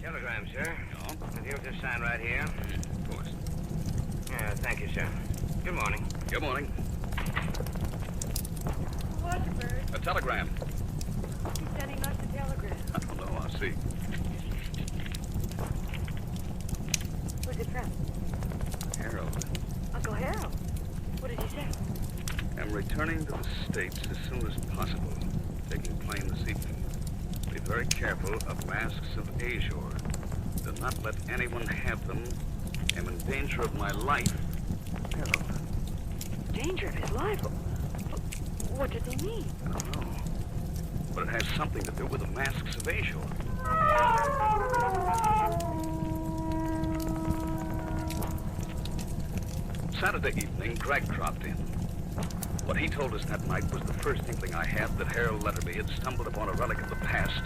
Telegram, sir. No? If you'll just sign right here. Of course. Yeah, thank you, sir. Good morning. Good morning. What's it, Bird? A telegram. He's sending us a telegram. I don't know. I'll see. Who's it from? Harold. Uncle Harold. What did he say? I'm returning to the States as soon as possible. Taking plane this evening. Be very careful of masks of azure. Do not let anyone have them. I'm in danger of my life. Harold. Danger of his life? What does he mean? I don't know. But it has something to do with the masks of azure. Saturday evening, Greg dropped in. What he told us that night was the first inkling I had that Harold Letterby had stumbled upon a relic of the past.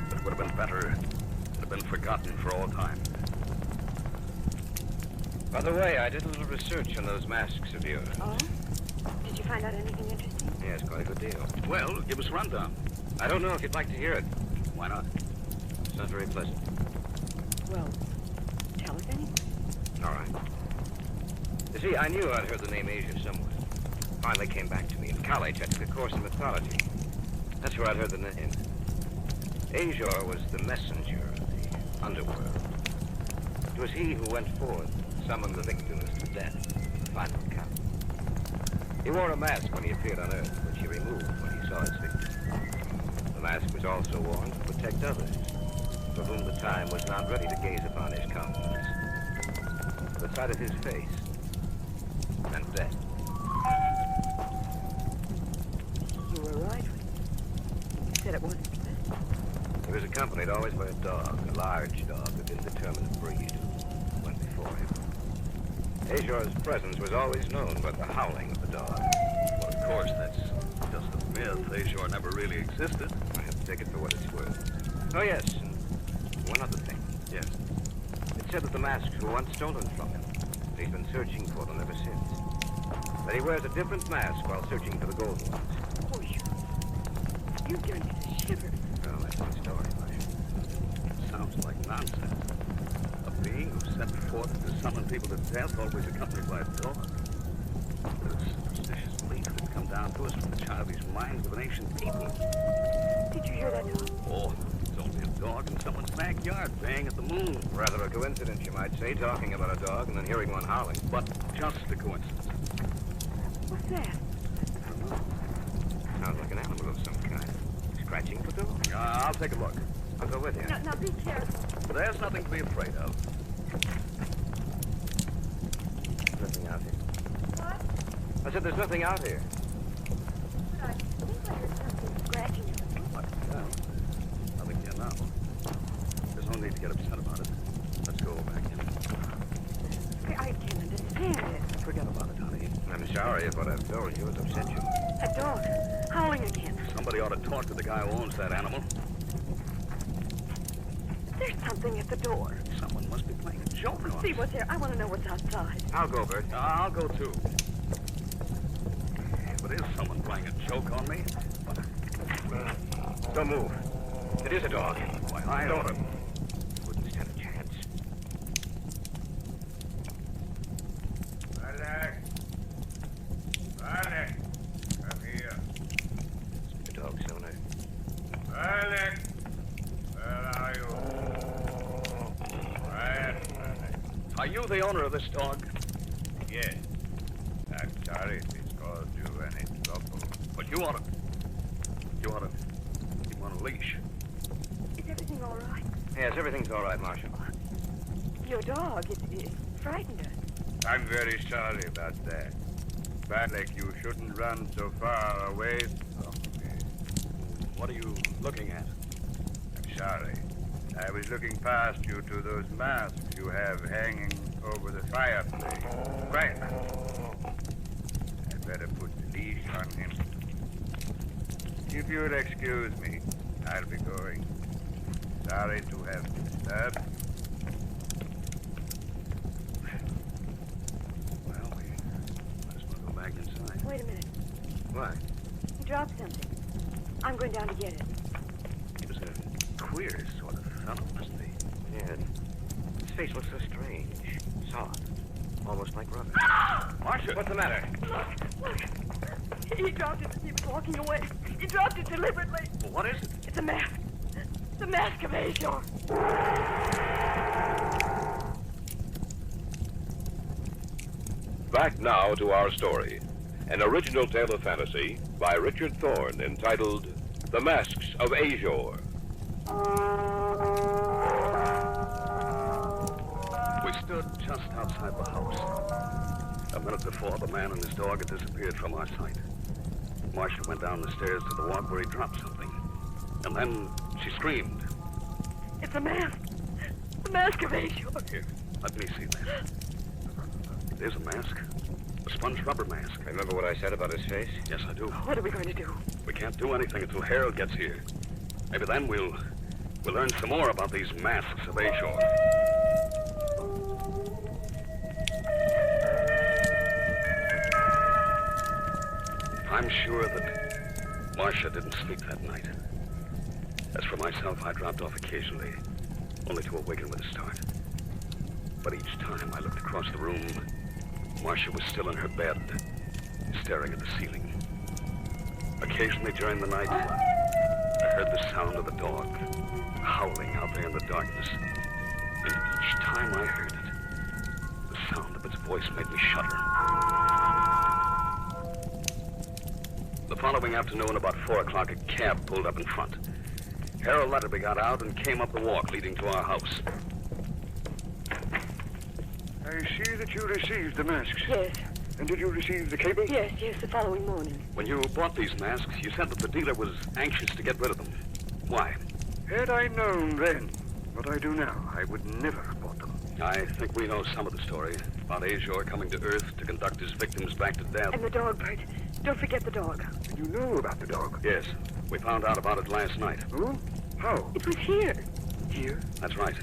But it would have been better if it had been forgotten for all time. By the way, I did a little research on those masks of yours. Oh? Did you find out anything interesting? Yes, quite a good deal. Well, give us a rundown. I don't know if you'd like to hear it. Why not? It's not very pleasant. Well, tell us anyway. All right. You see, I knew I'd heard the name Asia somewhere. Finally came back to me in college. I took a course in mythology. That's where I'd heard the name. Azure was the messenger of the underworld. It was he who went forth, summoned the victims to death. Final count. He wore a mask when he appeared on Earth, which he removed when he saw his victims. The mask was also worn to protect others, for whom the time was not ready to gaze upon his countenance. The sight of his face meant death. You were right when you said it wasn't pleasant. He was accompanied always by a dog, a large dog of indeterminate breed, who went before him. Azure's presence was always known by the howling of the dog. Well, of course, that's just a myth. Azure never really existed. I have to take it for what it's worth. Oh, yes, and one other thing. Yes. It said that the masks were once stolen from him. He's been searching for them ever since. That he wears a different mask while searching for the golden ones. Oh, you've given me the shivers. Well, that's the story, Marshal. Sounds like nonsense. A being who set forth to summon people to death, always accompanied by a dog. This superstitious belief had come down to us from the childish minds of an ancient people. Did you hear that dog? Oh, it's only a dog in someone's backyard baying at the moon. Rather a coincidence, you might say, talking about a dog and then hearing one howling. But just a coincidence. What's that? I don't know. Sounds like an animal of some kind. Scratching for dogs. I'll take a look. I'll go with you. Now be careful. There's nothing to be afraid of. There's nothing out here. What? I said there's nothing out here. I think I heard something scratching in the book. What? Well, nothing here now. There's no need to get upset about it. Let's go back in. I can't understand it. Forget about it, honey. I'm sorry if what I've told you has upset you. A dog howling again. Somebody ought to talk to the guy who owns that animal. There's something at the door. Someone must be playing a joke on us. See what's there. I want to know what's outside. I'll go, Bert. I'll go too. If it is someone playing a joke on me, Don't move. It is a dog. why, I ought to. Wouldn't stand a chance. Alec! Alec! Come here. It's the dog's owner. Alec! Where are you? Quiet, Alec. Are you the owner of this dog? Yes. I'm sorry if it's caused you any trouble. But you ought to. You ought to. Keep him on a leash. Is everything all right? Yes, everything's all right, Marshal. Your dog, it frightened us. I'm very sorry about that. Alec, you shouldn't run so far away from me. What are you looking at? I'm sorry. I was looking past you to those masks you have hanging over the fireplace. Right. I'd better put the leash on him. If you'll excuse me, I'll be going. Sorry to have disturbed. Well, we might as well go back inside. Wait a minute. Why? He dropped something. I'm going down to get it. He was a queer sort of fellow, wasn't he? Yeah. His face looks so strange. Soft. Almost like rubber. Marcia, what's the matter? Look. He dropped it as he was walking away. He dropped it deliberately. Well, what is it? It's a mask. The mask of Azure. Back now to our story. An original tale of fantasy by Richard Thorne entitled The Masks of Azure. We stood just outside the house. A minute before, the man and his dog had disappeared from our sight. Marcia went down the stairs to the walk where he dropped something. And then she screamed. It's a mask. The mask of Azure. Here, let me see that. It is a mask. A sponge rubber mask. Remember what I said about his face? Yes, I do. What are we going to do? We can't do anything until Harold gets here. Maybe then we'll learn some more about these masks of Azure. I'm sure that Marcia didn't sleep that night. As for myself, I dropped off occasionally, only to awaken with a start. But each time I looked across the room, Marcia was still in her bed, staring at the ceiling. Occasionally during the night, I heard the sound of a dog howling out there in the darkness. And each time I heard it, the sound of its voice made me shudder. The following afternoon, about 4 o'clock, a cab pulled up in front. Harold Letterby got out and came up the walk leading to our house. I see that you received the masks. Yes. And did you receive the cable? Yes, the following morning. When you bought these masks, you said that the dealer was anxious to get rid of them. Why? Had I known then what I do now, I would never have bought them. I think we know some of the story about Azure coming to Earth to conduct his victims back to death. And the dog, Bert. Don't forget the dog. And you know about the dog? Yes, we found out about it last night. Oh? How? It was here. Here? That's right.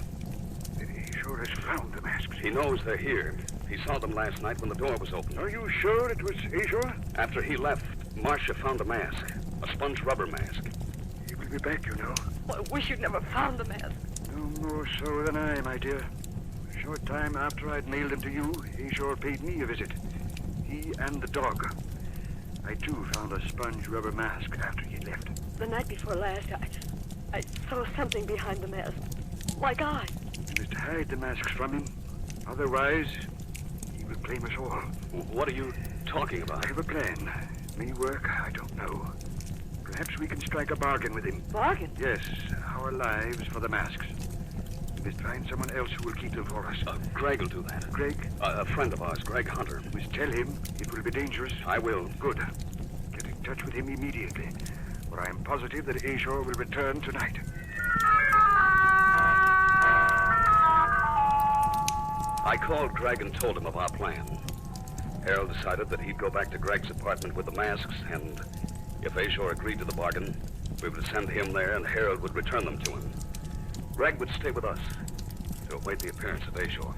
Then he sure has found the masks. He knows they're here. He saw them last night when the door was open. Are you sure it was Azure? After he left, Marcia found a mask. A sponge rubber mask. He will be back, you know. Oh, I wish you'd never found the mask. No more so than I, my dear. A short time after I'd mailed them to you, Azure paid me a visit. He and the dog. I, too, found a sponge rubber mask after he left. The night before last, I saw something behind the mask. Like eyes. You must hide the masks from him. Otherwise, he will claim us all. What are you talking I about? have a plan. May work, I don't know. Perhaps we can strike a bargain with him. Bargain? Yes, our lives for the masks. We must find someone else who will keep them for us. Greg will do that. Greg? A friend of ours, Greg Hunter. We must tell him it will be dangerous. I will. Good. Get in touch with him immediately, for I am positive that Azure will return tonight. I called Greg and told him of our plan. Harold decided that he'd go back to Greg's apartment with the masks, and if Azure agreed to the bargain, we would send him there and Harold would return them to him. Greg would stay with us to await the appearance of Azure.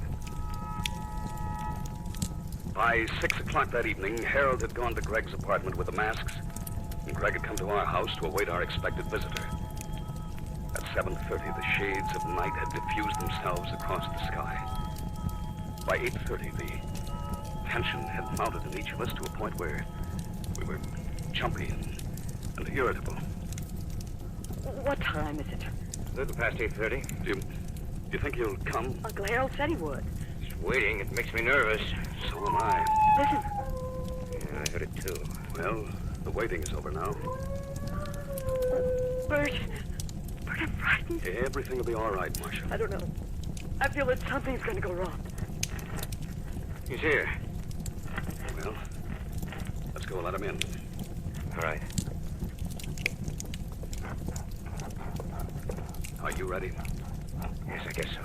By 6 o'clock that evening, Harold had gone to Greg's apartment with the masks, and Greg had come to our house to await our expected visitor. At 7:30, the shades of night had diffused themselves across the sky. By 8:30, the tension had mounted in each of us to a point where we were jumpy and irritable. What time is it? A little past 8:30. Do you think he'll come? Uncle Harold said he would. Just waiting. It makes me nervous. So am I. Listen. Yeah, I heard it too. Well, the waiting is over now. Bert. Bert, I'm frightened. Everything will be all right, Marcia. I don't know. I feel that something's going to go wrong. He's here. Well, let's go let him in. All right. Are you ready? Yes, I guess so.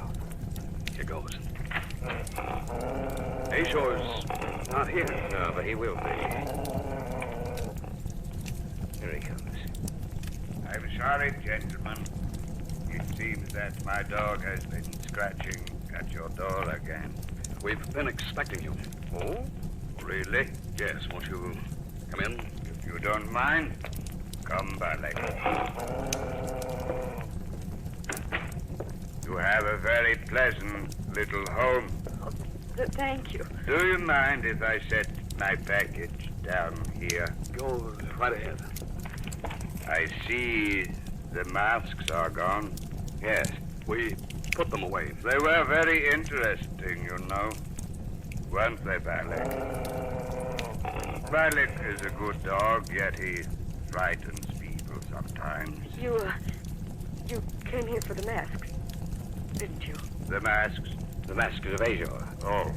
Here goes. Azure's not here. No, but he will be. Here he comes. I'm sorry, gentlemen. It seems that my dog has been scratching at your door again. We've been expecting you. Oh? Really? Yes, won't you come in? If you don't mind, come, Barley. You have have a very pleasant little home. Thank you. Do you mind if I set my package down here? Go right ahead. I see the masks are gone. Yes, we put them away. They were very interesting, you know. Weren't they, Balak? Balak is a good dog, yet he frightens people sometimes. You came here for the masks, didn't you? The masks? The masks of Azure. Oh.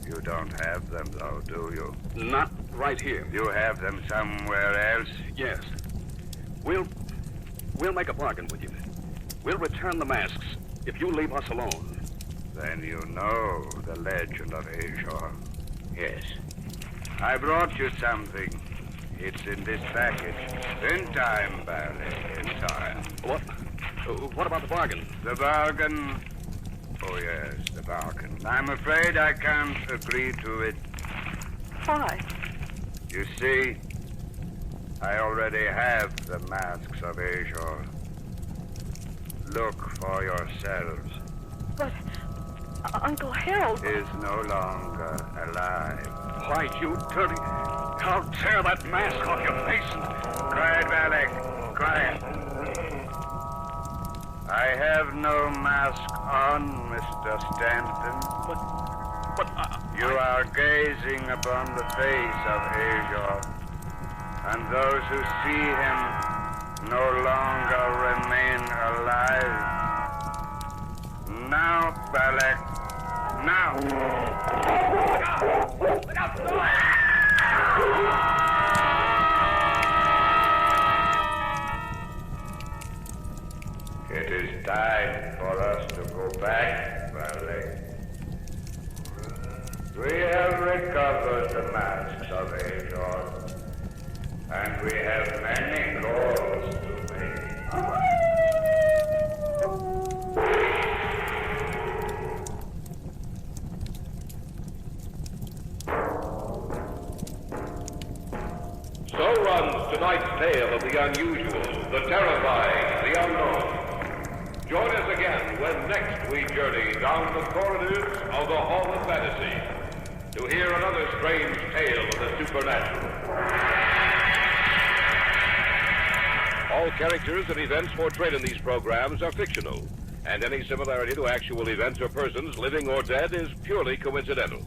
You don't have them, though, do you? Not right here. You have them somewhere else? Yes. We'll make a bargain with you. We'll return the masks if you leave us alone. Then you know the legend of Azure. Yes. I brought you something. It's in this package. In time, Barley, in time. What about the bargain? The bargain? Oh, yes, the bargain. I'm afraid I can't agree to it. Why? You see, I already have the masks of Azure. Look for yourselves. But Uncle Harold Is no longer alive. Why, you dirty... I'll tear that mask off your face and... Quiet, Alec. Quiet. I have no mask on, Mr. Stanton. But You are gazing upon the face of Azure, and those who see him no longer remain alive. Now, Balak, now! It is time for us to go back, Balak. We have recovered the masks of Azure, and we have many calls to make. So runs tonight's tale of the unusual, the terrifying, the unknown. Join us again when next we journey down the corridors of the Hall of Fantasy to hear another strange tale of the supernatural. All characters and events portrayed in these programs are fictional, and any similarity to actual events or persons, living or dead, is purely coincidental.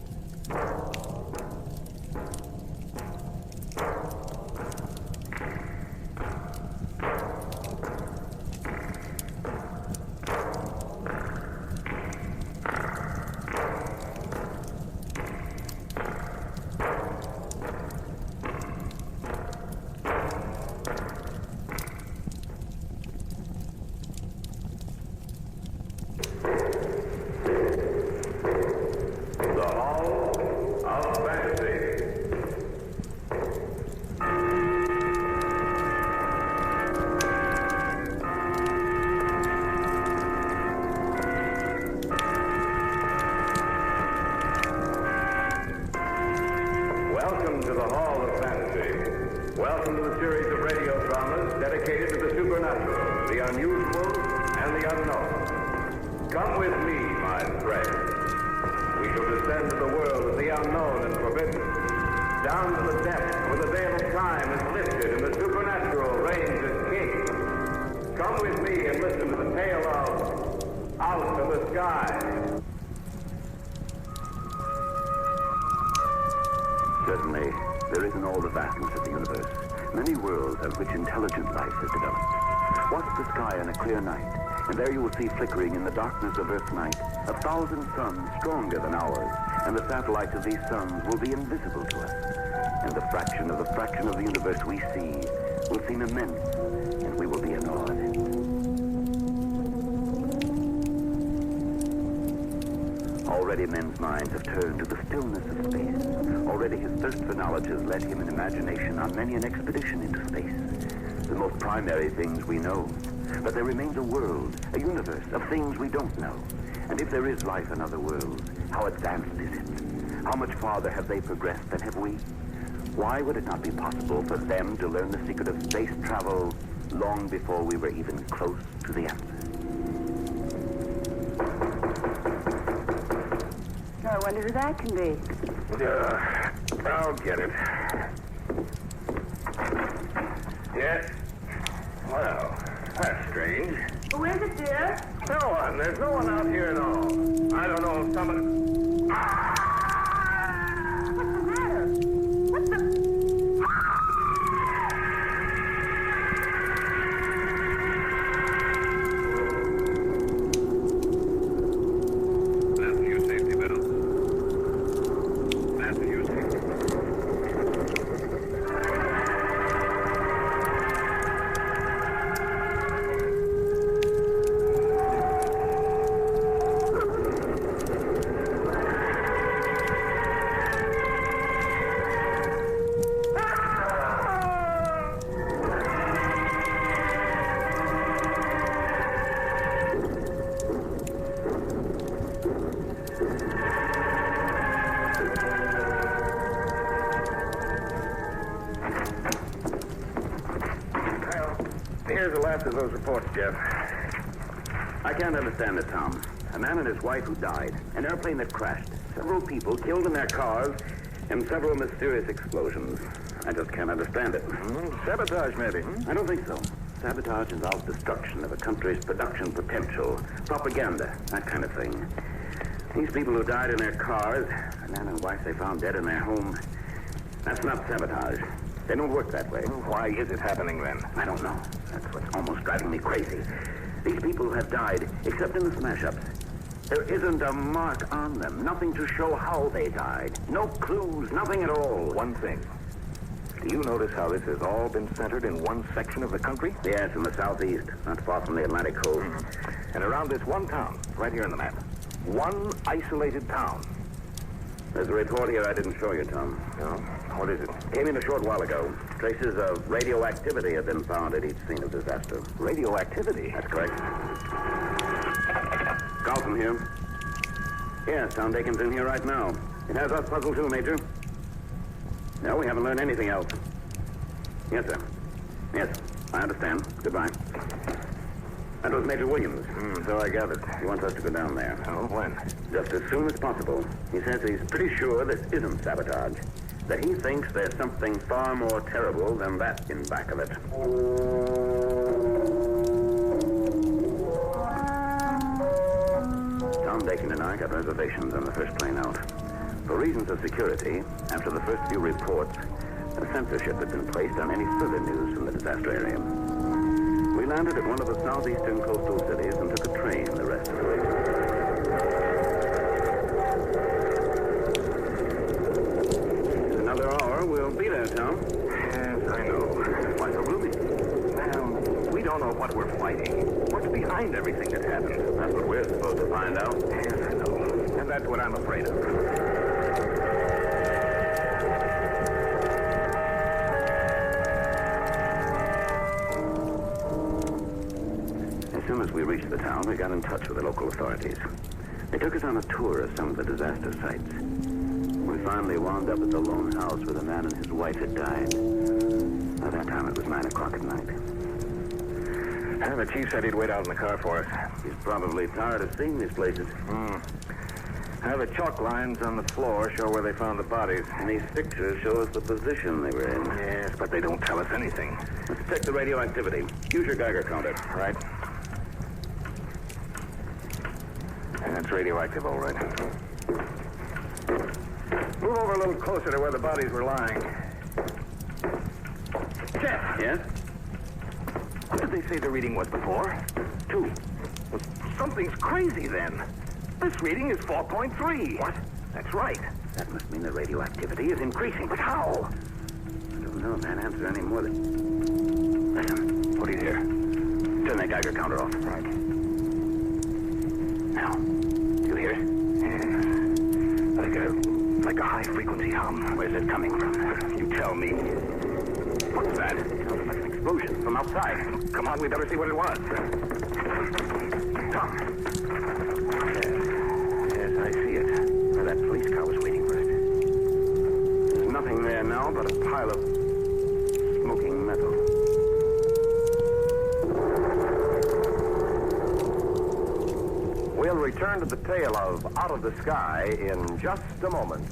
Welcome to the Hall of Fantasy. Welcome to the series of radio dramas dedicated to the supernatural, the unusual, and the unknown. Come with me, my friends. We shall descend to the world of the unknown and forbidden, down to the depths where the veil of time is lifted and the supernatural reigns as king. Come with me and listen to the tale of Out of the Sky. Certainly, there is in all the vastness of the universe many worlds of which intelligent life has developed. Watch the sky on a clear night, and there you will see flickering in the darkness of Earth's night 1,000 suns stronger than ours, and the satellites of these suns will be invisible to us. And the fraction of the universe we see will seem immense, and we will be in awe of it. Already men's minds have turned to the stillness of space. Already his thirst for knowledge has led him in imagination on many an expedition into space. The most primary things we know. But there remains a world, a universe of things we don't know. And if there is life in other worlds, how advanced is it? How much farther have they progressed than have we? Why would it not be possible for them to learn the secret of space travel long before we were even close to the answer? I wonder who that can be. I'll get it. Yes? Well, that's strange. Who is it, dear? No one. There's no one out here at all. I don't know if someone... What's the matter? What's the... That's your safety belt. That's your safety belt. Here's the last of those reports, Jeff. I can't understand it, Tom. A man and his wife who died, an airplane that crashed, several people killed in their cars, and several mysterious explosions. I just can't understand it. Sabotage, maybe. I don't think so. Sabotage involves destruction of a country's production potential, propaganda, that kind of thing. These people who died in their cars, a man and wife they found dead in their home, that's not sabotage. They don't work that way. Why is it happening, then? I don't know. That's what's almost driving me crazy. These people have died, except in the smash-ups. There isn't a mark on them, nothing to show how they died. No clues, nothing at all. One thing. Do you notice how this has all been centered in one section of the country? Yes, in the southeast, not far from the Atlantic coast. And around this one town, right here on the map. One isolated town. There's a report here I didn't show you, Tom. No? What is it? Came in a short while ago. Traces of radioactivity have been found at each scene of disaster. Radioactivity? That's correct. Carlson here. Yes, Tom Dakin's in here right now. It has us puzzled too, Major. No, we haven't learned anything else. Yes, sir. Yes, I understand. Goodbye. That was Major Williams. So I gathered. He wants us to go down there. Oh, when? Just as soon as possible. He says he's pretty sure this isn't sabotage. That he thinks there's something far more terrible than that in back of it. Tom Dakin and I got reservations on the first plane out. For reasons of security, after the first few reports, a censorship had been placed on any further news from the disaster area. We landed at one of the southeastern coastal cities and took a train the rest of the way. In another hour, we'll be there, Tom. Yes, I know. Why so gloomy? Well, we don't know what we're fighting. What's behind everything that happened? That's what we're supposed to find out. Yes, I know. And that's what I'm afraid of. As soon as we reached the town, we got in touch with the local authorities. They took us on a tour of some of the disaster sites. We finally wound up at the lone house where the man and his wife had died. By that time, it was 9 o'clock at night. And the chief said he'd wait out in the car for us. He's probably tired of seeing these places. The chalk lines on the floor show where they found the bodies. And these pictures show us the position they were in. Yes, but they don't tell us anything. Let's check the radioactivity. Use your Geiger counter. Right. And it's radioactive, all right. Move over a little closer to where the bodies were lying. Jeff! Yes? What did they say the reading was before? 2. Well, something's crazy then. This reading is 4.3. What? That's right. That must mean the radioactivity is increasing. But how? I don't know. Can't answer any more than... Listen. What do you hear? Turn that Geiger counter off. Right. Now. You hear it? Yeah. Like a high-frequency hum. Where's it coming from? You tell me. What's that? Sounds like an explosion from outside. Come on, we better see what it was. Tom. Yes, I see it. Where that police car was waiting for it. There's nothing there now but a pile of smoking metal. We'll return to the tale of Out of the Sky in just a moment.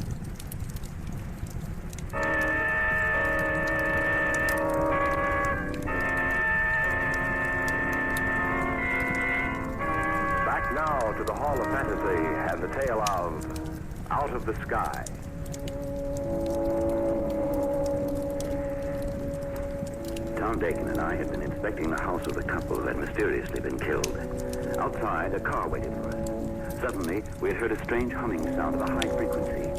Back now to the Hall of Fantasy and the tale of Out of the Sky. Tom Dakin and I had been inspecting the house of the couple who had mysteriously been killed. Outside, a car waited for us. Suddenly, we had heard a strange humming sound of a high frequency.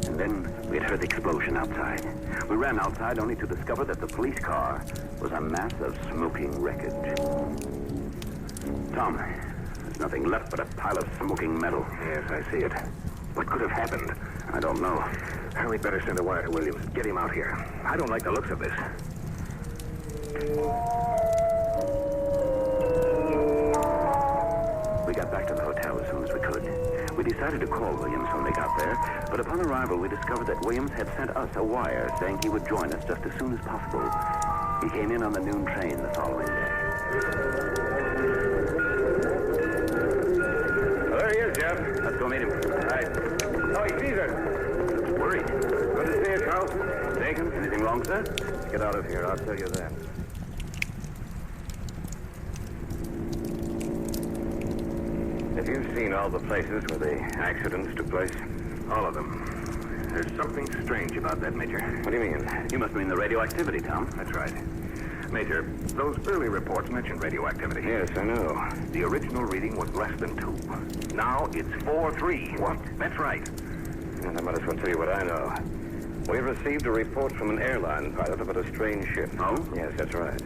And then we had heard the explosion outside. We ran outside only to discover that the police car was a mass of smoking wreckage. Tom, there's nothing left but a pile of smoking metal. Yes, I see it. What could have happened? I don't know. We'd better send a wire to Williams. Get him out here. I don't like the looks of this. We got back to the hotel as soon as we could. We decided to call Williams when we got there, but upon arrival we discovered that Williams had sent us a wire saying he would join us just as soon as possible. He came in on the noon train the following day. Well, there he is, Jeff. Let's go meet him. Right. Oh, he sees us. Worried. Good to see you, Charles. Dakin, anything wrong, sir? Get out of here. I'll tell you then. Have you seen all the places where the accidents took place? All of them. There's something strange about that, Major. What do you mean? You must mean the radioactivity, Tom. That's right. Major, those early reports mentioned radioactivity. Yes, I know. The original reading was less than 2. Now it's 4.3. What? That's right. And I might as well tell you what I know. We received a report from an airline pilot about a strange ship. Oh? Yes, that's right.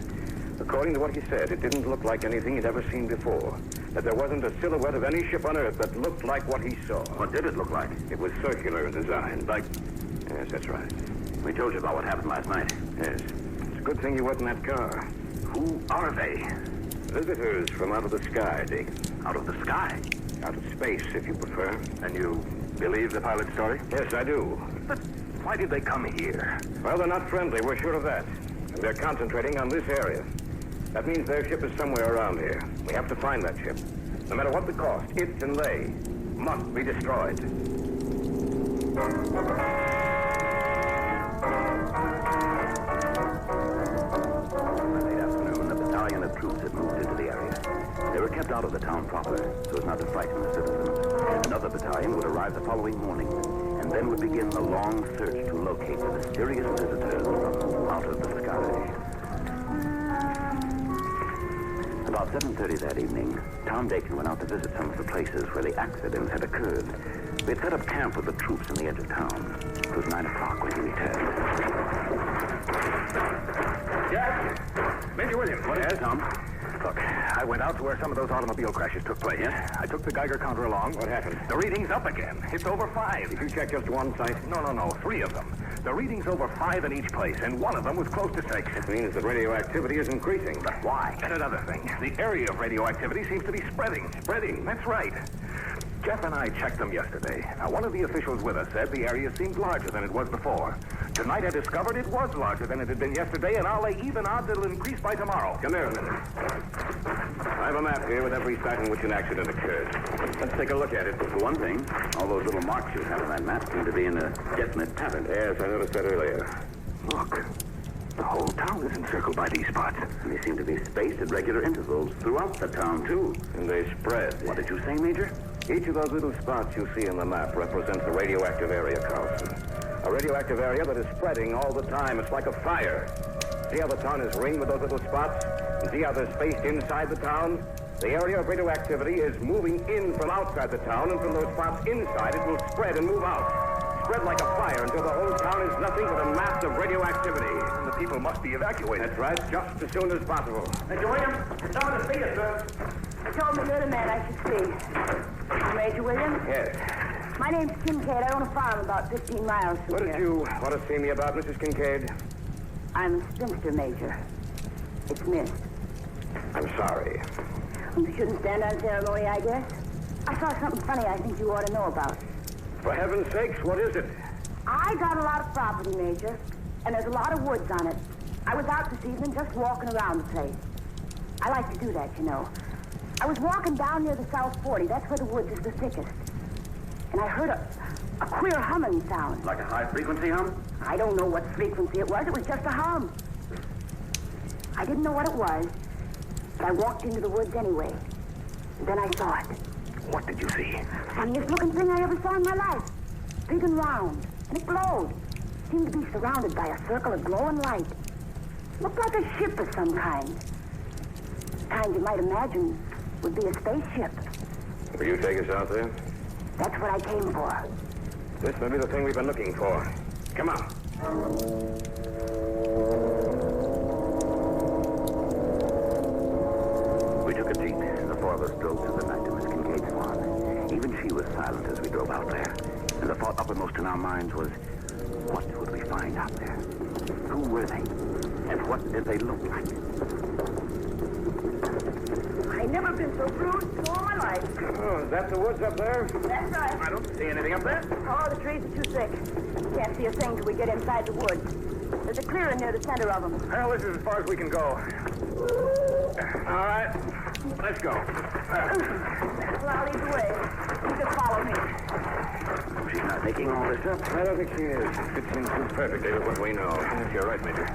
According to what he said, it didn't look like anything he'd ever seen before. That there wasn't a silhouette of any ship on Earth that looked like what he saw. What did it look like? It was circular in design. Like... Yes, that's right. We told you about what happened last night. Yes. It's a good thing you weren't in that car. Who are they? Visitors from out of the sky, Dick. Out of the sky? Out of space, if you prefer. And you believe the pilot's story? Yes, I do. But why did they come here? Well, they're not friendly, we're sure of that. And they're concentrating on this area. That means their ship is somewhere around here. We have to find that ship. No matter what the cost, it and they must be destroyed. Late afternoon, a battalion of troops had moved into the area. They were kept out of the town proper, so as not to frighten the citizens. Another battalion would arrive the following morning, and then would begin the long search to locate the mysterious visitors from out of the sky. About 7:30 that evening, Tom Dakin went out to visit some of the places where the accidents had occurred. We had set up camp with the troops on the edge of town. It was 9 o'clock when he returned. Jack! Major Williams. What is it, Tom? Look, I went out to where some of those automobile crashes took place. Yeah? I took the Geiger counter along. What happened? The reading's up again. It's over 5. Did you check just one site? No. 3 of them. The reading's over 5 in each place, and one of them was close to 6. It means that radioactivity is increasing. But why? And another thing. The area of radioactivity seems to be spreading. Spreading? That's right. Jeff and I checked them yesterday. Now, one of the officials with us said the area seemed larger than it was before. Tonight I discovered it was larger than it had been yesterday, and I'll lay even odds it'll increase by tomorrow. Come here a minute. I have a map here with every site in which an accident occurred. Let's take a look at it. For one thing, all those little marks you have on that map seem to be in a definite pattern. Yes, I noticed that earlier. Look. The whole town is encircled by these spots. And they seem to be spaced at regular intervals throughout the town, too. And they spread. What did you say, Major? Each of those little spots you see on the map represents a radioactive area, Carlson. A radioactive area that is spreading all the time. It's like a fire. See how the town is ringed with those little spots? And see how they're spaced inside the town? The area of radioactivity is moving in from outside the town, and from those spots inside, it will spread and move out. Spread like a fire until the whole town is nothing but a mass of radioactivity. And the people must be evacuated. That's right, just as soon as possible. Major Williams, someone to see you, sir. They told me you're the man I should see. Major Williams? Yes. My name's Kincaid. I own a farm about 15 miles from What here. did you want to see me about, Mrs. Kincaid? I'm a spinster, Major. It's missed. I'm sorry. You shouldn't stand on ceremony, I guess. I saw something funny I think you ought to know about. For heaven's sakes, what is it? I got a lot of property, Major, and there's a lot of woods on it. I was out this evening just walking around the place. I like to do that, you know. I was walking down near the South 40. That's where the woods is the thickest. And I heard a queer humming sound. Like a high-frequency hum? I don't know what frequency it was. It was just a hum. I didn't know what it was, but I walked into the woods anyway. And then I saw it. What did you see? Funniest looking thing I ever saw in my life. Big and round. And it glowed. Seemed to be surrounded by a circle of glowing light. Looked like a ship of some kind. Kind you might imagine would be a spaceship. Will you take us out there? That's what I came for. This may be the thing we've been looking for. Come on. We took a jeep. The four of us drove through the night to Miss Kincaid's farm. Even she was silent as we drove out there. And the thought uppermost in our minds was, what would we find out there? Who were they? And what did they look like? I've never been so bruised in all my life. Oh, is that the woods up there? That's right. I don't see anything up there. Oh, the trees are too thick. Can't see a thing till we get inside the woods. There's a clearing near the center of them. Well, this is as far as we can go. All right, let's go. Well, I'll lead the way. You can follow me. She's not making all this up. I don't think she is. It fits in too perfectly with what we know. Yes, you're right, Major.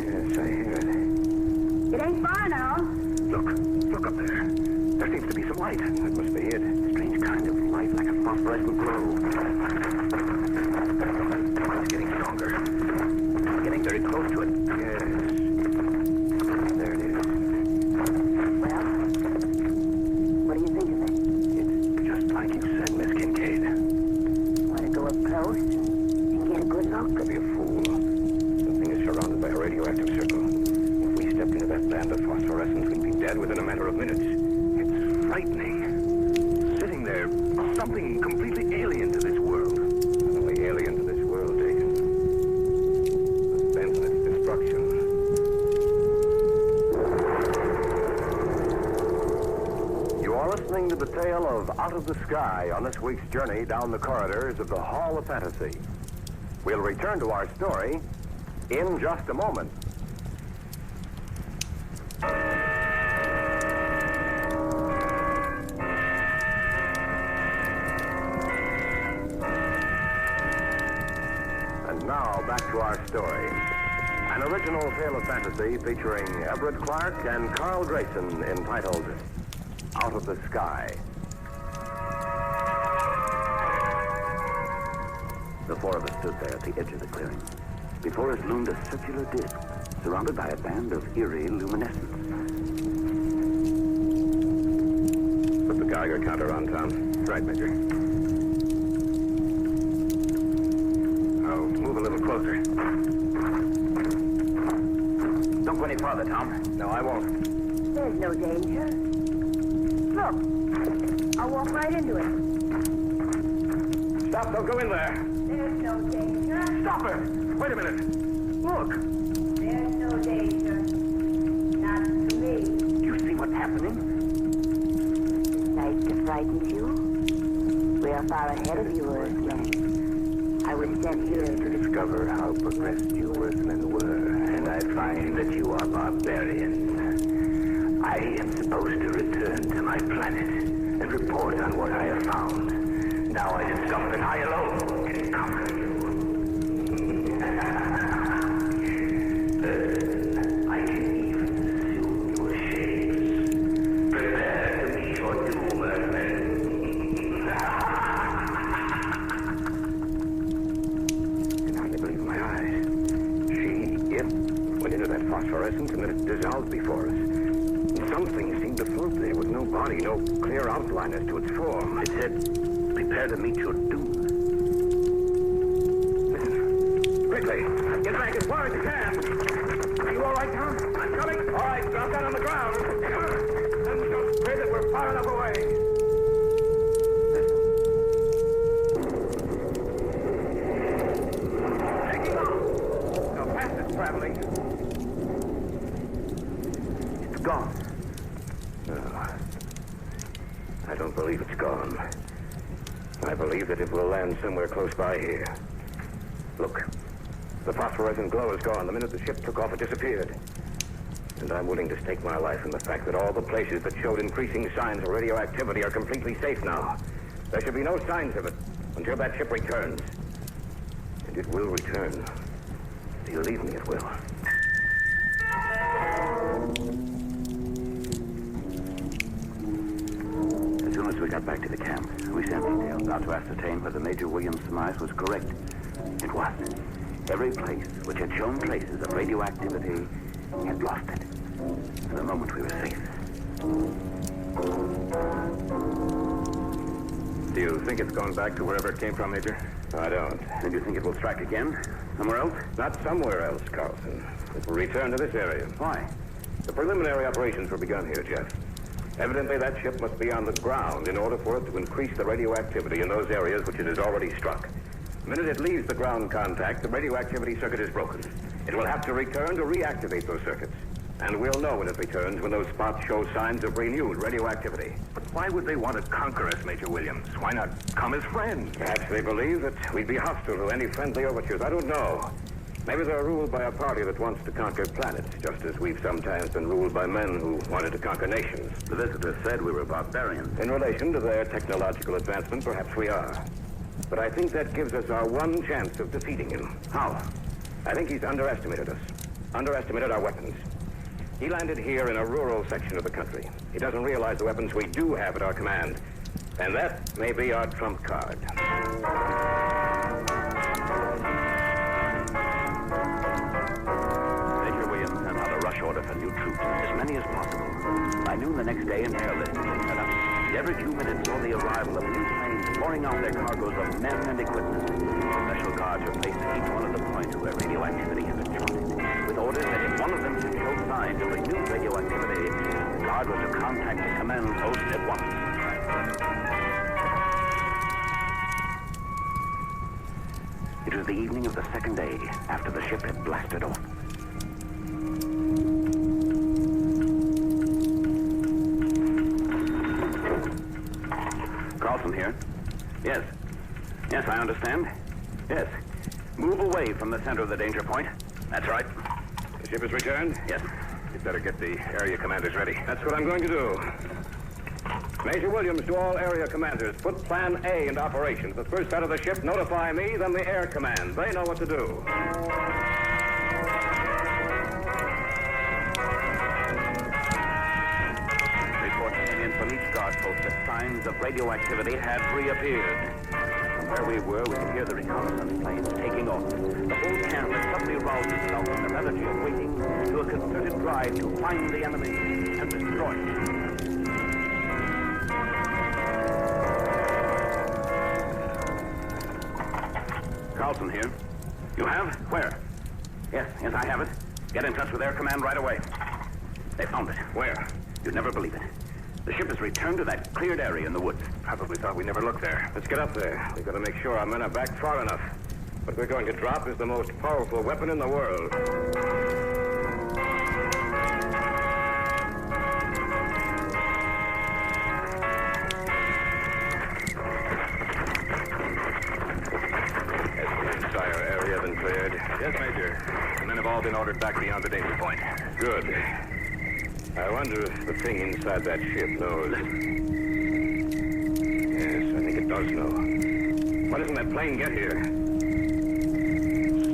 Yes, I hear it. It ain't far now. Look up there. There seems to be some light. That must be it. Strange kind of light, like a phosphorescent glow. It's getting stronger. We're getting very close to it. Yes. There it is. Well, what do you think of it? It's just like you said, Miss Kincaid. Want to go up close and get a good look? Could be a fool. The thing is surrounded by a radioactive circle. If we stepped into that band of phosphorescence, we'd be dead within a matter of minutes. It's frightening. Sitting there, something completely alien to this world. Not only alien to this world, Deacon, but bent on its destruction. You are listening to the tale of Out of the Sky on this week's journey down the corridors of the Hall of Fantasy. We'll return to our story in just a moment. And now, back to our story. An original tale of fantasy featuring Everett Clark and Carl Grayson entitled Out of the Sky. The four of us stood there at the edge of the clearing. Before us loomed a circular disc, surrounded by a band of eerie luminescence. Put the Geiger counter on, Tom. Right, Major. Oh, move a little closer. Don't go any farther, Tom. No, I won't. There's no danger. Look, I'll walk right into it. Stop, don't go in there. There's no danger. Stop it. Wait a minute. Look. There's no danger. Not to me. Do you see what's happening? Nice to frighten you. We are far ahead of you, Earthman. I was sent here To discover how progressed you Earthmen were, and I find that you are barbarians. I am supposed to return to my planet and report on what I have found. Now I discover that I alone can conquer you. I can even assume your shapes. Prepare to meet your doom, Earthmen. I can hardly believe my eyes. It went into that phosphorescence and then it dissolved before us. Something seemed to float there with no body, no clear outline as to its form. It said, prepare to meet your doom. Listen, quickly, get back as far as you can. Are you all right, Tom? I'm coming. All right, drop down on the ground. And just pray that we're far enough away. Taking off. How fast it's traveling. It's gone. No, I don't believe it's gone. I believe that it will land somewhere close by here. Look, the phosphorescent glow is gone. The minute the ship took off, it disappeared. And I'm willing to stake my life on the fact that all the places that showed increasing signs of radioactivity are completely safe now. There should be no signs of it until that ship returns. And it will return. Believe me, it will. As soon as we got back to the camp, we sent details out to ascertain whether Major Williams' surmise was correct. It was. Every place which had shown traces of radioactivity had lost it. For the moment, we were safe. Do you think it's gone back to wherever it came from, Major? I don't. And you think it will strike again? Somewhere else? Not somewhere else, Carlson. It will return to this area. Why? The preliminary operations were begun here, Jeff. Evidently, that ship must be on the ground in order for it to increase the radioactivity in those areas which it has already struck. The minute it leaves the ground contact, the radioactivity circuit is broken. It will have to return to reactivate those circuits. And we'll know when it returns when those spots show signs of renewed radioactivity. But why would they want to conquer us, Major Williams? Why not come as friends? Perhaps they believe that we'd be hostile to any friendly overtures. I don't know. Maybe they're ruled by a party that wants to conquer planets, just as we've sometimes been ruled by men who wanted to conquer nations. The visitor said we were barbarians. In relation to their technological advancement, perhaps we are. But I think that gives us our one chance of defeating him. How? I think he's underestimated us. Underestimated our weapons. He landed here in a rural section of the country. He doesn't realize the weapons we do have at our command. And that may be our trump card. Major Williams sent out a rush order for new troops, as many as possible. By noon the next day, an airlift had been set up. Every few minutes saw the arrival of new planes pouring out their cargoes of men and equipment. Special guards were placed at each one of the points where radioactivity had been spotted, with orders that if one of them should show signs of renewed radioactivity, the guard was to contact the command post at once. It was the evening of the second day after the ship had blasted off. Carlson here. Yes. Yes, I understand. Yes. Move away from the center of the danger point. That's right. The ship has returned? Yes. You'd better get the area commanders ready. That's what I'm going to do. Major Williams, to all area commanders, put Plan A into operation. The first sight of the ship, notify me, then the air command. They know what to do. Reports came in from each guard post that signs of radioactivity had reappeared. From where we were, we could hear the reconnaissance planes taking off. The whole camp had suddenly roused itself from the lethargy of waiting to a concerted drive to find the enemy and destroy it. Carlson here. You have? Where? Yes, I have it. Get in touch with Air Command right away. They found it. Where? You'd never believe it. The ship has returned to that cleared area in the woods. Probably thought we never looked there. Let's get up there. We've got to make sure our men are back far enough. What we're going to drop is the most powerful weapon in the world. Yes, Major. The men have all been ordered back beyond the danger point. Good. I wonder if the thing inside that ship knows. Yes, I think it does know. Why doesn't that plane get here?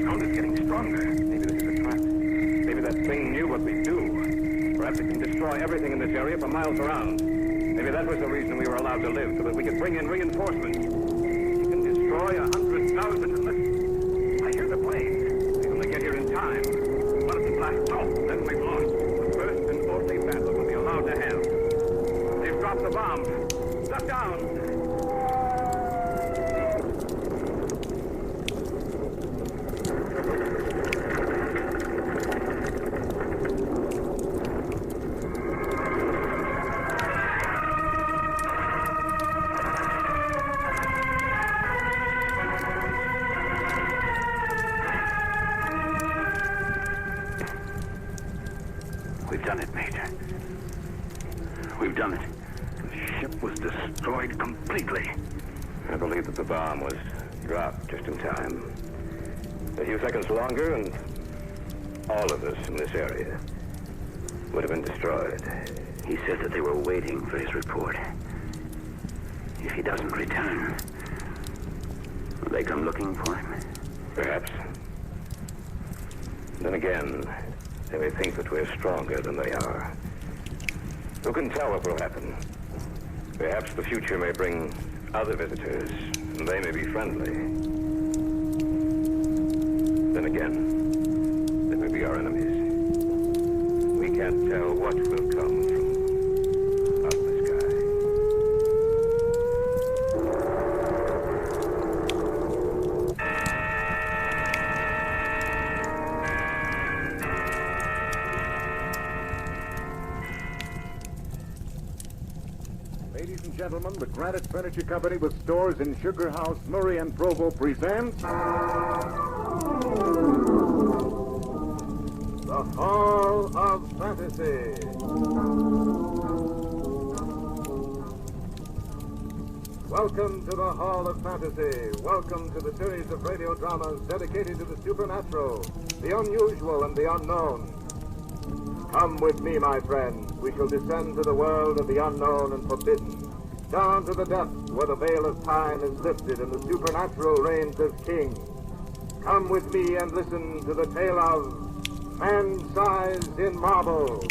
Sound is getting stronger. Maybe this is a trap. Maybe that thing knew what we do. Perhaps it can destroy everything in this area for miles around. Maybe that was the reason we were allowed to live, so that we could bring in reinforcements. It can destroy 100,000 in this. I hear the plane. Get here in time. What if the blast off? Then we've lost. The first and only battle we'll be allowed to have. They've dropped the bomb. Duck down. We've done it, Major. We've done it. The ship was destroyed completely. I believe that the bomb was dropped just in time. A few seconds longer, and all of us in this area would have been destroyed. He said that they were waiting for his report. If he doesn't return, will they come looking for him? Perhaps. Then again, they may think that we're stronger than they are. Who can tell what will happen? Perhaps the future may bring other visitors, and they may be friendly. Then again, they may be our enemies. We can't tell what will come from out of the sky. Ladies and gentlemen, the Granite Furniture Company with stores in Sugar House, Murray, and Provo presents... The Hall of Fantasy. Welcome to the Hall of Fantasy. Welcome to the series of radio dramas dedicated to the supernatural, the unusual, and the unknown. Come with me, my friends. We shall descend to the world of the unknown and forbidden, down to the depths where the veil of time is lifted and the supernatural reigns as king. Come with me and listen to the tale of Man-Size in Marble.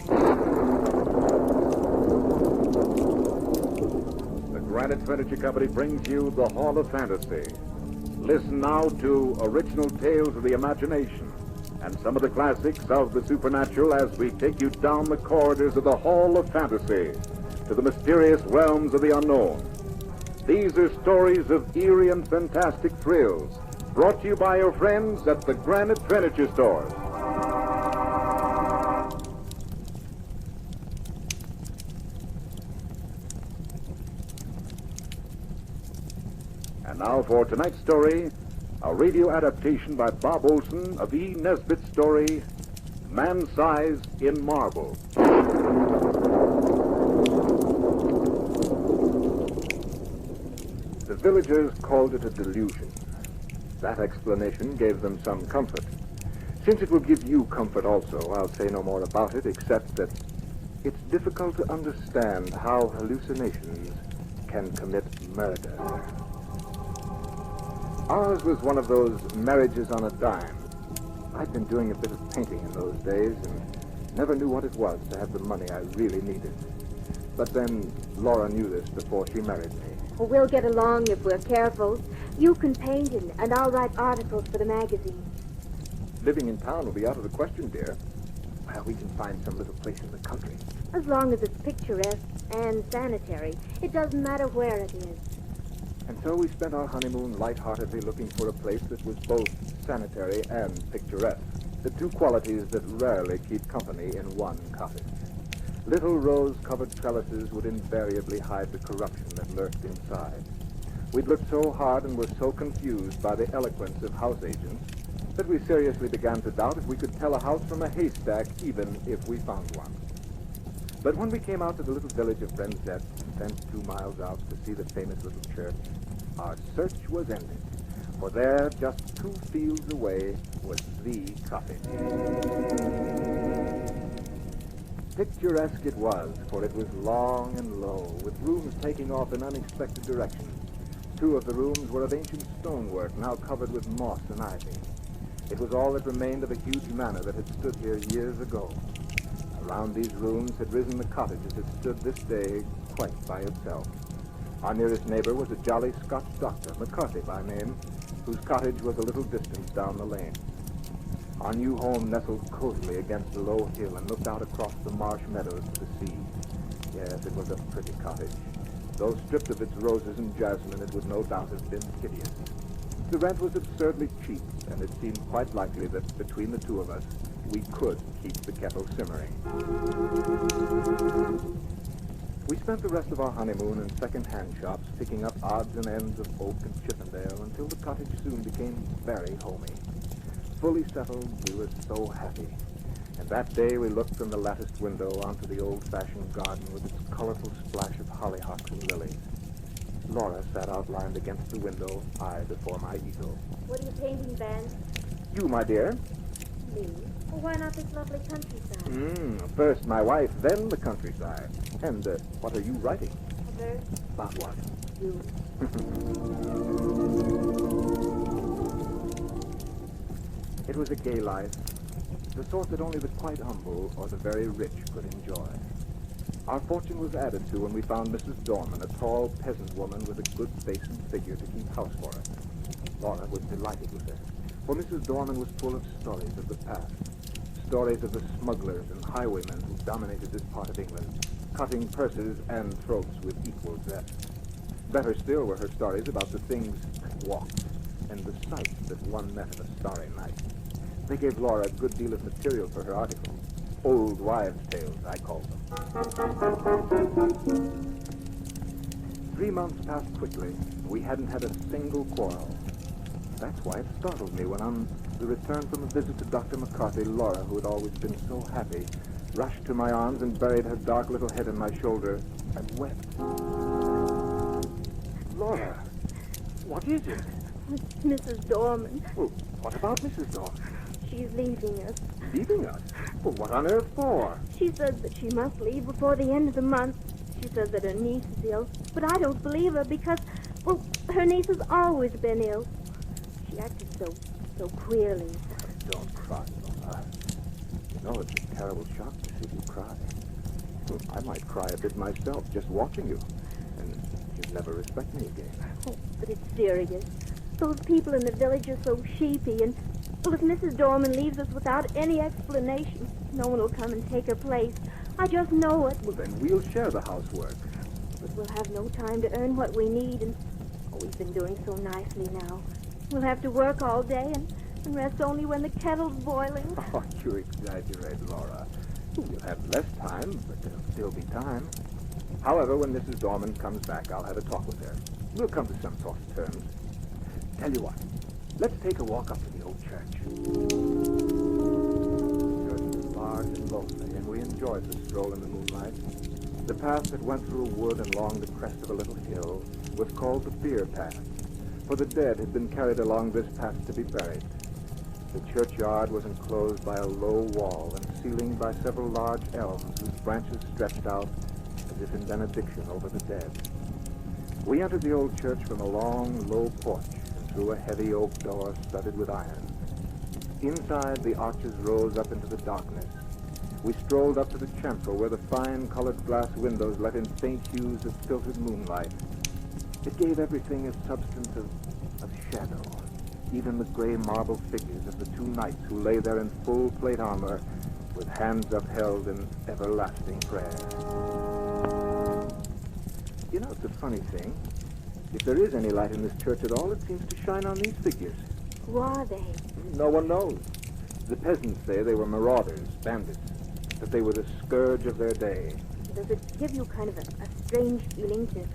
The Granite Furniture Company brings you the Hall of Fantasy. Listen now to original tales of the imagination and some of the classics of the supernatural as we take you down the corridors of the Hall of Fantasy to the mysterious realms of the unknown. These are stories of eerie and fantastic thrills, brought to you by your friends at the Granite Furniture Stores. And now for tonight's story, a radio adaptation by Bob Olson of E. Nesbitt's story, Man-Size in Marble. The villagers called it a delusion. That explanation gave them some comfort. Since it will give you comfort also, I'll say no more about it, except that it's difficult to understand how hallucinations can commit murder. Ours was one of those marriages on a dime. I'd been doing a bit of painting in those days and never knew what it was to have the money I really needed. But then Laura knew this before she married me. Well, we'll get along if we're careful. You can paint and I'll write articles for the magazine. Living in town will be out of the question, dear. Well, we can find some little place in the country. As long as it's picturesque and sanitary. It doesn't matter where it is. And so we spent our honeymoon lightheartedly looking for a place that was both sanitary and picturesque, the two qualities that rarely keep company in one cottage. Little rose-covered trellises would invariably hide the corruption that lurked inside. We'd looked so hard and were so confused by the eloquence of house agents that we seriously began to doubt if we could tell a house from a haystack, even if we found one. But when we came out to the little village of Brenzett, sent 2 miles out to see the famous little church, our search was ended. For there, just 2 fields away, was the cottage. Picturesque it was, for it was long and low, with rooms taking off in unexpected directions. 2 of the rooms were of ancient stonework, now covered with moss and ivy. It was all that remained of a huge manor that had stood here years ago. Around these rooms had risen the cottage as it stood this day quite by itself. Our nearest neighbor was a jolly Scotch doctor, McCarthy by name, whose cottage was a little distance down the lane. Our new home nestled cosily against a low hill and looked out across the marsh meadows to the sea. Yes, it was a pretty cottage. Though stripped of its roses and jasmine, it would no doubt have been hideous. The rent was absurdly cheap, and it seemed quite likely that between the 2 of us, we could keep the kettle simmering. We spent the rest of our honeymoon in second-hand shops, picking up odds and ends of oak and Chippendale until the cottage soon became very homey. Fully settled, we were so happy. And that day we looked from the latticed window onto the old-fashioned garden with its colorful splash of hollyhocks and lilies. Laura sat outlined against the window, I before my easel. What are you painting, Ben? You, my dear. Me? Well, why not this lovely countryside? First my wife, then the countryside. And what are you writing? A verse? About what? You. It was a gay life, the sort that only the quite humble or the very rich could enjoy. Our fortune was added to when we found Mrs. Dorman, a tall peasant woman with a good face and figure to keep house for us. Laura was delighted with her, for Mrs. Dorman was full of stories of the past, stories of the smugglers and highwaymen who dominated this part of England, cutting purses and throats with equal zest. Better still were her stories about the things that walked and the sights that one met of a starry night. They gave Laura a good deal of material for her article. Old wives' tales, I call them. 3 months passed quickly. We hadn't had a single quarrel. That's why it startled me when on the return from a visit to Dr. McCarthy, Laura, who had always been so happy, rushed to my arms and buried her dark little head on my shoulder and wept. Laura, what is it? It's Mrs. Dorman. Well, what about Mrs. Dorman? She's leaving us. Leaving us? Well, what on earth for? She says that she must leave before the end of the month. She says that her niece is ill, but I don't believe her because, well, her niece has always been ill. She acted so queerly. Don't cry, Laura. You know, it's a terrible shock to see you cry. Well, I might cry a bit myself just watching you, and you'd never respect me again. Oh, but it's serious. Those people in the village are so sheepy, and, well, if Mrs. Dorman leaves us without any explanation, no one will come and take her place. I just know it. Well, then we'll share the housework. But we'll have no time to earn what we need, and we've been doing so nicely now. We'll have to work all day and rest only when the kettle's boiling. Oh, you exaggerate, Laura. You'll have less time, but there'll still be time. However, when Mrs. Dorman comes back, I'll have a talk with her. We'll come to some sort of terms. Tell you what, let's take a walk up to the old church. The church was large and lonely, and we enjoyed the stroll in the moonlight. The path that went through a wood and along the crest of a little hill was called the Fear Path, for the dead had been carried along this path to be buried. The churchyard was enclosed by a low wall and ceilinged by several large elms whose branches stretched out as if in benediction over the dead. We entered the old church from a long, low porch and through a heavy oak door studded with iron. Inside, the arches rose up into the darkness. We strolled up to the chancel where the fine colored glass windows let in faint hues of filtered moonlight. It gave everything a substance of shadow, even the gray marble figures of the two knights who lay there in full plate armor with hands upheld in everlasting prayer. You know, it's a funny thing. If there is any light in this church at all, it seems to shine on these figures. Who are they? No one knows. The peasants say they were marauders, bandits, that they were the scourge of their day. Does it give you kind of a strange feeling to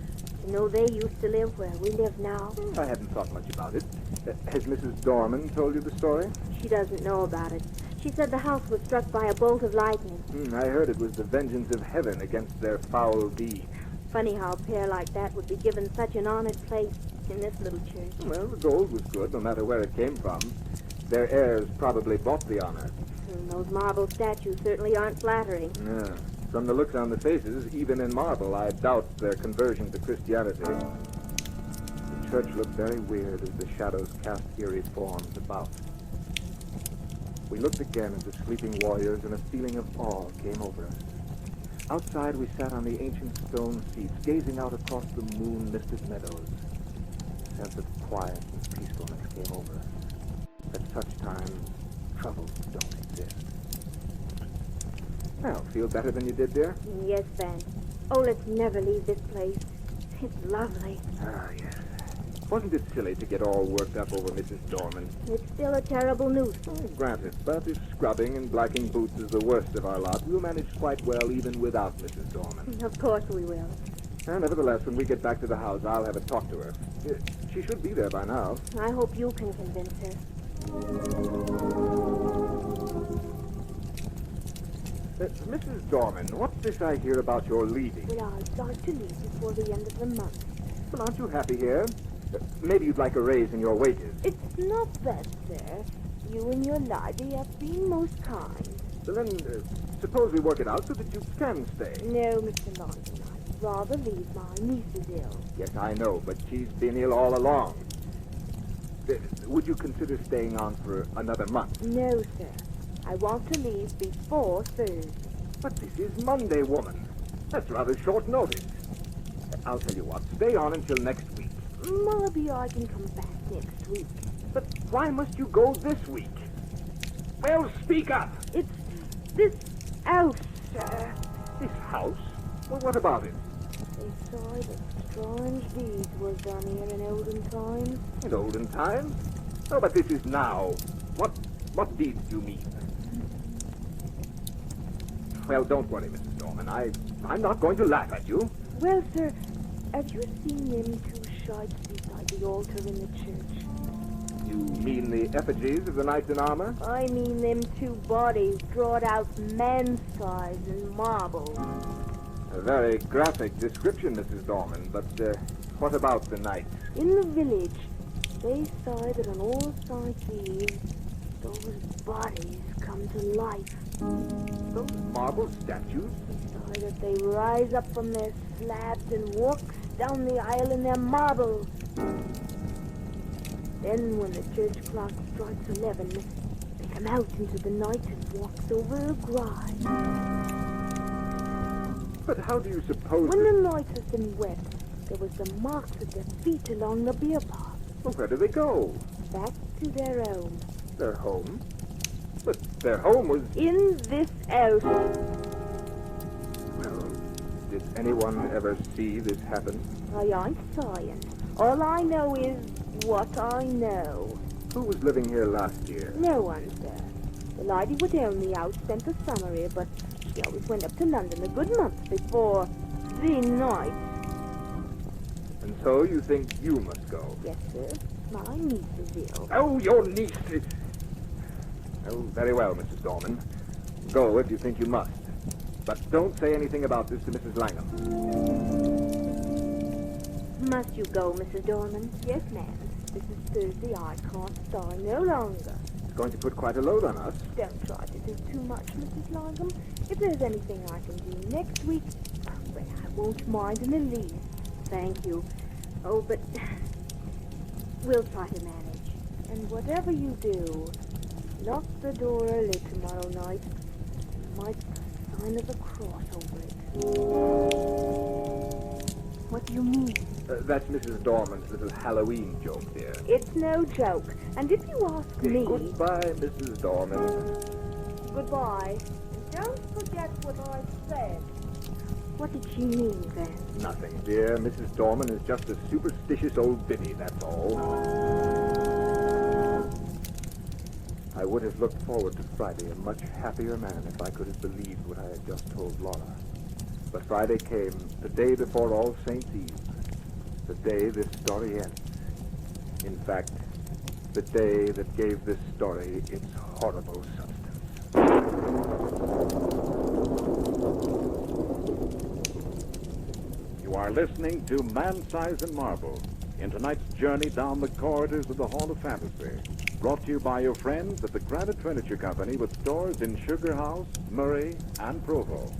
know they used to live where we live now? I hadn't thought much about it. Has Mrs. Dorman told you the story? She doesn't know about it. She said the house was struck by a bolt of lightning. I heard it was the vengeance of heaven against their foul deeds. Funny how a pair like that would be given such an honored place in this little church. Well, the gold was good, no matter where it came from. Their heirs probably bought the honor. Those marble statues certainly aren't flattering. Yeah. From the looks on the faces, even in marble, I doubt their conversion to Christianity. The church looked very weird as the shadows cast eerie forms about. We looked again at the sleeping warriors, and a feeling of awe came over us. Outside, we sat on the ancient stone seats, gazing out across the moon-misted meadows. A sense of quiet and peacefulness came over us. At such times, troubles don't exist. Well, feel better than you did, dear? Yes, Van. Oh, let's never leave this place. It's lovely. Ah, yes. Wasn't it silly to get all worked up over Mrs. Dorman? It's still a terrible nuisance. Oh, granted, but if scrubbing and blacking boots is the worst of our lot, we'll manage quite well even without Mrs. Dorman. Of course we will. And nevertheless, when we get back to the house, I'll have a talk to her. She should be there by now. I hope you can convince her. Mrs. Dorman, what's this I hear about your leaving? Well, I'll start to leave before the end of the month. Well, aren't you happy here? Maybe you'd like a raise in your wages. It's not that, sir. You and your lady have been most kind. So then, suppose we work it out so that you can stay. No, Mr. London, I'd rather leave. My niece is ill. Yes, I know, but she's been ill all along. Would you consider staying on for another month? No, sir. I want to leave before Thursday. But this is Monday, woman. That's rather short notice. I'll tell you what, stay on until next week. Maybe I can come back next week. But why must you go this week? Well, speak up. It's this house, sir. This house? Well, what about it? They say that strange deeds were done here in olden times. In olden times? Oh, but this is now. What deeds do you mean? Well, don't worry, Mrs. Dorman. I'm not going to laugh at you. Well, sir, have you seen them two shites beside the altar in the church? You mean the effigies of the knights in armor? I mean them two bodies drawn out man-size in marble. A very graphic description, Mrs. Dorman, but what about the knights? In the village, they say that on all sides eve, those bodies come to life. Those marble statues? They say that they rise up from their slabs and walk down the aisle in their marble. Then when the church clock strikes 11, they come out into the night and walks over a gride. But how do you suppose... When the night has been wet, there was the marks of their feet along the beer path. Well, where do they go? Back to their home. Their home? But their home was... In this house. Well, did anyone ever see this happen? I ain't saying. All I know is what I know. Who was living here last year? No one, sir. The lady who owned the house spent the summer here, but she always went up to London a good month before the night. And so you think you must go? Yes, sir. My niece is ill. Oh, your niece! Oh, very well, Mrs. Dorman. Go if you think you must. But don't say anything about this to Mrs. Langham. Must you go, Mrs. Dorman? Yes, ma'am. This is Thursday. I can't stay no longer. It's going to put quite a load on us. Don't try to do too much, Mrs. Langham. If there's anything I can do next week, well, I won't mind in the least. Thank you. Oh, but we'll try to manage. And whatever you do, lock the door early tomorrow night. You might put a sign of a cross over it. What do you mean? That's Mrs. Dorman's little Halloween joke, dear. It's no joke. And if you ask me... Goodbye, Mrs. Dorman. Goodbye. And don't forget what I said. What did she mean, then? Nothing, dear. Mrs. Dorman is just a superstitious old biddy, that's all. I would have looked forward to Friday a much happier man if I could have believed what I had just told Laura. But Friday came, the day before All Saints' Eve. The day this story ends. In fact, the day that gave this story its horrible substance. You are listening to Man Size in Marble in tonight's journey down the corridors of the Hall of Fantasy, brought to you by your friends at the Granite Furniture Company with stores in Sugar House, Murray, and Provo.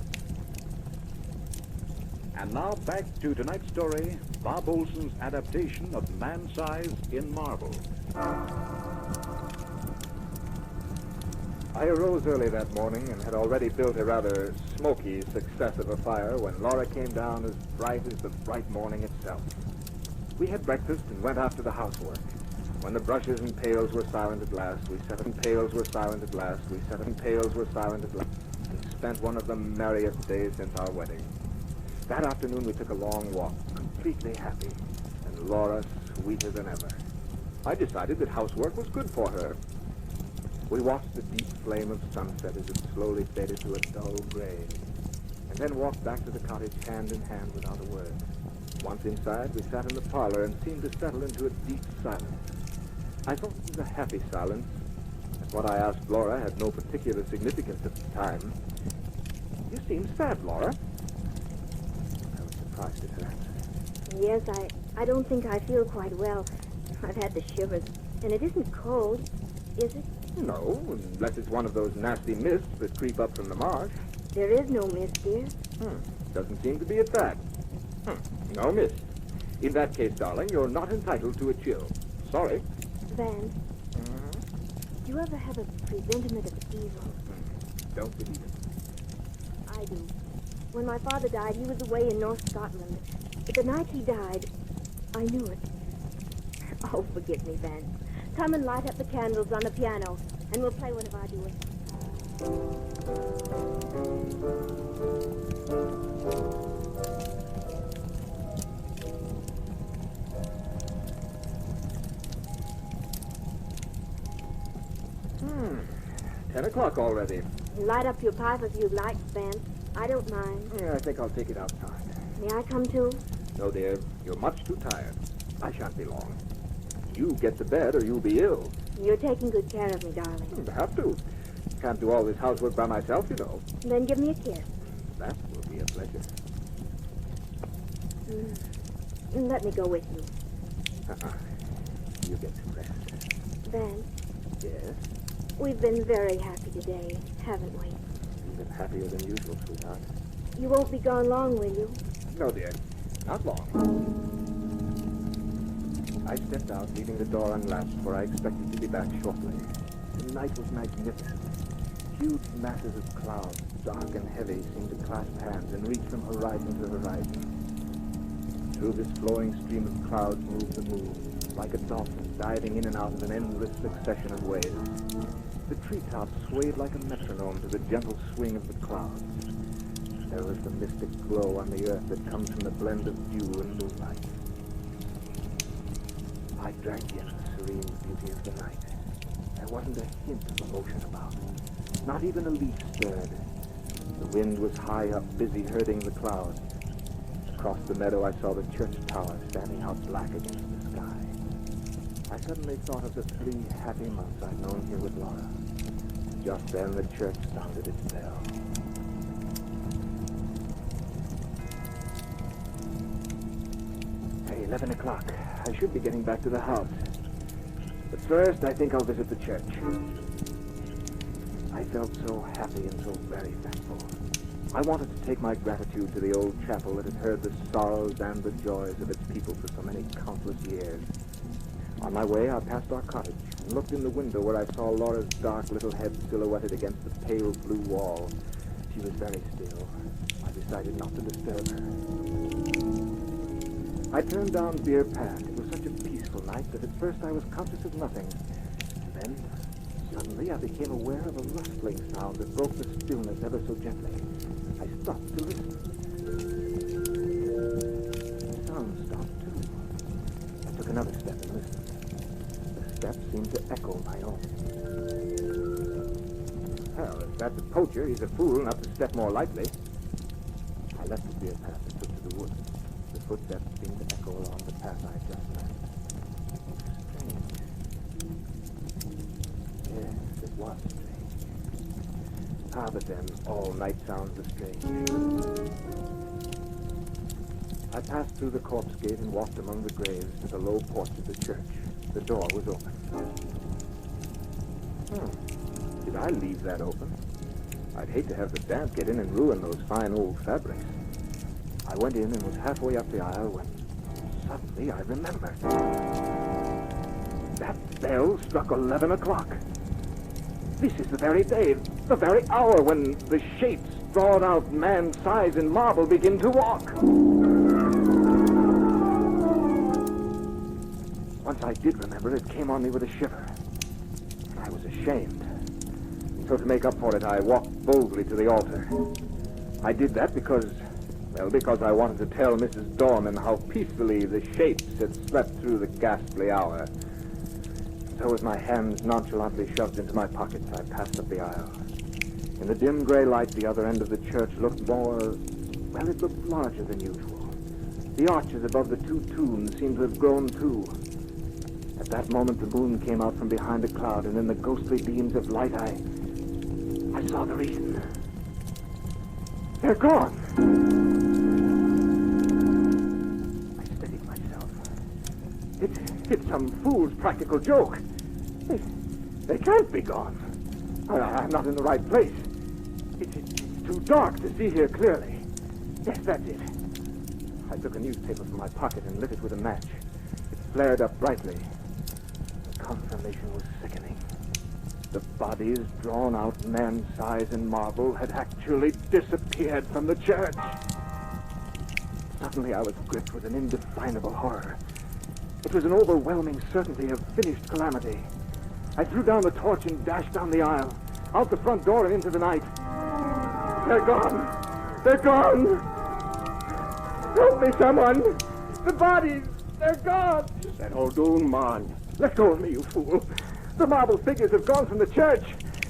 And now back to tonight's story, Bob Olson's adaptation of Man Size in Marble. I arose early that morning and had already built a rather smoky success of a fire when Laura came down as bright as the bright morning itself. We had breakfast and went after the housework. When the brushes and pails were silent at last, we set and pails were silent at last, we set and pails were silent at last, and spent one of the merriest days since our wedding. That afternoon we took a long walk, completely happy, and Laura sweeter than ever. I decided that housework was good for her. We watched the deep flame of sunset as it slowly faded to a dull gray, and then walked back to the cottage hand in hand without a word. Once inside, we sat in the parlor and seemed to settle into a deep silence. I thought it was a happy silence, as what I asked Laura had no particular significance at the time. You seem sad, Laura. I was surprised at her answer. Yes, I don't think I feel quite well. I've had the shivers, and it isn't cold, is it? No, unless it's one of those nasty mists that creep up from the marsh. There is no mist, dear. Doesn't seem to be at that. No mist. In that case, darling, you're not entitled to a chill. Sorry. Van, do you ever have a presentiment of evil? Don't believe it. I do. When my father died, he was away in North Scotland. But the night he died, I knew it. Oh, forgive me, Van. Come and light up the candles on the piano, and we'll play one of our duets. 10 o'clock already. Light up your pipe if you'd like, Van. I don't mind. Yeah, I think I'll take it outside. May I come too? No, dear. You're much too tired. I shan't be long. You get to bed or you'll be ill. You're taking good care of me, darling. Have to. Can't do all this housework by myself, you know. Then give me a kiss. That will be a pleasure. Let me go with you. You get some rest. Van, Yes? we've been very happy today, haven't we? Even happier than usual, sweetheart. You won't be gone long, will you? No, dear. Not long. I stepped out, leaving the door unlatched, for I expected to be back shortly. The night was magnificent. Huge masses of clouds, dark and heavy, seemed to clasp hands and reach from horizon to horizon. Through this flowing stream of clouds moved the moon, like a dolphin diving in and out of an endless succession of waves. The treetops swayed like a metronome to the gentle swing of the clouds. There was the mystic glow on the earth that comes from the blend of dew and moonlight. I drank in the serene beauty of the night. There wasn't a hint of emotion about it. Not even a leaf stirred. The wind was high up, busy herding the clouds. Across the meadow, I saw the church tower standing out black against the sky. I suddenly thought of the 3 happy months I'd known here with Laura. Just then, the church sounded its bell. Hey, 11 o'clock. I should be getting back to the house. But first, I think I'll visit the church. I felt so happy and so very thankful. I wanted to take my gratitude to the old chapel that had heard the sorrows and the joys of its people for so many countless years. On my way, I passed our cottage and looked in the window where I saw Laura's dark little head silhouetted against the pale blue wall. She was very still. I decided not to disturb her. I turned down Beer Path. It was such a peaceful night that at first I was conscious of nothing. Then, suddenly, I became aware of a rustling sound that broke the stillness ever so gently. I stopped to listen. The sound stopped, too. I took another step and listened. The steps seemed to echo my own. Well, if that's a poacher, he's a fool not to step more lightly. I left the Beer Path and took to the woods. The footsteps seemed to echo along the path I had just left. Strange. Yes, it was strange. But then, all night sounds are strange. I passed through the corpse gate and walked among the graves to the low porch of the church. The door was open. Did I leave that open? I'd hate to have the damp get in and ruin those fine old fabrics. I went in and was halfway up the aisle when suddenly I remembered. That bell struck 11 o'clock. This is the very day, the very hour when the shapes drawn out man's size in marble begin to walk. Once I did remember, it came on me with a shiver. I was ashamed. So to make up for it, I walked boldly to the altar. I did that because I wanted to tell Mrs. Dorman how peacefully the shapes had slept through the ghastly hour. So with my hands nonchalantly shoved into my pockets, I passed up the aisle. In the dim gray light, the other end of the church looked it looked larger than usual. The arches above the 2 tombs seemed to have grown too. At that moment, the moon came out from behind a cloud, and in the ghostly beams of light, I saw the reason. They're gone. I steadied myself. It's some fool's practical joke. They can't be gone. I'm not in the right place. It's too dark to see here clearly. Yes, that's it. I took a newspaper from my pocket and lit it with a match. It flared up brightly. The confirmation was sickening. The bodies, drawn out man-size in marble, had actually disappeared from the church. Suddenly I was gripped with an indefinable horror. It was an overwhelming certainty of finished calamity. I threw down the torch and dashed down the aisle, out the front door and into the night. They're gone! They're gone! Help me, someone! The bodies! They're gone! Settle down, man. Let go of me, you fool! The marble figures have gone from the church!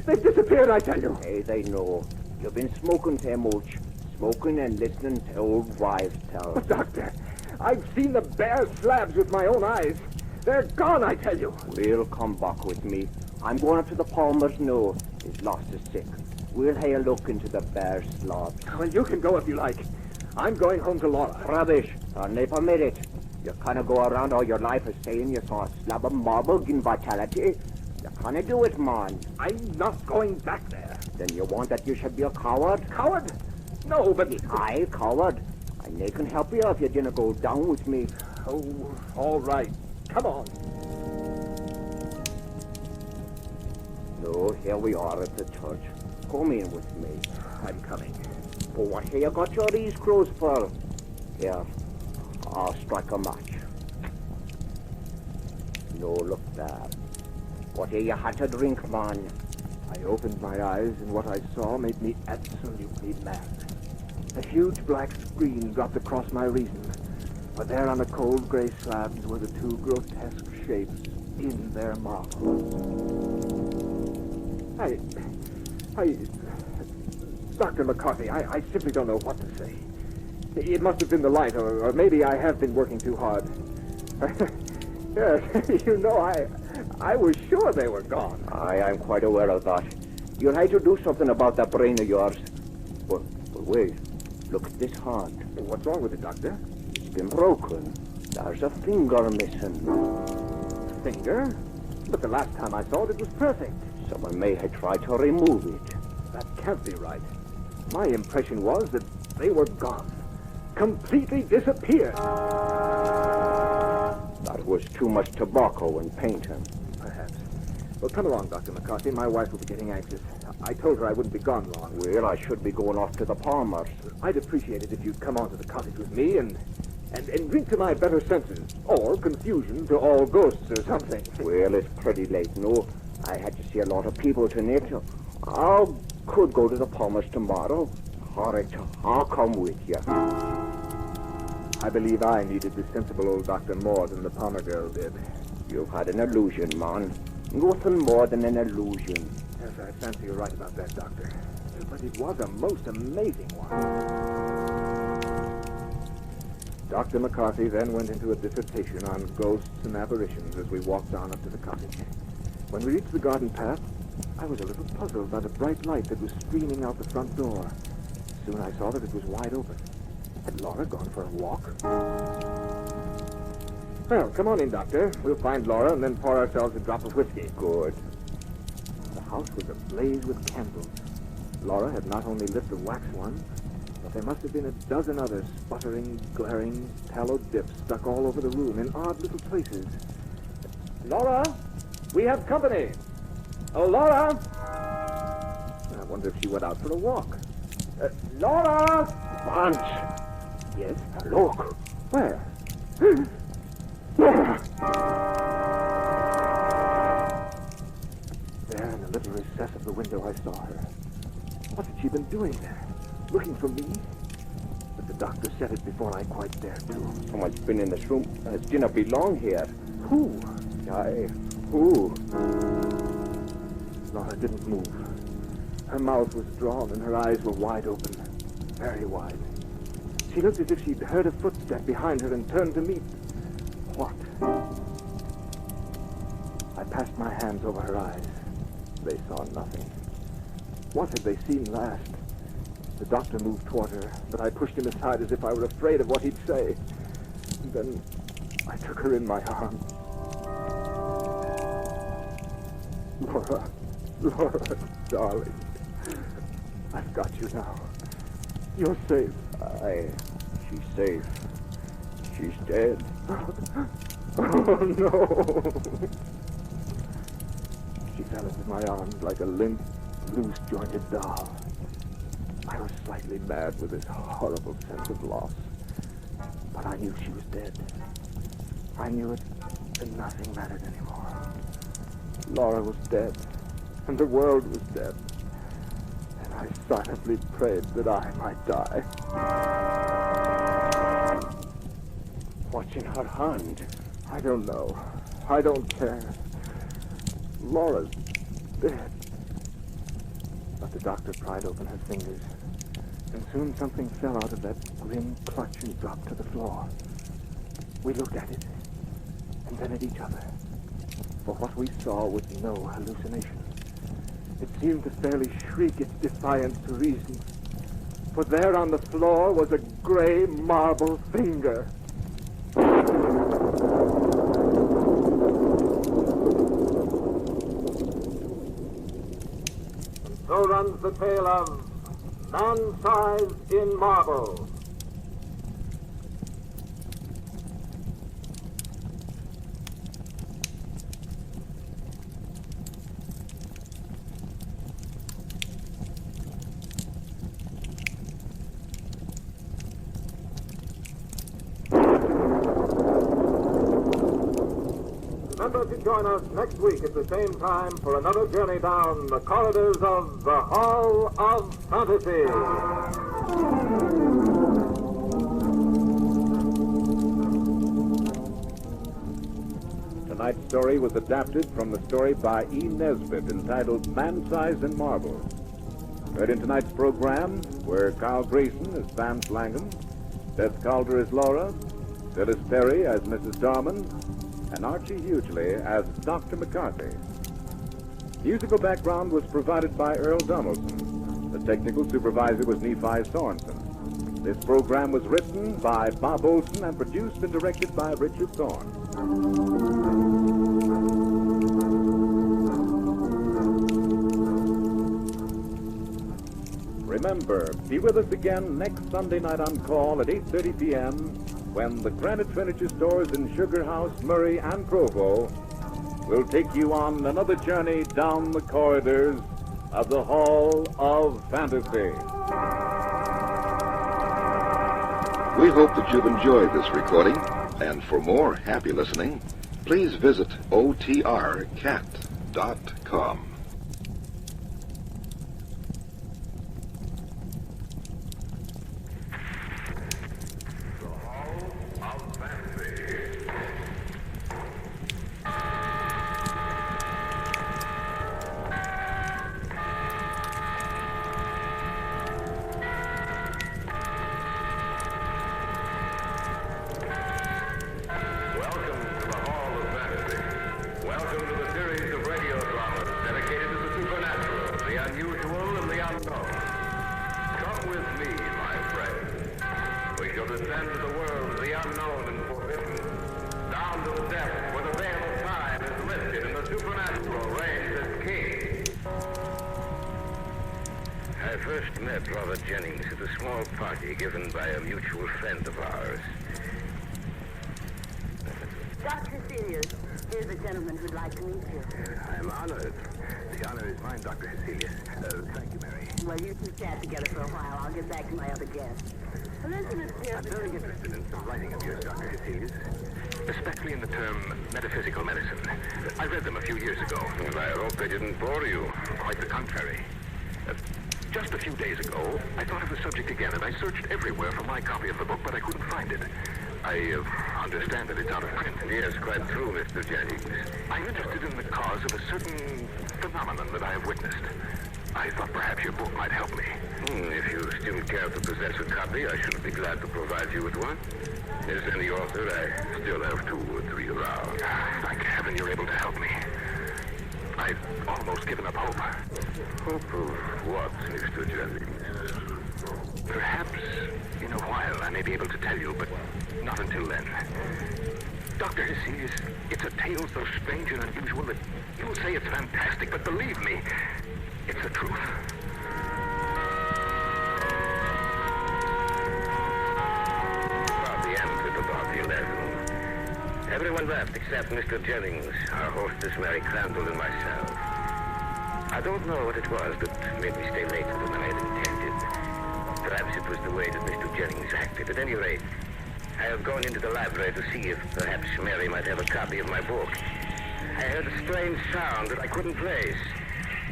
They've disappeared, I tell you! Hey, they know. You've been smoking too much. Smoking and listening to old wives' tales. But, Doctor, I've seen the bare slabs with my own eyes. They're gone, I tell you. We'll come back with me. I'm going up to the Palmers now. His lost is sick. We'll have a look into the bare slabs. Well, you can go if you like. I'm going home to Laura. Rubbish. I'll never admit it. You can't go around all your life saying you saw a slab of marble in vitality. You can't do it, man. I'm not going back there. Then you want that you should be a coward? Coward? No, but... I coward. I may can help you if you didn't go down with me. Oh, all right. Come on. No, here we are at the church. Come in with me. I'm coming. But what have you got your ears closed for? Here, I'll strike a match. No, look there. What have you had to drink, man? I opened my eyes, and what I saw made me absolutely mad. A huge black screen dropped across my reason. For there on the cold gray slabs were the two grotesque shapes in their marbles. Dr. McCarthy, I simply don't know what to say. It must have been the light, or maybe I have been working too hard. Yes, you know, I was sure they were gone. I'm quite aware of that. You'll have to do something about that brain of yours. But wait, look at this hand. What's wrong with it, Doctor? It's been broken. There's a finger missing. Finger? But the last time I saw it, it was perfect. Someone may have tried to remove it. That can't be right. My impression was that they were gone. Completely disappeared. That was too much tobacco and painting. Perhaps. Well, come along, Dr. McCarthy. My wife will be getting anxious. I told her I wouldn't be gone long. Well, I should be going off to the Palmers. I'd appreciate it if you'd come on to the cottage with me and drink to my better senses. Or confusion to all ghosts or something. Well, it's pretty late, no. I had to see a lot of people tonight. I could go to the Palmers tomorrow. All right, I'll come with you. I believe I needed the sensible old doctor more than the Palmer girl did. You've had an illusion, man. Nothing more than an illusion. Yes, I fancy you're right about that, Doctor. But it was a most amazing one. Dr. McCarthy then went into a dissertation on ghosts and apparitions as we walked on up to the cottage. When we reached the garden path, I was a little puzzled by the bright light that was streaming out the front door. Soon I saw that it was wide open. Had Laura gone for a walk? Well, come on in, Doctor. We'll find Laura and then pour ourselves a drop of whiskey. Good. The house was ablaze with candles. Laura had not only lit the wax one, but there must have been a dozen other sputtering, glaring tallow dips stuck all over the room in odd little places. Laura! We have company! Oh, Laura! I wonder if she went out for a walk. Laura! Vance! Yes? Look! Where? Laura! There in the little recess of the window I saw her. What had she been doing there? Looking for me? But the doctor said it before I quite dared to. Someone's been in this room. It didn't belong here. Who? Who? Laura didn't move. Her mouth was drawn and her eyes were wide open. Very wide. She looked as if she'd heard a footstep behind her and turned to meet. What? I passed my hands over her eyes. They saw nothing. What had they seen last? The doctor moved toward her, but I pushed him aside as if I were afraid of what he'd say. And then I took her in my arms. Laura, darling. I've got you now. You're safe. Aye, she's safe. She's dead. Oh, no. She fell into my arms like a limp, loose-jointed doll. I was slightly mad with this horrible sense of loss. But I knew she was dead. I knew it, and nothing mattered anymore. Laura was dead, and the world was dead. And I silently prayed that I might die. What's in her hand? I don't know. I don't care. Laura's dead. But the doctor pried open her fingers, and soon something fell out of that grim clutch and dropped to the floor. We looked at it, and then at each other. For what we saw was no hallucination. It seemed to fairly shriek its defiance to reason. For there on the floor was a gray marble finger. So runs the tale of Man-Sized in Marble. Remember to join us next week at the same time for another journey down the corridors of the Hall of Fantasy. Tonight's story was adapted from the story by E. Nesbitt entitled Man-Sized in Marble. Heard in tonight's program were Carl Grayson as Vance Langham, Beth Calder as Laura, Phyllis Perry as Mrs. Darman, and Archie Hughley as Dr. McCarthy. Musical background was provided by Earl Donaldson. The technical supervisor was Nephi Sorensen. This program was written by Bob Olson and produced and directed by Richard Thorne. Remember, be with us again next Sunday night on call at 8:30 p.m. when the Granite Furniture Stores in Sugar House, Murray, and Provo will take you on another journey down the corridors of the Hall of Fantasy. We hope that you've enjoyed this recording, and for more happy listening, please visit otrcat.com. Given by a mutual friend of ours. Dr. Cecilius, here's a gentleman who'd like to meet you. I'm honored. The honor is mine, Dr. Cecilius. Thank you, Mary. Well, you two chat together for a while. I'll get back to my other guests. Elizabeth, I'm very interested in some writing of yours, Dr. Cecilius, especially in the term metaphysical medicine. I read them a few years ago. And I hope they didn't bore you. Quite the contrary. Just a few days ago, I thought of the subject again, and I searched everywhere for my copy of the book, but I couldn't find it. I understand that it's out of print. Yes, quite true, Mr. Jennings. I'm interested in the cause of a certain phenomenon that I have witnessed. I thought perhaps your book might help me. If you still care to possess a copy, I should be glad to provide you with one. As any author, I still have 2 or 3 around. Thank heaven you're able to help me. I've almost given up hope. Hope of what, Mr. Jennings? Perhaps in a while I may be able to tell you, but not until then. Doctor, it's a tale so strange and unusual that you'll say it's fantastic, but believe me, it's the truth. About the end at about 11. Everyone left except Mr. Jennings, our hostess Mary Crandall, and myself. I don't know what it was that made me stay later than I had intended. Perhaps it was the way that Mr. Jennings acted. At any rate, I have gone into the library to see if perhaps Mary might have a copy of my book. I heard a strange sound that I couldn't place.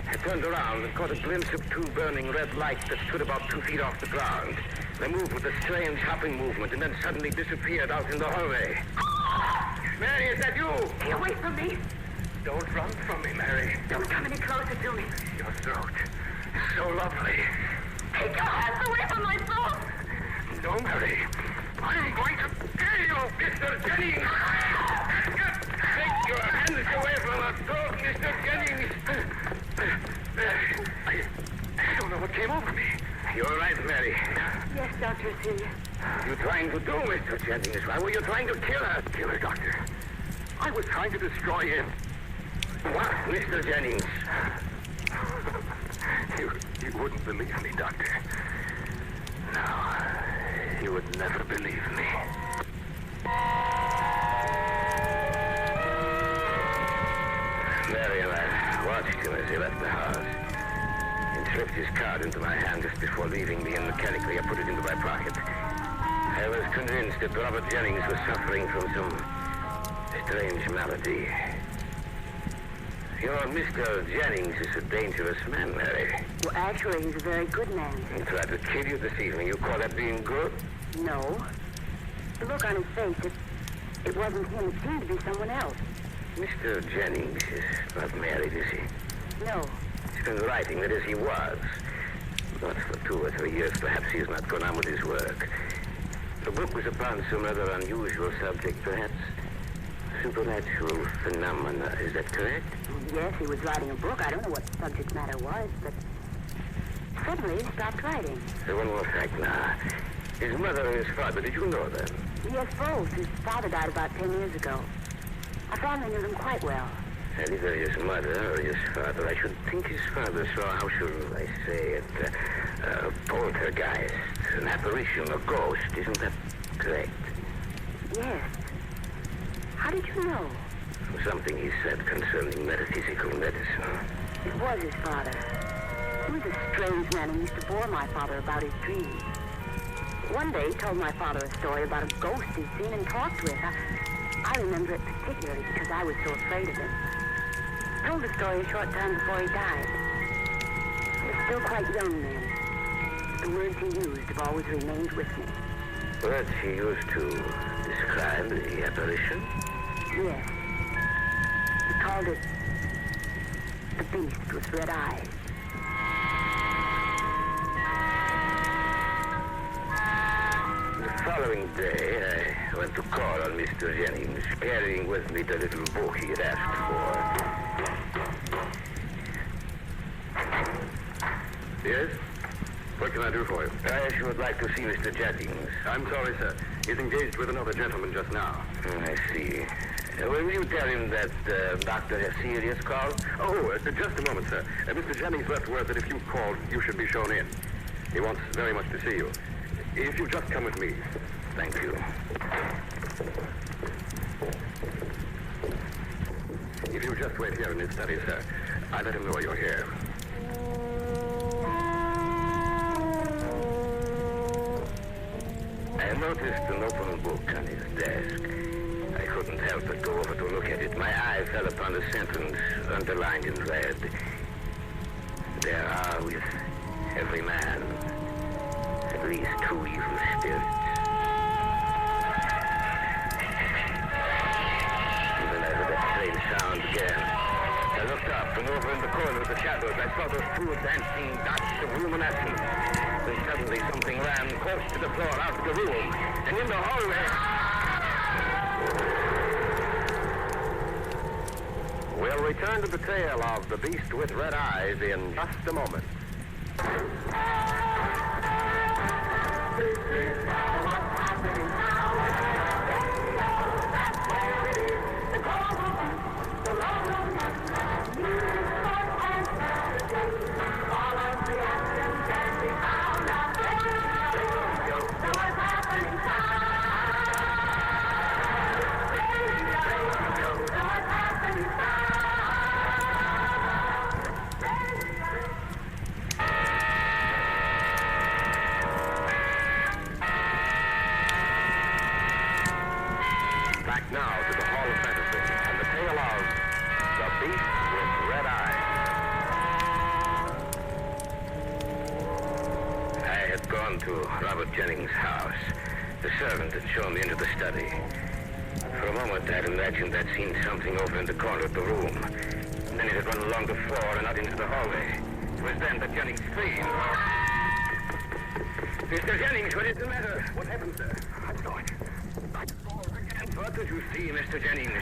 I turned around and caught a glimpse of two burning red lights that stood about 2 feet off the ground. They moved with a strange hopping movement and then suddenly disappeared out in the hallway. Mary, is that you? Stay away from me. Don't run from me, Mary. Don't come any closer to me. Your throat is so lovely. Take your hands away from my throat. No, Mary. I'm going to kill you, Mr. Jennings! Take your hands away from her throat, Mr. Jennings! I don't know what came over me. You're right, Mary. Yes, Dr. Celia. What are you trying to do, Mr. Jennings? Why were you trying to kill her? Kill her, Doctor. I was trying to destroy him. What, Mr. Jennings? You wouldn't believe me, Doctor. No. You would never believe me. Mary and I watched him as he left the house. He slipped his card into my hand just before leaving me, and mechanically I put it into my pocket. I was convinced that Robert Jennings was suffering from some strange malady. Your Mr. Jennings is a dangerous man, Mary. Well, actually, he's a very good man. He tried to kill you this evening. You call that being good? No. The look on his face, it wasn't him. It seemed to be someone else. Mr. Jennings is not married, is he? No. He's been writing, that is, he was. Not for 2 or 3 years. Perhaps he has not gone on with his work. The book was upon some rather unusual subject, perhaps. Supernatural phenomena. Is that correct? Yes, he was writing a book. I don't know what the subject matter was, but suddenly he stopped writing. One more fact now. His mother and his father, did you know them? Yes, both. His father died about 10 years ago. Our family knew them quite well. And either his mother or his father. I should think his father saw, how should I say it, a poltergeist, an apparition, a ghost. Isn't that correct? Yes. How did you know? Something he said concerning metaphysical medicine. It was his father. He was a strange man who used to bore my father about his dreams. One day he told my father a story about a ghost he'd seen and talked with. I remember it particularly because I was so afraid of him. He told the story a short time before he died. He was still quite young then. The words he used have always remained with me. Words he used to describe the apparition? Yes. He called it the beast with red eyes. The following day, I went to call on Mr. Jennings, carrying with me the little book he had asked for. Yes? What can I do for you? I should like to see Mr. Jennings. I'm sorry, sir. He's engaged with another gentleman just now. I see. Will you tell him that Dr. Hesselia has called? Oh, just a moment, sir. Mr. Jennings left word that if you called, you should be shown in. He wants very much to see you. If you just come with me. Thank you. If you just wait here in his study, sir, I'll let him know you're here. I noticed an open book on his desk. I couldn't help but go over to look at it. My eye fell upon a sentence underlined in red. There are with every man at least 2 evil spirits. And then I heard that strange sound again. I looked up, and over in the corner of the shadows, I saw those 2 dancing dots of luminescence. Then suddenly something ran close to the floor out of the room, and in the hallway... We'll return to the tale of the beast with red eyes in just a moment. This is what's happening now. servant had shown me into the study. For a moment, I'd imagined I'd seen something over in the corner of the room. And then it had run along the floor and out into the hallway. It was then that Jennings screamed. Mr. Jennings, what is the matter? What happened, sir? I saw it. I saw it again. What did you see, Mr. Jennings?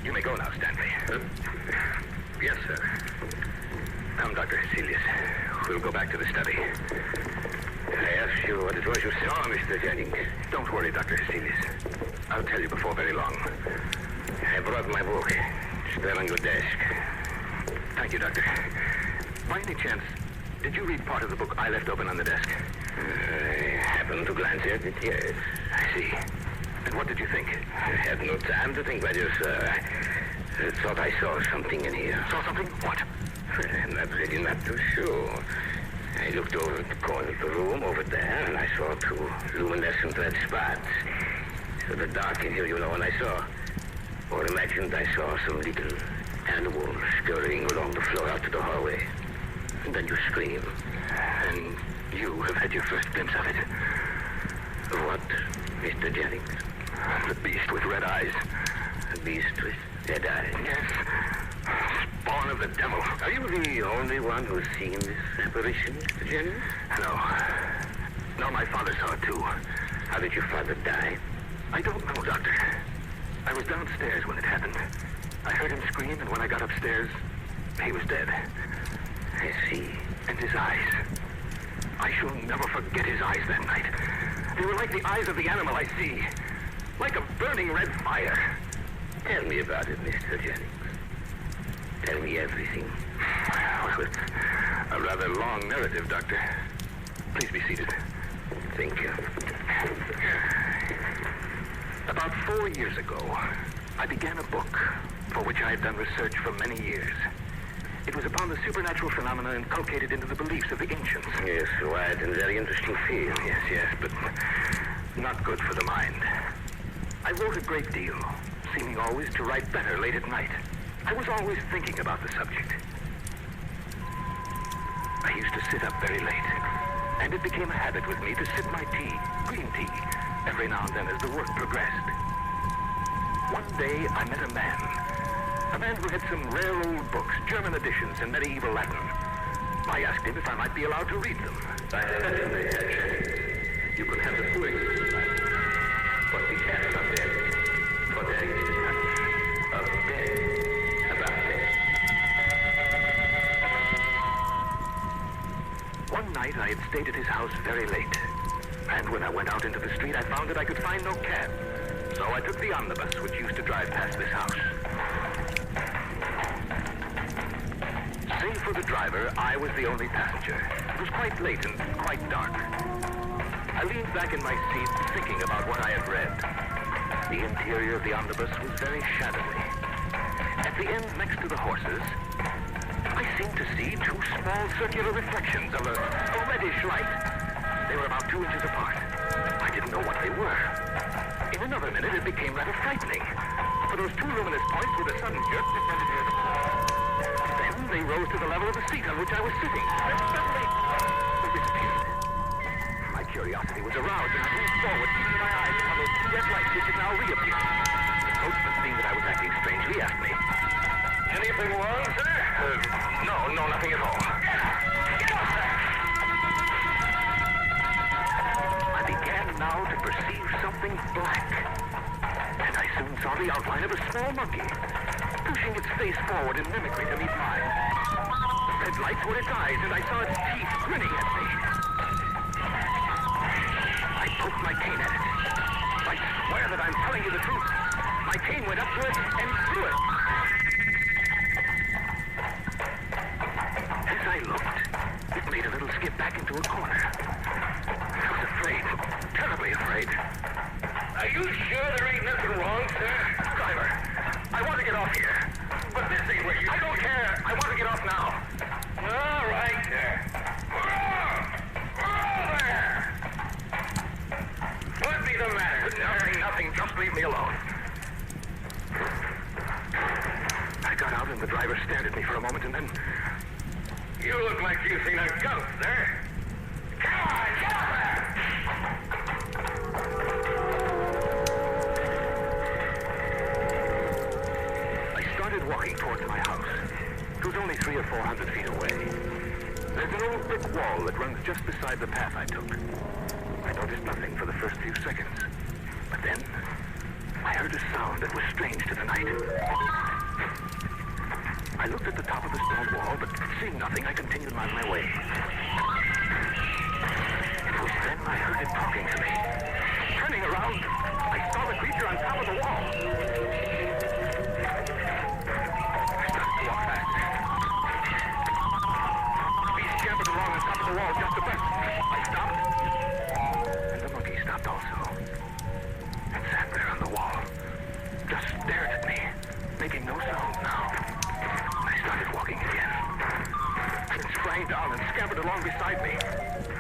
You may go now, Stanley. Yes, sir. Come, Dr. Hesselius. We'll go back to the study. I asked you what it was you saw, Mr. Jennings. Don't worry, Dr. Hesselius. I'll tell you before very long. I brought my book. It's there on your desk. Thank you, Doctor. By any chance, did you read part of the book I left open on the desk? I happened to glance at it, yes. I see. And what did you think? I had no time to think, my dear sir. I thought I saw something in here. Saw something? What? I'm not really not too sure. I looked over at the corner of the room over there, and I saw two luminescent red spots. So the dark in here, you know, and I saw, or imagined I saw some little animal scurrying along the floor out to the hallway. And then you scream. And you have had your first glimpse of it. Of what, Mr. Jennings? The beast with red eyes. The beast with red eyes? Yes. Spawn of the devil. Are you the only one who's seen this apparition, Mr. Jennings? No. No, my father saw it too. How did your father die? I don't know, Doctor. I was downstairs when it happened. I heard him scream, and when I got upstairs, he was dead. I see. And his eyes. I shall never forget his eyes that night. They were like the eyes of the animal I see. Like a burning red fire. Tell me about it, Mr. Jennings. Tell me everything. Well, it's a rather long narrative, Doctor. Please be seated. Thank you. About 4 years ago, I began a book for which I had done research for many years. It was upon the supernatural phenomena inculcated into the beliefs of the ancients. Yes, a wide and very interesting field. Yes, but not good for the mind. I wrote a great deal, seeming always to write better late at night. I was always thinking about the subject. I used to sit up very late, and it became a habit with me to sip my tea, green tea, every now and then as the work progressed. One day I met a man who had some rare old books, German editions in medieval Latin. I asked him if I might be allowed to read them. I said they had changed. You could have the full existence, but we can't about them, for there is a touch of death about them. One night I had stayed at his house very late, and when I went out into the street I found that I could find no cab. So I took the omnibus which used to drive past this house. Save for the driver, I was the only passenger. It was quite late and quite dark. I leaned back in my seat thinking about what I had read. The interior of the omnibus was very shadowy. At the end next to the horses, I seemed to see two small circular reflections of a reddish light. They were about 2 inches apart. I didn't know what they were. In another minute, it became rather frightening, for those two luminous points with a sudden jerk descended near the floor. Then they rose to the level of the seat on which I was sitting. Then suddenly, they disappeared. My curiosity was aroused, and I moved forward, keeping my eyes on those two red lights which had now reappeared. The coachman, seeing that I was acting strangely, asked me, "Anything wrong, sir?" No, nothing at all. Get off there! I began now to perceive something black, and I soon saw the outline of a small monkey, pushing its face forward in mimicry to meet mine. The red lights were its eyes, and I saw its teeth grinning at me. I poked my cane at it. I swear that I'm telling you the truth. My cane went up to it and threw it. As I looked, it made a little skip back into a corner. I was afraid, terribly afraid. Are you sure there ain't nothing wrong, sir? Driver, I want to get off here. But this ain't where you... I don't care. I want to get off now. All right, sir. There. What be the matter? Nothing. Just leave me alone. I got out and the driver stared at me for a moment and then... You look like you've seen a ghost, sir. Come on, get up there! wall that runs just beside the path I took. I noticed nothing for the first few seconds. But then, I heard a sound that was strange to the night. I looked at the top of the stone wall, but seeing nothing, I continued on my way. It was then I heard it talking to me. Turning around, I saw the creature on top of the wall. I started to walk fast. He scampered along on top of the wall just a bit. I stopped, and the monkey stopped also. And sat there on the wall. Just stared at me, making no sound now. I started walking again. It sprang down and scampered along beside me.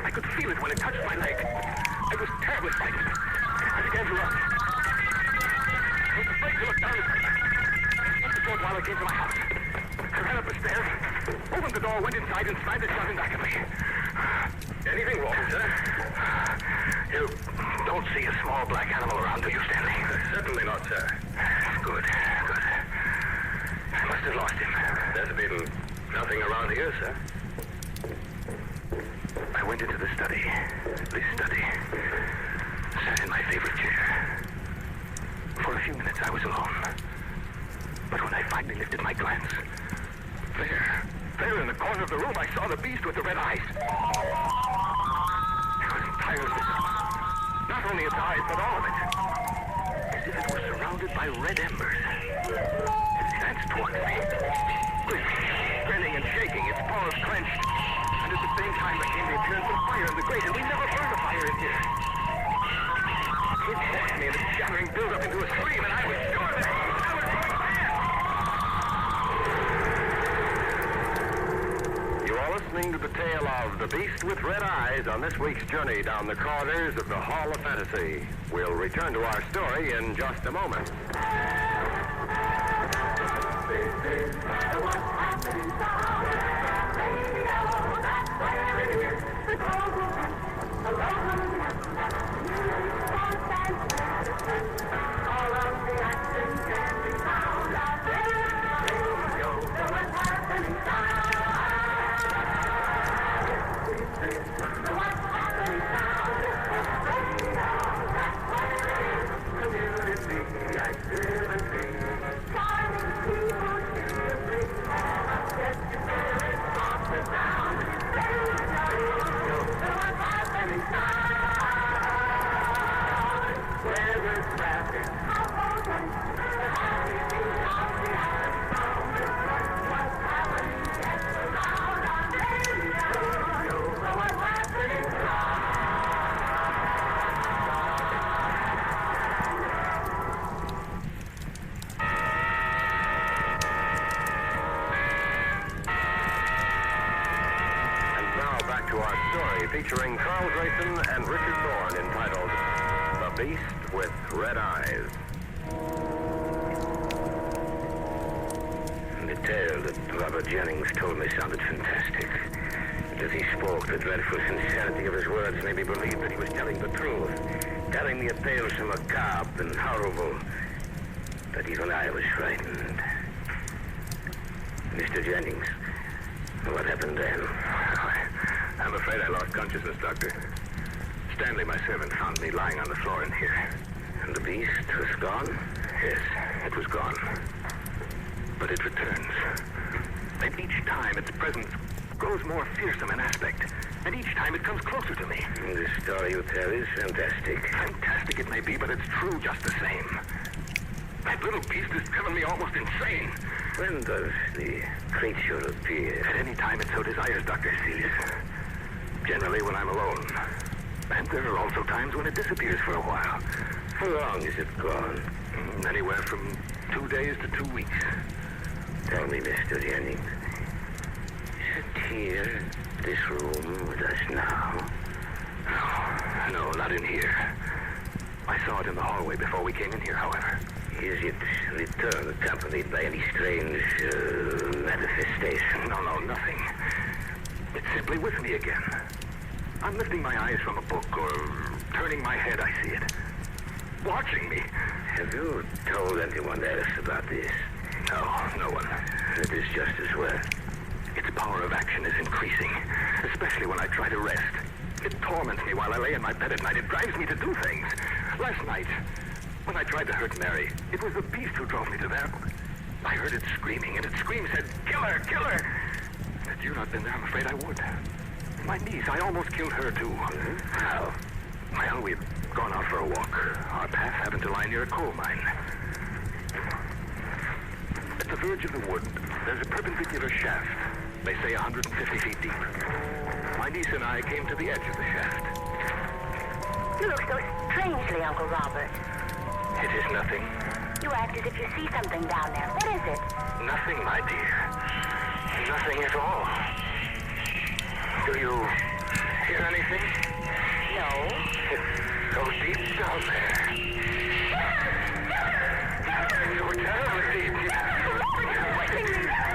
I could feel it when it touched my leg. I was terribly frightened. I began to run. I was afraid to look down at her. I stopped the door while I came to my house. I ran up the stairs, opened the door, went inside, and slammed it shut back at me. Anything wrong, sir? You don't see a small black animal around, do you, Stanley? Certainly not, sir. Good, good. I must have lost him. There's been nothing around here, sir. I went into the study. This study. Sat in my favorite chair. For a few minutes I was alone. But when I finally lifted my glance, there in the corner of the room, I saw the beast with the red eyes. It was entirely lit up. Not only its eyes, but all of it. As if it were surrounded by red embers. It advanced towards me. Grinning and shaking, its paws clenched. And at the same time there came the appearance of fire in the grate, and we never burned a fire in here. It forced me, and its shattering built up into a scream, and I was sure that I was going mad. You are listening to the tale of The Beast with Red Eyes on this week's journey down the corridors of the Hall of Fantasy. We'll return to our story in just a moment. Featuring Carl Grayson and Richard Thorne, entitled The Beast with Red Eyes. The tale that Robert Jennings told me sounded fantastic. As he spoke, the dreadful sincerity of his words made me believe that he was telling the truth, telling me a tale so macabre and horrible that even I was frightened. Mr. Jennings, what happened then? I'm afraid I lost consciousness, Doctor. Stanley, my servant, found me lying on the floor in here. And the beast was gone? Yes, it was gone. But it returns. And each time its presence grows more fearsome in aspect. And each time it comes closer to me. The story you tell is fantastic. Fantastic it may be, but it's true just the same. That little beast has driven me almost insane. When does the creature appear? At any time it so desires, Dr. Sears. Generally when I'm alone. And there are also times when it disappears for a while. How long is it gone? Anywhere from 2 days to 2 weeks. Tell me, Mr. Jennings, is it here, this room with us now? No, not in here. I saw it in the hallway before we came in here, however. Is it return accompanied by any strange manifestation? No, nothing. It's simply with me again. I'm lifting my eyes from a book or turning my head, I see it. Watching me. Have you told anyone else about this? No one. It is just as well. Its power of action is increasing, especially when I try to rest. It torments me while I lay in my bed at night. It drives me to do things. Last night, when I tried to hurt Mary, it was the beast who drove me to there. I heard it screaming, and its scream said, "Kill her! Kill her!" Had you not been there, I'm afraid I would. My niece, I almost killed her, too. How? Well, we've gone out for a walk. Our path happened to lie near a coal mine. At the verge of the wood, there's a perpendicular shaft. They say 150 feet deep. My niece and I came to the edge of the shaft. You look so strangely, Uncle Robert. It is nothing. You act as if you see something down there. What is it? Nothing, my dear. Nothing at all. Do you hear anything? No. It's so deep down there. So terribly deep.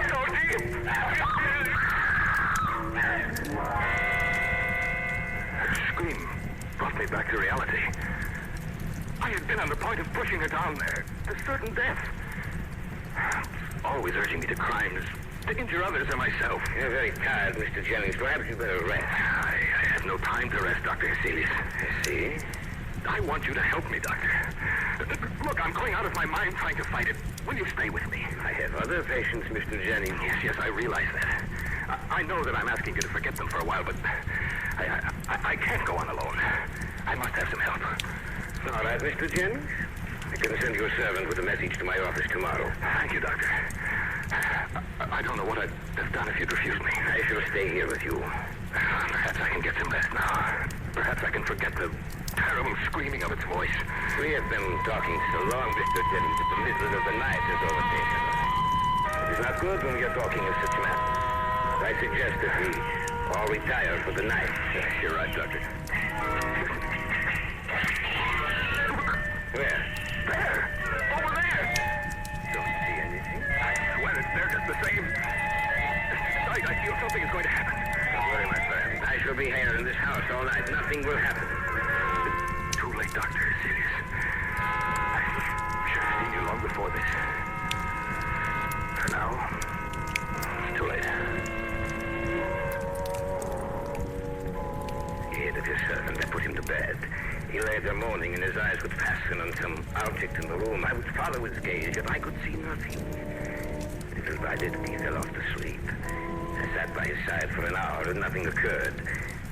So deep. Her scream brought me back to reality. I had been on the point of pushing her down there to certain death. Always urging me to crimes, to injure others or myself. You're very tired, Mr. Jennings. Perhaps you better rest. I have no time to rest, Dr. Hasilis. I see. I want you to help me, Doctor. Look, I'm going out of my mind trying to fight it. Will you stay with me? I have other patients, Mr. Jennings. Yes, I realize that. I know that I'm asking you to forget them for a while, but I can't go on alone. I must have some help. All right, Mr. Jennings. I can send you a servant with a message to my office tomorrow. Thank you, Doctor. I don't know what I'd have done if you'd refused me. I shall stay here with you. Perhaps I can get some rest now. Perhaps I can forget the terrible screaming of its voice. We have been talking so long, Mr. Jennings, that the middle of the night has overtaken us. It is not good when we are talking of such matters. I suggest that we all retire for the night. You're right, Doctor. Where? There! Over there! Don't see anything. I swear it's there just the same. I feel something is going to happen. Don't worry, my friend. I shall be here in this house all night. Nothing will happen. Too late, Doctor. Serious. I should have seen you long before this. For now, it's too late. He hated his servant. I put him to bed. He lay there moaning, and his eyes would fasten on some object in the room. I would follow his gaze, but I could see nothing. Little by little, he fell off to sleep. I sat by his side for an hour, and nothing occurred.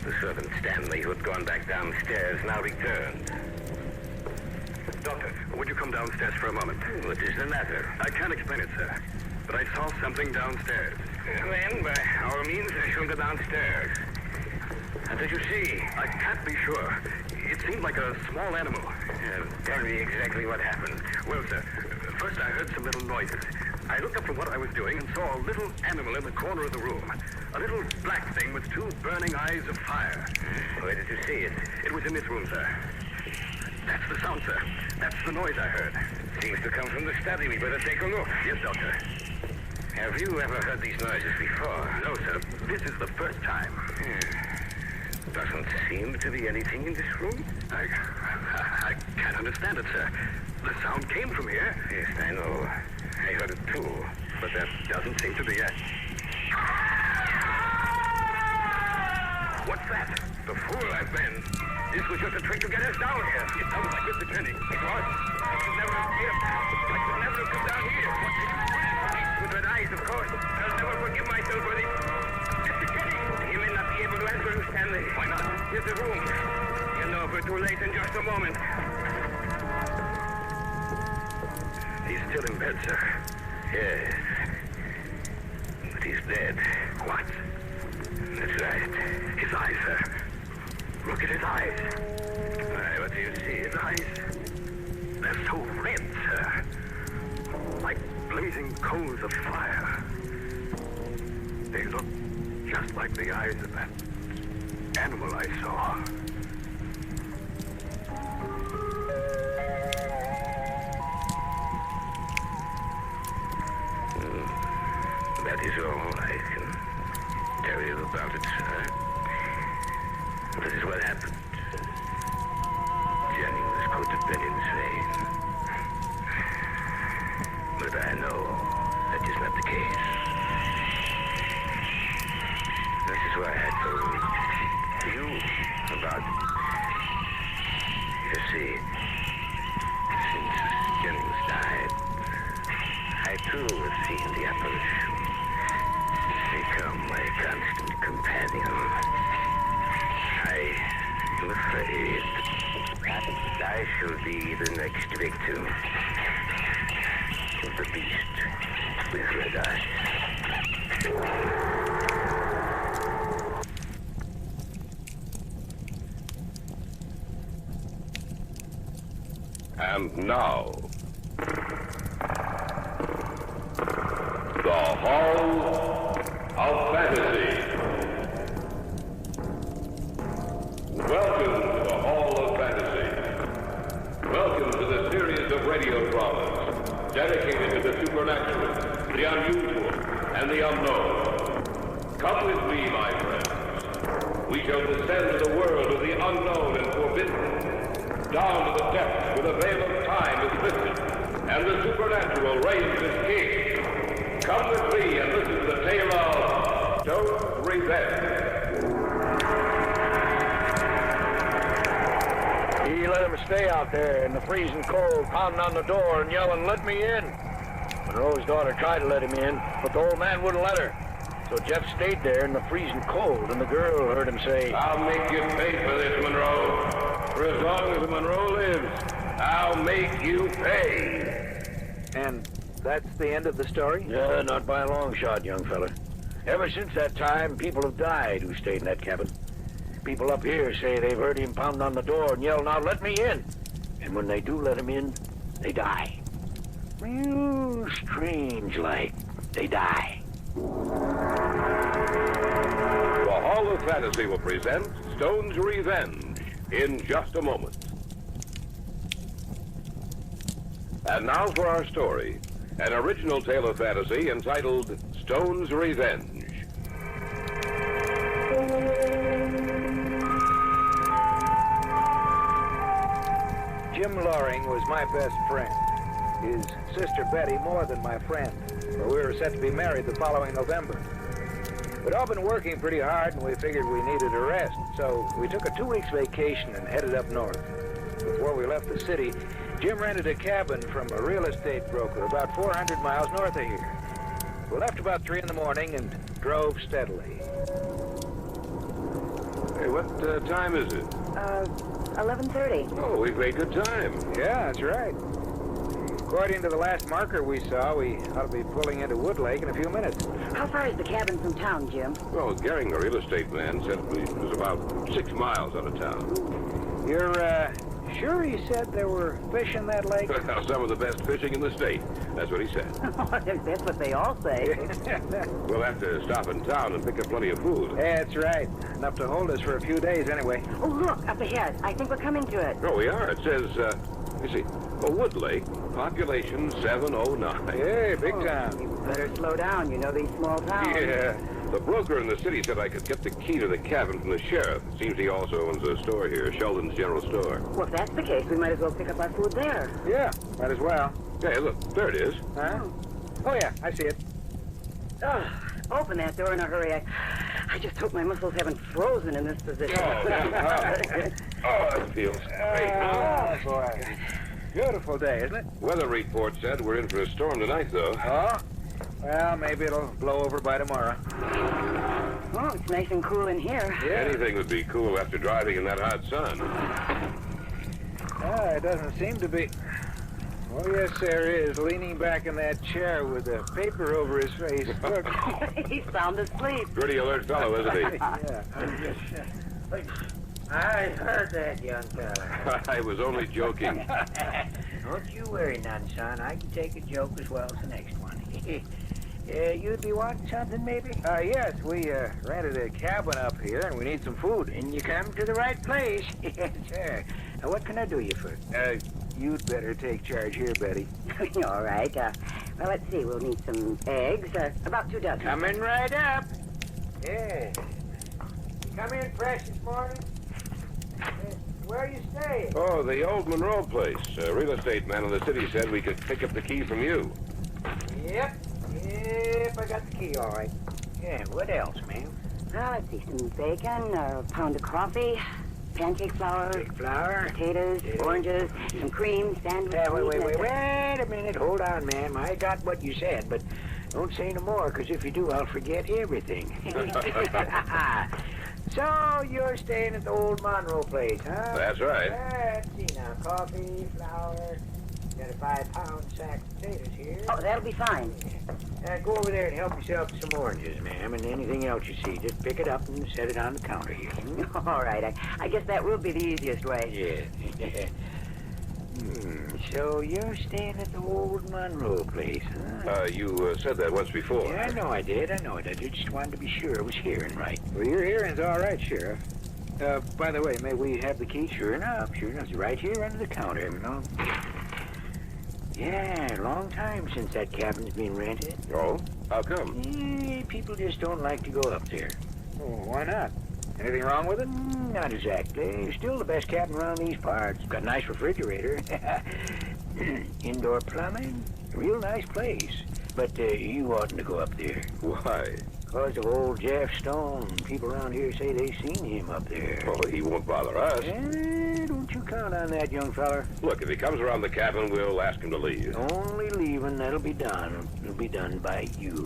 The servant Stanley, who had gone back downstairs, now returned. Doctor, would you come downstairs for a moment? What is the matter? I can't explain it, sir, but I saw something downstairs. Then, by all means, I shall go downstairs. What did you see? I can't be sure. It seemed like a small animal. Tell me exactly what happened. Well, sir, first I heard some little noises. I looked up from what I was doing and saw a little animal in the corner of the room. A little black thing with two burning eyes of fire. Where did you see it? It was in this room, sir. That's the sound, sir. That's the noise I heard. It seems to come from the study. We better take a look. Yes, Doctor. Have you ever heard these noises before? No, sir. This is the first time. Doesn't seem to be anything in this room. I can't understand it, sir. The sound came from here. Yes, I know. I heard it too. But there doesn't seem to be a... What's that? The fool I've been. This was just a trick to get us down here. It sounded like Mr. Jennings. It was. I should never have here. I should never have come down here. What did you do? With red eyes, of course. I'll never forgive myself for this. Mr. Jennings, you may not be able to answer you, Stanley. Why not? Here's the room. You'll know if we're too late in just a moment. He's still in bed, sir. Yes. But he's dead. What? That's right. His eyes, sir. Look at his eyes. Why, what do you see? His eyes. They're so red, sir. Like blazing coals of fire. They look just like the eyes of that animal I saw. That is all I can tell you about it, sir. This is what happened. Jennings could have been insane. But I know that is not the case. This is why I told see. Since Jennings died, I too have seen the apparition become my constant companion. I am afraid that I shall be the next victim of the beast with red eyes. And now, the Hall of Fantasy. Welcome to the Hall of Fantasy. Welcome to the series of radio dramas dedicated to the supernatural, the unusual, and the unknown. Come with me, my friends. We shall descend to the world of the unknown and forbidden, down to the depths where the veil of time is lifted, and the supernatural reigns as king. Come with me and listen to the tale of Stone's Revenge. He let him stay out there in the freezing cold, pounding on the door and yelling, "Let me in!" Monroe's daughter tried to let him in, but the old man wouldn't let her. So Jeff stayed there in the freezing cold, and the girl heard him say, "I'll make you pay for this, Monroe. For as long as Monroe lives, I'll make you pay." And that's the end of the story? Yeah, not by a long shot, young fella. Ever since that time, people have died who stayed in that cabin. People up here say they've heard him pound on the door and yell, "Now let me in!" And when they do let him in, they die. Real strange like. They die. The Hall of Fantasy will present Stone's Revenge in just a moment. And now for our story, an original tale of fantasy entitled Stone's Revenge. Jim Loring was my best friend. His sister Betty more than my friend, for we were set to be married the following November. We'd all been working pretty hard, and we figured we needed a rest, so we took a 2 weeks vacation and headed up north. Before we left the city, Jim rented a cabin from a real estate broker about 400 miles north of here. We left about 3 in the morning and drove steadily. Hey, what time is it? 11:30. Oh, we've made good time. Yeah, that's right. According to the last marker we saw, we ought to be pulling into Wood Lake in a few minutes. How far is the cabin from town, Jim? Well, Gehring, the real estate man, said it was about 6 miles out of town. You're, sure he said there were fish in that lake? Some of the best fishing in the state. That's what he said. That's what they all say. We'll have to stop in town and pick up plenty of food. That's right. Enough to hold us for a few days anyway. Oh, look, up ahead. I think we're coming to it. Oh, we are. It says, you see, Wood Lake, population 709. Hey, big town. You better slow down. You know these small towns. Yeah. The broker in the city said I could get the key to the cabin from the sheriff. It seems he also owns a store here, Sheldon's General Store. Well, if that's the case, we might as well pick up our food there. Yeah, might as well. Hey, look, there it is. Huh? Oh, yeah, I see it. Oh, open that door in a hurry. I just hope my muscles haven't frozen in this position. Oh, that feels great. Oh, boy. Beautiful day, isn't it? Weather report said we're in for a storm tonight, though. Oh? Well, maybe it'll blow over by tomorrow. Oh, it's nice and cool in here. Yeah. Anything would be cool after driving in that hot sun. It doesn't seem to be. Oh, yes, there is, leaning back in that chair with the paper over his face. Look. He's sound asleep. Pretty alert fellow, isn't he? Yeah. I heard that, young fella. I was only joking. Don't you worry none, son. I can take a joke as well as the next one. You'd be wanting something, maybe? Yes, we rented a cabin up here, and we need some food. And you come to the right place. Yes, sir. Now, what can I do you for? You'd better take charge here, Betty. All right. Well, let's see. We'll need some eggs. About 2 dozen. Coming right up. Yeah. You come in fresh this morning? Where are you staying? Oh, the old Monroe place. A real estate man in the city said we could pick up the key from you. Yep, I got the key, all right. Yeah, what else, ma'am? Let's see. Some bacon, a pound of coffee, pancake flour. Cake flour. Potatoes, oranges, some cream, sandwich. Wait a minute. Hold on, ma'am. I got what you said, but don't say no more, because if you do, I'll forget everything. So, you're staying at the old Monroe place, huh? That's right. Let's see now. Coffee, flour, got a 5-pound sack of potatoes here. Oh, that'll be fine. Go over there and help yourself to some oranges, ma'am, and anything else you see. Just pick it up and set it on the counter here. All right. I guess that will be the easiest way. Yeah. So you're staying at the old Monroe place, huh? You said that once before. Yeah, I know I did. I just wanted to be sure I was hearing right. Well, your hearing's all right, Sheriff. By the way, may we have the key? Sure enough. It's right here under the counter, you know. Yeah, long time since that cabin's been rented. Oh? How come? People just don't like to go up there. Oh, why not? Anything wrong with it? Not exactly. Still the best cabin around these parts. Got a nice refrigerator. Indoor plumbing. Real nice place. But you oughtn't to go up there. Why? Because of old Jeff Stone. People around here say they seen him up there. Oh, he won't bother us. Don't you count on that, young feller. Look, if he comes around the cabin, we'll ask him to leave. Only leaving, that'll be done. It'll be done by you.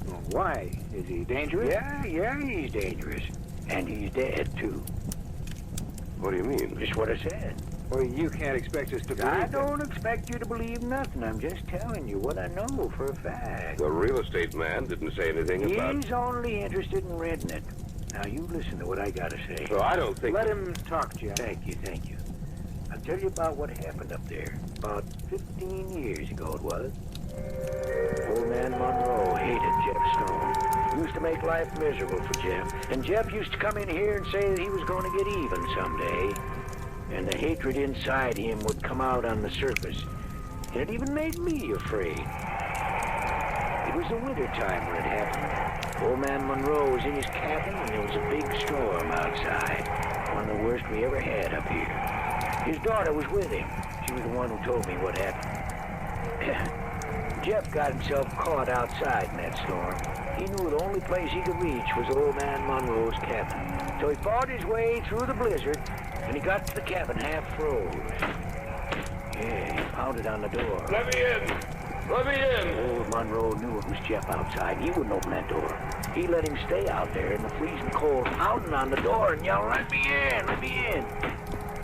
Well, why? Is he dangerous? Yeah, he's dangerous. And he's dead, too. What do you mean? Just what I said. Well, you can't expect us to believe I don't expect you to believe nothing. I'm just telling you what I know for a fact. The real estate man didn't say anything about... He's only interested in renting it. Now, you listen to what I gotta say. So I don't think... Let him talk, Jeff. Thank you. I'll tell you about what happened up there. About 15 years ago it was. Old man Monroe hated Jeff Stone. Used to make life miserable for Jeff. And Jeff used to come in here and say that he was going to get even someday. And the hatred inside him would come out on the surface. And it even made me afraid. It was the winter time when it happened. Old man Monroe was in his cabin and there was a big storm outside. One of the worst we ever had up here. His daughter was with him. She was the one who told me what happened. Jeff got himself caught outside in that storm. He knew the only place he could reach was old man Monroe's cabin. So he fought his way through the blizzard, and he got to the cabin half froze. Yeah, he pounded on the door. Let me in! Let me in! Old Monroe knew it was Jeff outside. He wouldn't open that door. He let him stay out there in the freezing cold, pounding on the door and yelling, "Let me in! Let me in!"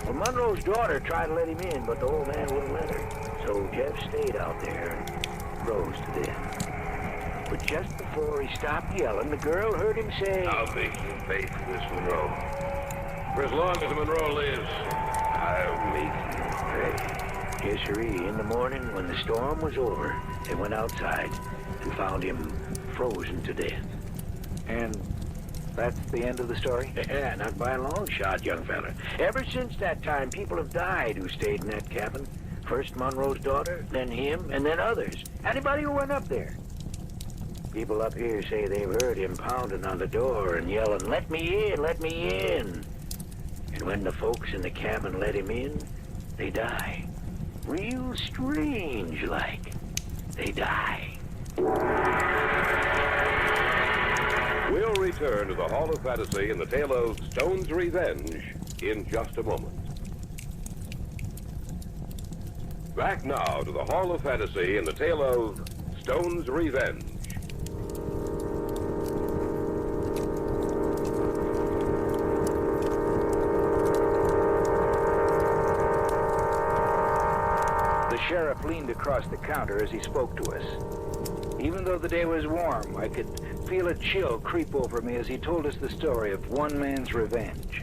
Well, Monroe's daughter tried to let him in, but the old man wouldn't let her. So Jeff stayed out there and froze to death. But just before he stopped yelling, the girl heard him say, "I'll make you pay for this, Monroe. For as long as Monroe lives, I'll make you pay." Yes, sirree. In the morning, when the storm was over, they went outside and found him frozen to death. And that's the end of the story? Yeah, not by a long shot, young fella. Ever since that time, people have died who stayed in that cabin. First Monroe's daughter, then him, and then others. Anybody who went up there. People up here say they've heard him pounding on the door and yelling, "Let me in, let me in." And when the folks in the cabin let him in, they die. Real strange like. They die. We'll return to the Hall of Fantasy in the tale of Stone's Revenge in just a moment. Back now to the Hall of Fantasy in the tale of Stone's Revenge. The sheriff leaned across the counter as he spoke to us. Even though the day was warm, I could feel a chill creep over me as he told us the story of one man's revenge.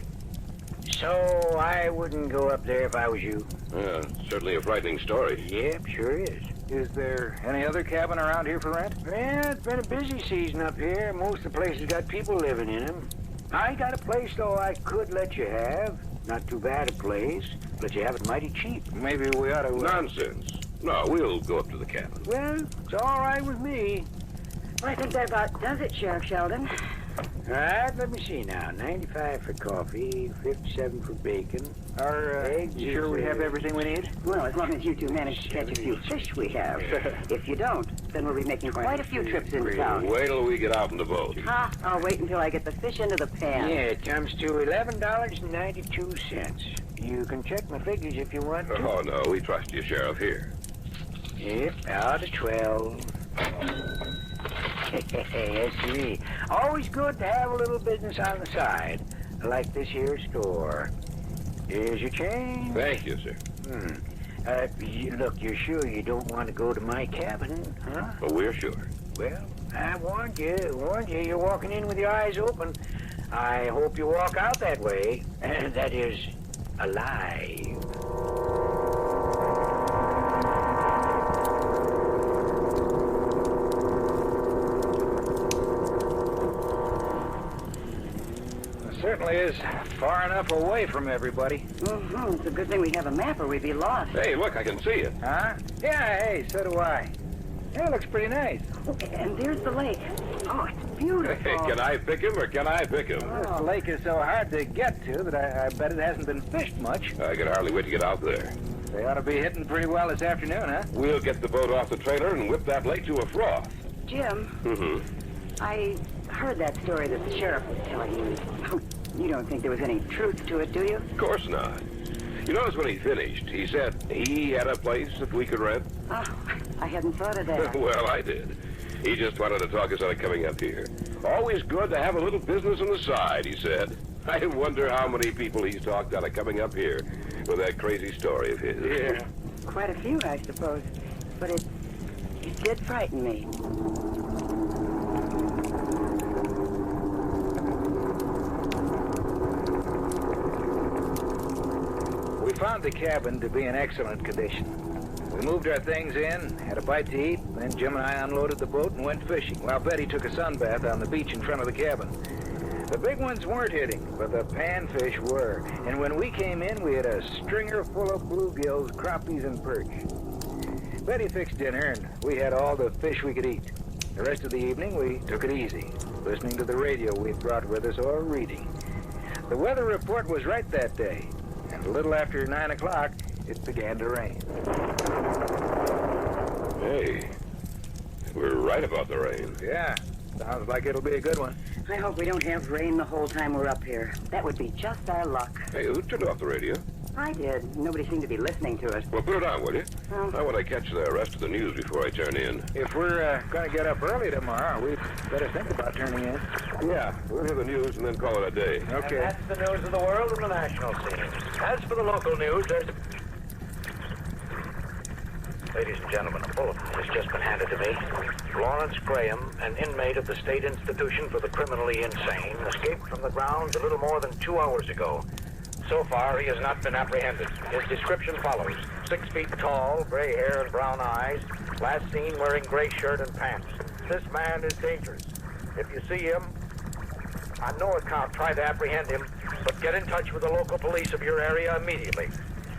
So I wouldn't go up there if I was you. Yeah, certainly a frightening story. Yep, sure is. Is there any other cabin around here for rent? Well, it's been a busy season up here. Most of the places got people living in them. I got a place, though, I could let you have. Not too bad a place. Let you have it mighty cheap. Maybe we ought to... Nonsense. No, we'll go up to the cabin. Well, it's all right with me. Well, I think that about does it, Sheriff Sheldon. All right, let me see now. 95 for coffee, 57 for bacon. Are eggs, you sure we have everything we need? Well, as long as you two manage to catch a few fish we have. If you don't, then we'll be making quite a few trips into town. Wait till we get out in the boat. Ha! I'll wait until I get the fish into the pan. Yeah, it comes to $11.92. You can check my figures if you want to. Oh, no, we trust you, Sheriff, here. Yep, out of 12. Yes, sir. Always good to have a little business on the side, like this here store. Here's your change. Thank you, sir. Look, you're sure you don't want to go to my cabin, huh? Well, we're sure. Well, I warned you. You're walking in with your eyes open. I hope you walk out that way. That is, alive. Certainly is far enough away from everybody. Mm-hmm. It's a good thing we have a map or we'd be lost. Hey, look, I can see it. Huh? Yeah, hey, so do I. Yeah, it looks pretty nice. Oh, and there's the lake. Oh, it's beautiful. Hey, can I pick him or can I pick him? This lake is so hard to get to that I bet it hasn't been fished much. I can hardly wait to get out there. They ought to be hitting pretty well this afternoon, huh? We'll get the boat off the trailer and whip that lake to a froth. Jim, Mm-hmm. I heard that story that the sheriff was telling you. You don't think there was any truth to it, do you? Of course not. You notice when he finished, he said he had a place that we could rent? Oh, I hadn't thought of that. Well, I did. He just wanted to talk us out of coming up here. Always good to have a little business on the side, he said. I wonder how many people he's talked out of coming up here with that crazy story of his. Yeah. Quite a few, I suppose. But it did frighten me. We found the cabin to be in excellent condition. We moved our things in, had a bite to eat, then Jim and I unloaded the boat and went fishing, while Betty took a sunbath on the beach in front of the cabin. The big ones weren't hitting, but the panfish were. And when we came in, we had a stringer full of bluegills, crappies, and perch. Betty fixed dinner, and we had all the fish we could eat. The rest of the evening, we took it easy, listening to the radio we'd brought with us or reading. The weather report was right that day. And a little after 9 o'clock, it began to rain. Hey, we're right about the rain. Yeah, sounds like it'll be a good one. I hope we don't have rain the whole time we're up here. That would be just our luck. Hey, who turned off the radio? I did. Nobody seemed to be listening to it. Well, put it on, will you? Oh. I want to catch the rest of the news before I turn in. If we're going to get up early tomorrow, we'd better think about turning in. Yeah, we'll hear the news and then call it a day. Okay. And that's the news of the world and the national scene. As for the local news, there's... Ladies and gentlemen, a bulletin has just been handed to me. Lawrence Graham, an inmate of the State Institution for the Criminally Insane, escaped from the grounds a little more than 2 hours ago. So far, he has not been apprehended. His description follows. 6 feet tall, gray hair and brown eyes, last seen wearing gray shirt and pants. This man is dangerous. If you see him, on no account try to apprehend him, but get in touch with the local police of your area immediately.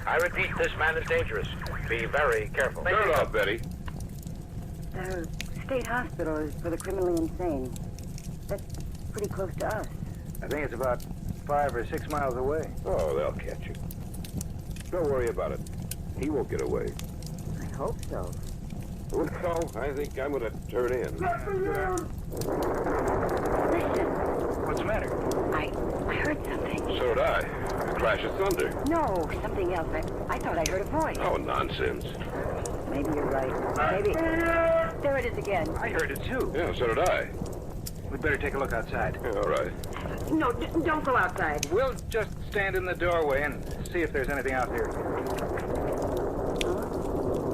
I repeat, this man is dangerous. Be very careful. Turn it off, Betty. The state hospital is for the criminally insane. That's pretty close to us. I think it's about 5 or 6 miles away. Oh, they'll catch you. Don't worry about it. He won't get away. I hope so. Well, I think I'm going to turn in. Listen. What's the matter? I heard something. So did I. A crash of thunder. No, something else. I thought I heard a voice. Oh, nonsense. Maybe you're right. Maybe. There it is again. I heard it too. Yeah, so did I. We'd better take a look outside. Yeah, all right. No, don't go outside. We'll just stand in the doorway and see if there's anything out there. Huh?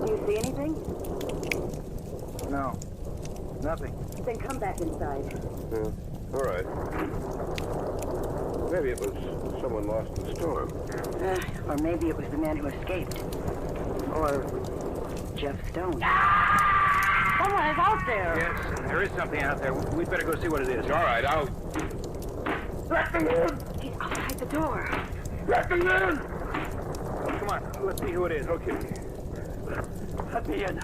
Do you see anything? No. Nothing. Then come back inside. Yeah, all right. Maybe it was someone lost in the storm. Or maybe it was the man who escaped. Or Jeff Stone. Someone is out there. Yes, there is something out there. We'd better go see what it is. All right, I'll... Let them in! He's outside the door. Let them in! Come on, let's see who it is. Okay. Let me in.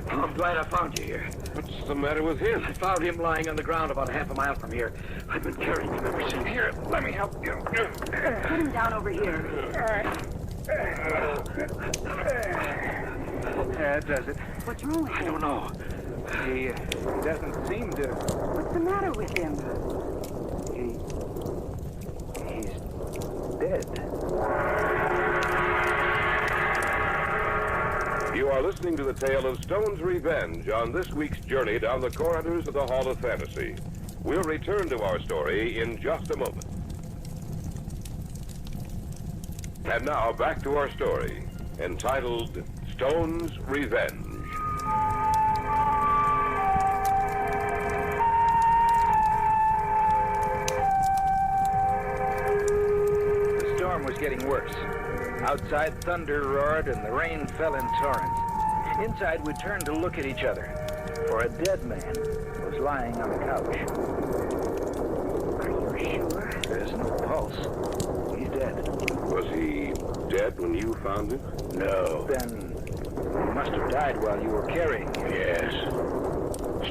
I'm glad I found you here. What's the matter with him? I found him lying on the ground about half a mile from here. I've been carrying him ever since. Here, let me help you. Put him down over here. That does it. What's wrong with him? I don't know. He doesn't seem to... What's the matter with him? He's dead. You are listening to the tale of Stone's revenge on this week's journey down the corridors of the Hall of Fantasy. We'll return to our story in just a moment. And now back to our story, entitled Stone's Revenge. The storm was getting worse. Outside, thunder roared and the rain fell in torrents. Inside, we turned to look at each other, for a dead man was lying on the couch. Are you sure? There's no pulse. He's dead. Was he dead when you found him? No. Then he must have died while you were carrying him. Yes.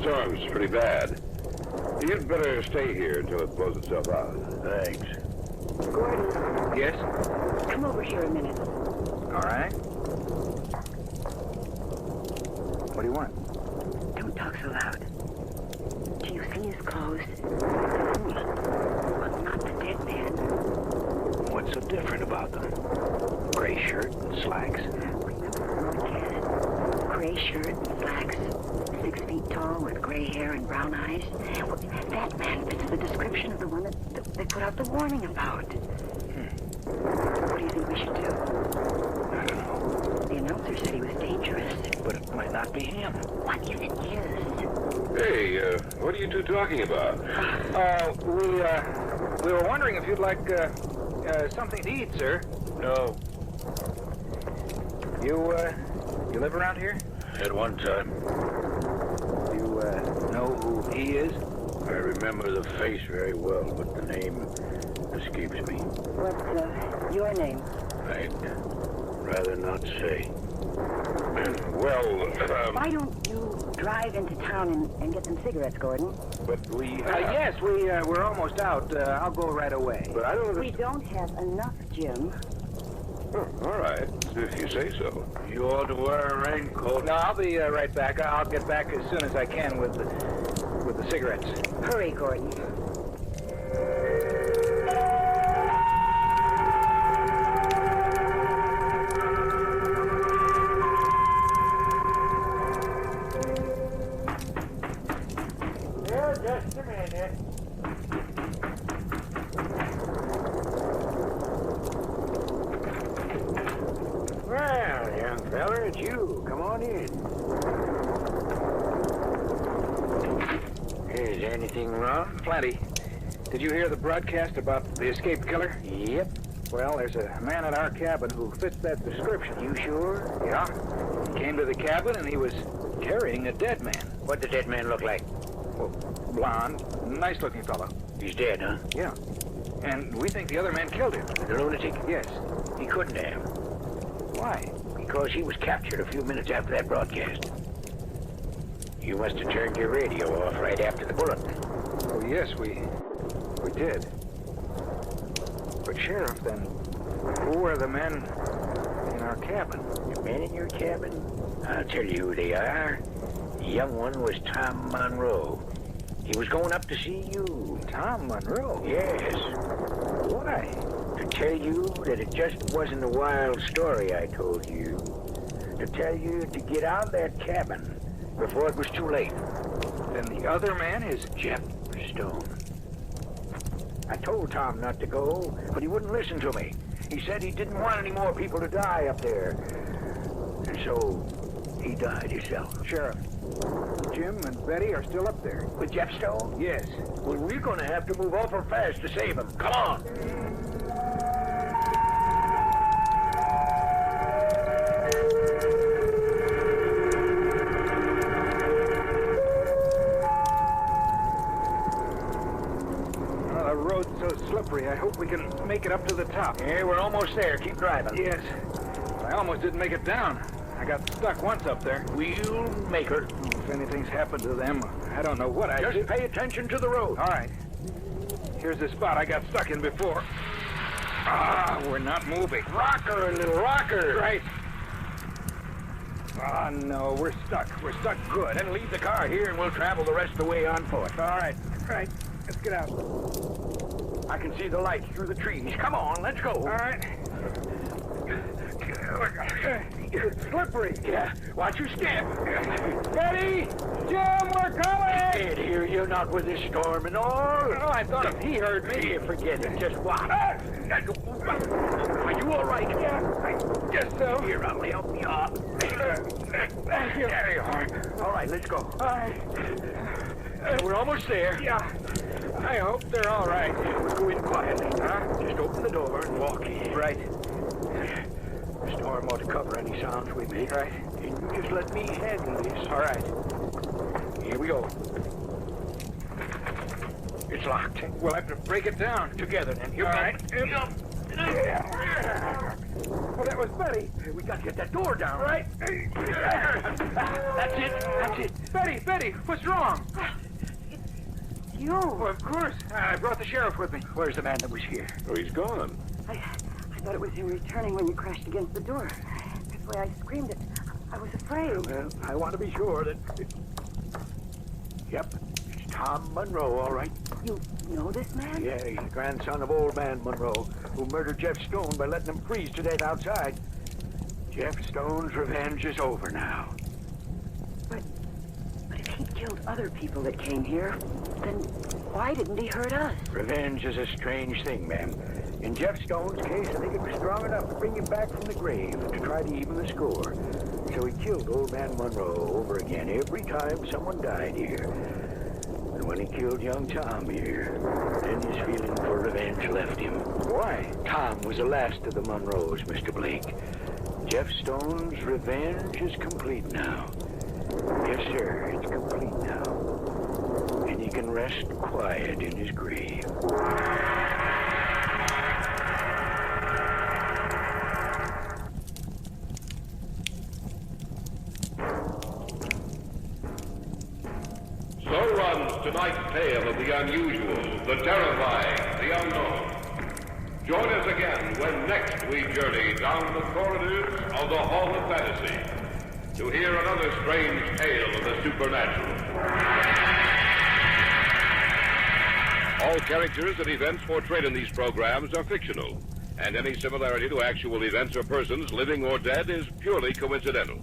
Storm's pretty bad. You'd better stay here until it blows itself out. Thanks. Gordon, Yes? come over here a minute. All right. What do you want? Don't talk so loud. Do you see his clothes? But not the dead man. What's so different about them? Gray shirt and slacks. Gray shirt, slacks, 6 feet tall with gray hair and brown eyes. Well, that man fits the description of the one that they put out the warning about. What do you think we should do? I don't know. The announcer said he was dangerous. But it might not be him. What if it is? Hey, what are you two talking about? We were wondering if you'd like something to eat, sir. No. You live around here? At one time. You know who he is? I remember the face very well, but the name escapes me. What's your name? I'd rather not say. Well, Why don't you drive into town and get some cigarettes, Gordon? but we... Yes, we're almost out. I'll go right away. But I don't We don't have enough, Jim. Oh, all right, if you say so. You ought to wear a raincoat. No, I'll be right back. I'll get back as soon as I can with the cigarettes. Hurry, Gordon. Just a minute. Well, young fella, it's you. Come on in. Is anything wrong? Plenty. Did you hear the broadcast about the escaped killer? Yep. Well, there's a man at our cabin who fits that description. You sure? Yeah. He came to the cabin and he was carrying a dead man. What'd the dead man look like? Well, blonde, nice-looking fellow. He's dead, huh? Yeah. And we think the other man killed him. The lunatic? Yes. He couldn't have. Why? Because he was captured a few minutes after that broadcast. You must have turned your radio off right after the bullet. Oh, yes, we did. But, Sheriff, then, who were the men in our cabin? The men in your cabin? I'll tell you who they are. The young one was Tom Monroe. He was going up to see you. Tom Monroe? Yes. Why? To tell you that it just wasn't a wild story I told you. To tell you to get out of that cabin before it was too late. Then the other man is... Jeff Stone. I told Tom not to go, but he wouldn't listen to me. He said he didn't want any more people to die up there. And so, he died himself. Sheriff, Jim and Betty are still up there. With Jeff Stone? Yes. Well, we're going to have to move awful fast to save him. Come on. The road's so slippery. I hope we can make it up to the top. Yeah, we're almost there. Keep driving. Yes. I almost didn't make it down. I got stuck once up there. We'll make her. If anything's happened to them, I don't know what I Just did. pay attention to the road. All right. Here's the spot I got stuck in before. Ah, we're not moving. Rocker, little rocker. Right. Oh, no, we're stuck. We're stuck good. Then leave the car here and we'll travel the rest of the way on foot. All right. Right. Let's get out. I can see the light through the trees. Come on, let's go. All right. It's slippery. Yeah, watch your step. Betty! Jim, we're coming! I can't hear you, not with this storm and all. Oh, I thought if he heard me. Here, forget it. Just watch. Are you all right? Yeah, I guess so. Here, I'll help you up. Thank you. There you are. All right, let's go. All right. We're almost there. Yeah. I hope they're all right. We'll go in quietly. Huh? Just open the door and walk in. Right. The storm ought to cover any sounds we make. Right. And you just let me handle this. All right. Here we go. It's locked. We'll have to break it down. Together, then. Here All we right. go. Well, that was Betty. We got to get that door down. Right. That's it. That's it. Betty, what's wrong? You. Oh, of course. I brought the sheriff with me. Where's the man that was here? Oh, he's gone. I thought it was him returning when you crashed against the door. That's why I screamed it. I was afraid. Well, I want to be sure that... Yep, it's Tom Monroe, all right. You know this man? Yeah, he's the grandson of old man Monroe, who murdered Jeff Stone by letting him freeze to death outside. Jeff Stone's revenge is over now. But if he killed other people that came here, then why didn't he hurt us? Revenge is a strange thing, ma'am. In Jeff Stone's case, I think it was strong enough to bring him back from the grave to try to even the score. So he killed old man Monroe over again every time someone died here. And when he killed young Tom here, then his feeling for revenge left him. Why? Tom was the last of the Monroes, Mr. Blake. Jeff Stone's revenge is complete now. Yes, sir, it's complete now. And he can rest quiet in his grave. So runs tonight's tale of the unusual, the terrifying, the unknown. Join us again when next we journey down the corridors of the Hall of Fantasy to hear another strange tale of the supernatural. All characters and events portrayed in these programs are fictional, and any similarity to actual events or persons, living or dead, is purely coincidental.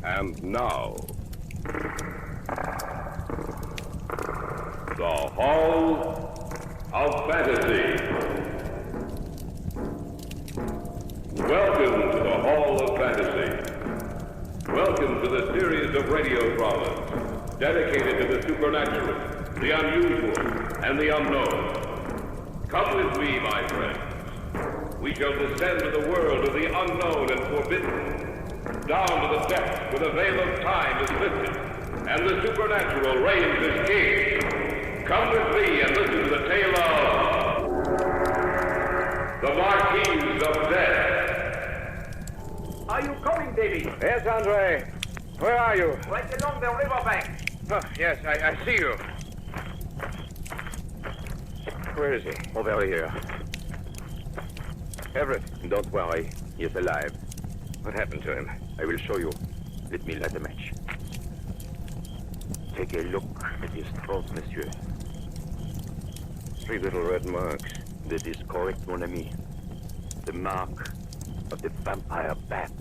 And now, the Hall of Fantasy. Welcome to the Hall of Fantasy. Welcome to the series of radio dramas dedicated to the supernatural, the unusual, and the unknown. Come with me, my friends. We shall descend to the world of the unknown and forbidden, down to the depths where the veil of time is lifted, and the supernatural reigns as king. Come with me and listen to the tale of the Marquise of Death. Are you coming, Davy? Yes, Andre. Where are you? Right along the riverbank. Oh, yes, I see you. Where is he? Over here. Everett. Don't worry, he is alive. What happened to him? I will show you. Let me light a match. Take a look at his throat, monsieur. 3 little red marks. That is correct, mon ami. The mark of the vampire bat.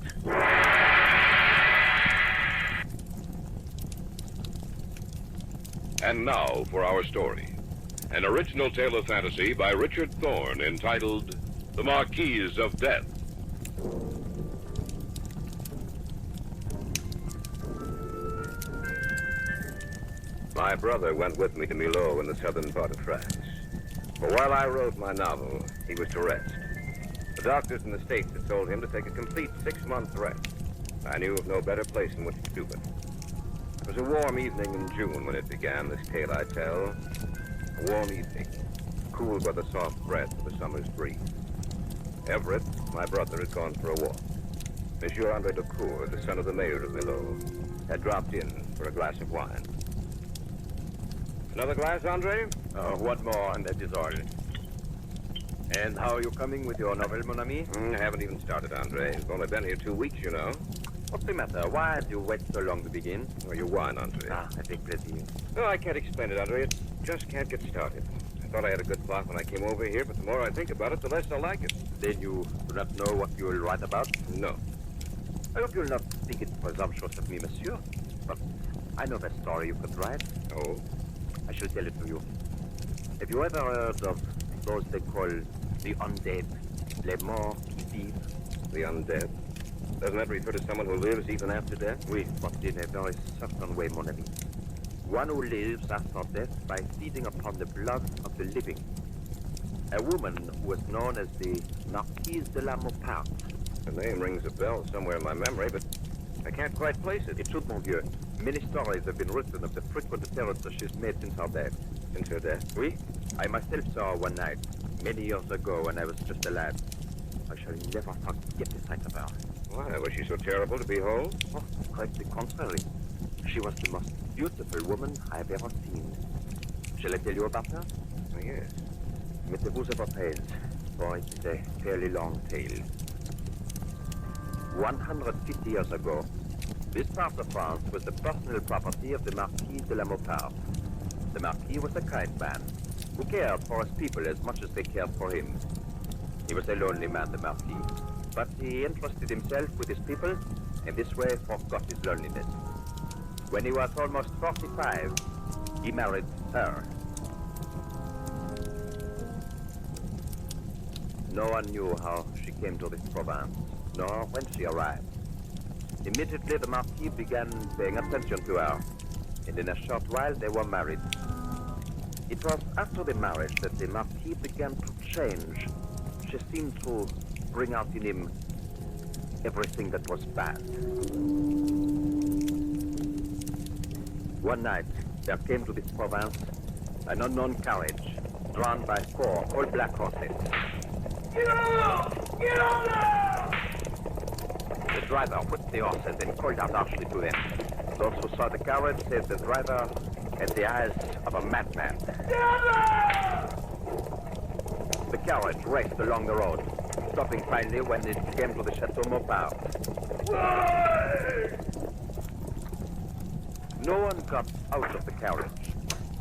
And now for our story. An original tale of fantasy by Richard Thorne entitled The Marquise of Death. My brother went with me to Millau in the southern part of France. But while I wrote my novel, he was to rest. The doctors in the States had told him to take a complete 6-month rest. I knew of no better place in which to do it. It was a warm evening in June when it began, this tale I tell. A warm evening, cooled by the soft breath of the summer's breeze. Everett, my brother, had gone for a walk. Monsieur Andre Lecour, the son of the mayor of Millau, had dropped in for a glass of wine. Another glass, Andre? One more, and that is all. And how are you coming with your novel, mon ami? Haven't even started, Andre. I've only been here 2 weeks, you know. What's the matter? Why do you wait so long to begin? Oh, your wine, Andre. I take plaisir. No, I can't explain it, Andre. It just can't get started. I thought I had a good plot when I came over here, but the more I think about it, the less I like it. Then you do not know what you will write about? No. I hope you'll not think it presumptuous of me, monsieur. But I know that story you could write. Oh? I shall tell it to you. Have you ever heard of those they call the undead? Les morts vivants? The undead? Doesn't that refer to someone who lives even after death? Oui, but in a very certain way, mon ami. One who lives after death by feeding upon the blood of the living. A woman who was known as the Marquise de la Mauparte. The name rings a bell somewhere in my memory, but I can't quite place it. It should, mon vieux. Many stories have been written of the frequent appearances she's made since her death. Since her death? Oui. I myself saw her one night, many years ago when I was just a lad. I shall never forget the sight of her. Why? Was she so terrible to behold? Oh, quite the contrary. She was the most beautiful woman I have ever seen. Shall I tell you about her? Oh, yes. Mettez-vous à votre aise, for it is a fairly long tale. 150 years ago, this part of France was the personal property of the Marquis de la Mauparte. The Marquis was a kind man, who cared for his people as much as they cared for him. He was a lonely man, the Marquis, but he entrusted himself with his people, and this way forgot his loneliness. When he was almost 45, he married her. No one knew how she came to this province, nor when she arrived. Immediately, the Marquis began paying attention to her, and in a short while they were married. It was after the marriage that the Marquis began to change. She seemed to bring out in him everything that was bad. One night, there came to this province an unknown carriage, drawn by 4 all-black horses. Get out! Get out now! The driver whipped the horses and called out harshly to them. Those who saw the carriage said the driver had the eyes of a madman. The carriage raced along the road, stopping finally when it came to the Chateau Mauparte. No one got out of the carriage,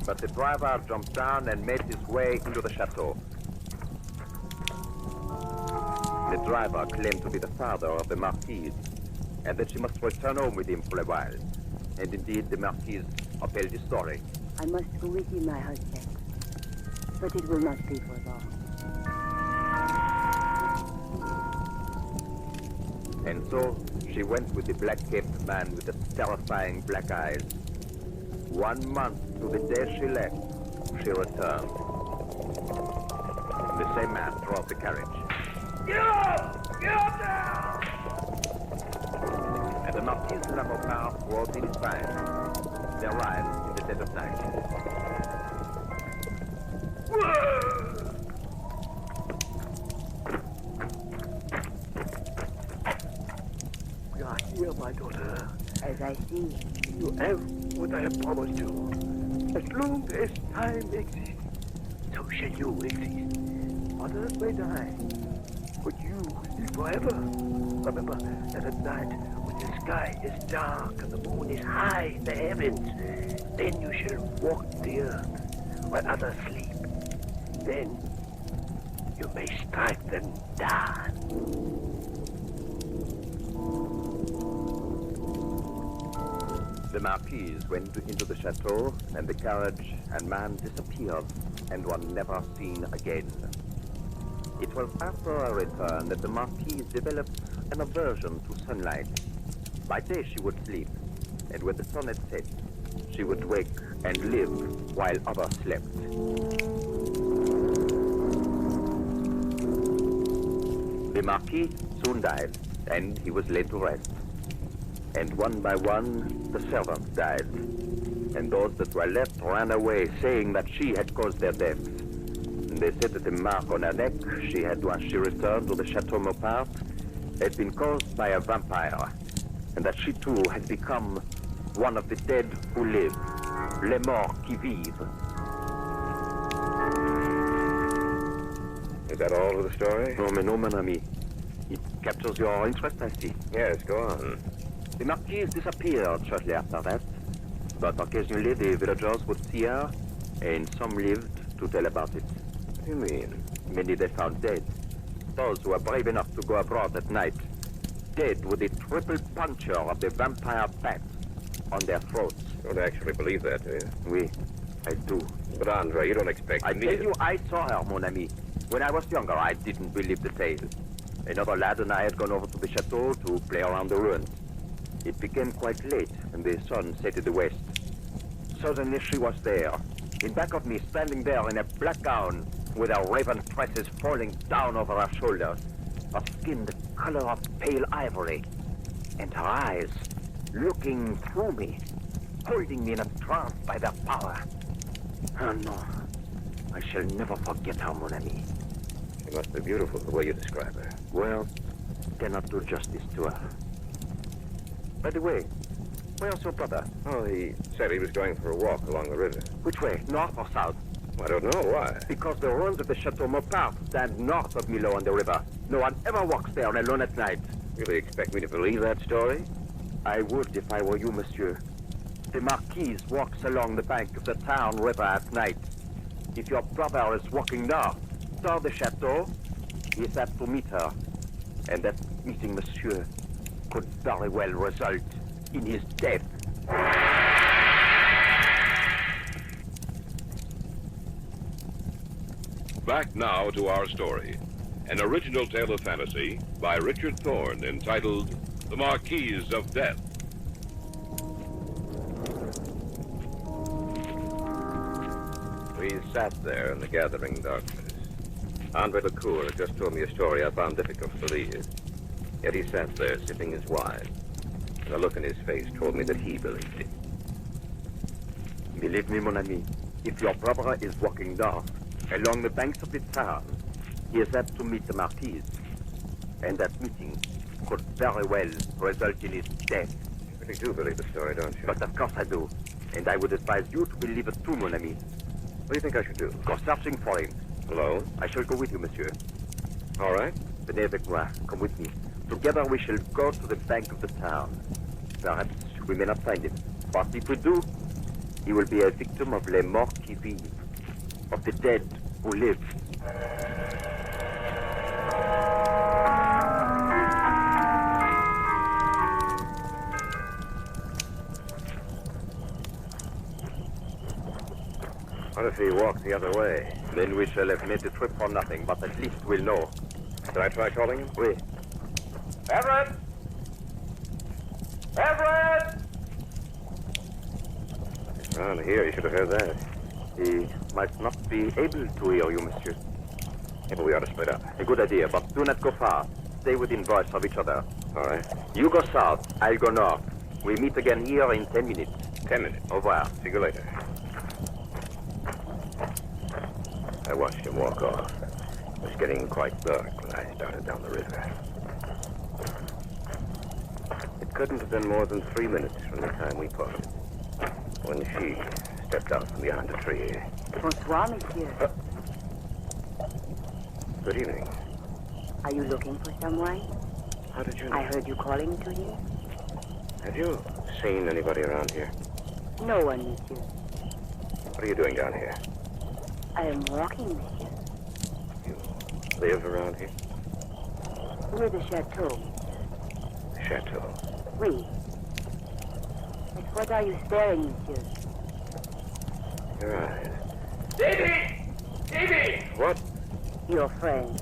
but the driver jumped down and made his way into the chateau. The driver claimed to be the father of the Marquise, and that she must return home with him for a while. And indeed, the Marquise upheld his story. I must go with you, my husband, but it will not be for long. And so, she went with the black-caped man with the terrifying black eyes. 1 month to the day she left, she returned. The same man drove the carriage. Get up! Get up now! And the Marquis de la Mauparte rode in fine. They arrived in the dead of night. We are here, my daughter. As I see. You have what I have promised you. As long as time exists, so shall you exist. Others may die, but you live forever. Remember that at night, when the sky is dark and the moon is high in the heavens, then you shall walk the earth while others sleep. Then you may strike them down. The Marquise went into the chateau, and the carriage and man disappeared and were never seen again. It was after her return that the Marquise developed an aversion to sunlight. By day she would sleep, and when the sun had set, she would wake and live while others slept. The Marquis soon died, and he was laid to rest. And one by one, the servants died. And those that were left ran away, saying that she had caused their deaths. And they said that the mark on her neck she had once she returned to the Chateau Maupark had been caused by a vampire, and that she too had become one of the dead who live, les morts qui vivent. Is that all of the story? No, mais non, mon ami. It captures your interest, I see. Yes, go on. The Marquise disappeared shortly after that, but occasionally the villagers would see her, and some lived to tell about it. What do you mean? Many they found dead. Those who were brave enough to go abroad at night, dead with the triple puncture of the vampire bat on their throats. You don't actually believe that, do you? Oui, I do. But Andre, you don't expect I me tell to... you, I saw her, mon ami. When I was younger, I didn't believe the tale. Another lad and I had gone over to the chateau to play around the ruins. It became quite late, and the sun set in the west. Suddenly she was there, in back of me, standing there in a black gown, with her raven tresses falling down over her shoulders, her skin the color of pale ivory, and her eyes looking through me, holding me in a trance by their power. Oh no, I shall never forget her, mon ami. She must be beautiful, the way you describe her. Well, cannot do justice to her. By the way, where's your brother? Oh, he said he was going for a walk along the river. Which way, north or south? I don't know. Why? Because the ruins of the Chateau Maupark stand north of Milo on the river. No one ever walks there alone at night. Really expect me to believe that story? I would if I were you, monsieur. The Marquise walks along the bank of the town river at night. If your brother is walking north toward the chateau, he is apt to meet her. And that meeting, monsieur, could very well result in his death. Back now to our story. An original tale of fantasy by Richard Thorne entitled The Marquise of Death. We sat there in the gathering darkness. Andre Lecour had just told me a story I found difficult to believe. Yet he sat there sipping his wine. And the look in his face told me that he believed it. Believe me, mon ami, if your brother is walking north along the banks of the town, he is apt to meet the Marquise. And that meeting could very well result in his death. You really do believe the story, don't you? But of course I do. And I would advise you to believe it too, mon ami. What do you think I should do? Go searching for him. Alone? I shall go with you, monsieur. All right. Venez avec moi. Come with me. Together we shall go to the bank of the town. Perhaps we may not find him. But if we do, he will be a victim of les morts qui vivent, of the dead who live. What if he walked the other way? Then we shall have made the trip for nothing, but at least we'll know. Should I try calling him? Oui. Everett! Everett! Around here, you should have heard that. He might not be able to hear you, monsieur. Maybe we ought to split up. A good idea, but do not go far. Stay within voice of each other. All right. You go south, I'll go north. We meet again here in 10 minutes. 10 minutes. Au revoir. See you later. I watched him walk off. It was getting quite dark when I started down the river. It couldn't have been more than 3 minutes from the time we parted when she stepped out from behind a tree. Bonsoir, monsieur. Good evening. Are you looking for someone? How did you know? I heard you calling to him. Have you seen anybody around here? No one, monsieur. What are you doing down here? I am walking, monsieur. Live around here? Near the chateau. The chateau. Oui. But what are you staring, monsieur? Your eyes. Davy! Davy! What? Your friend.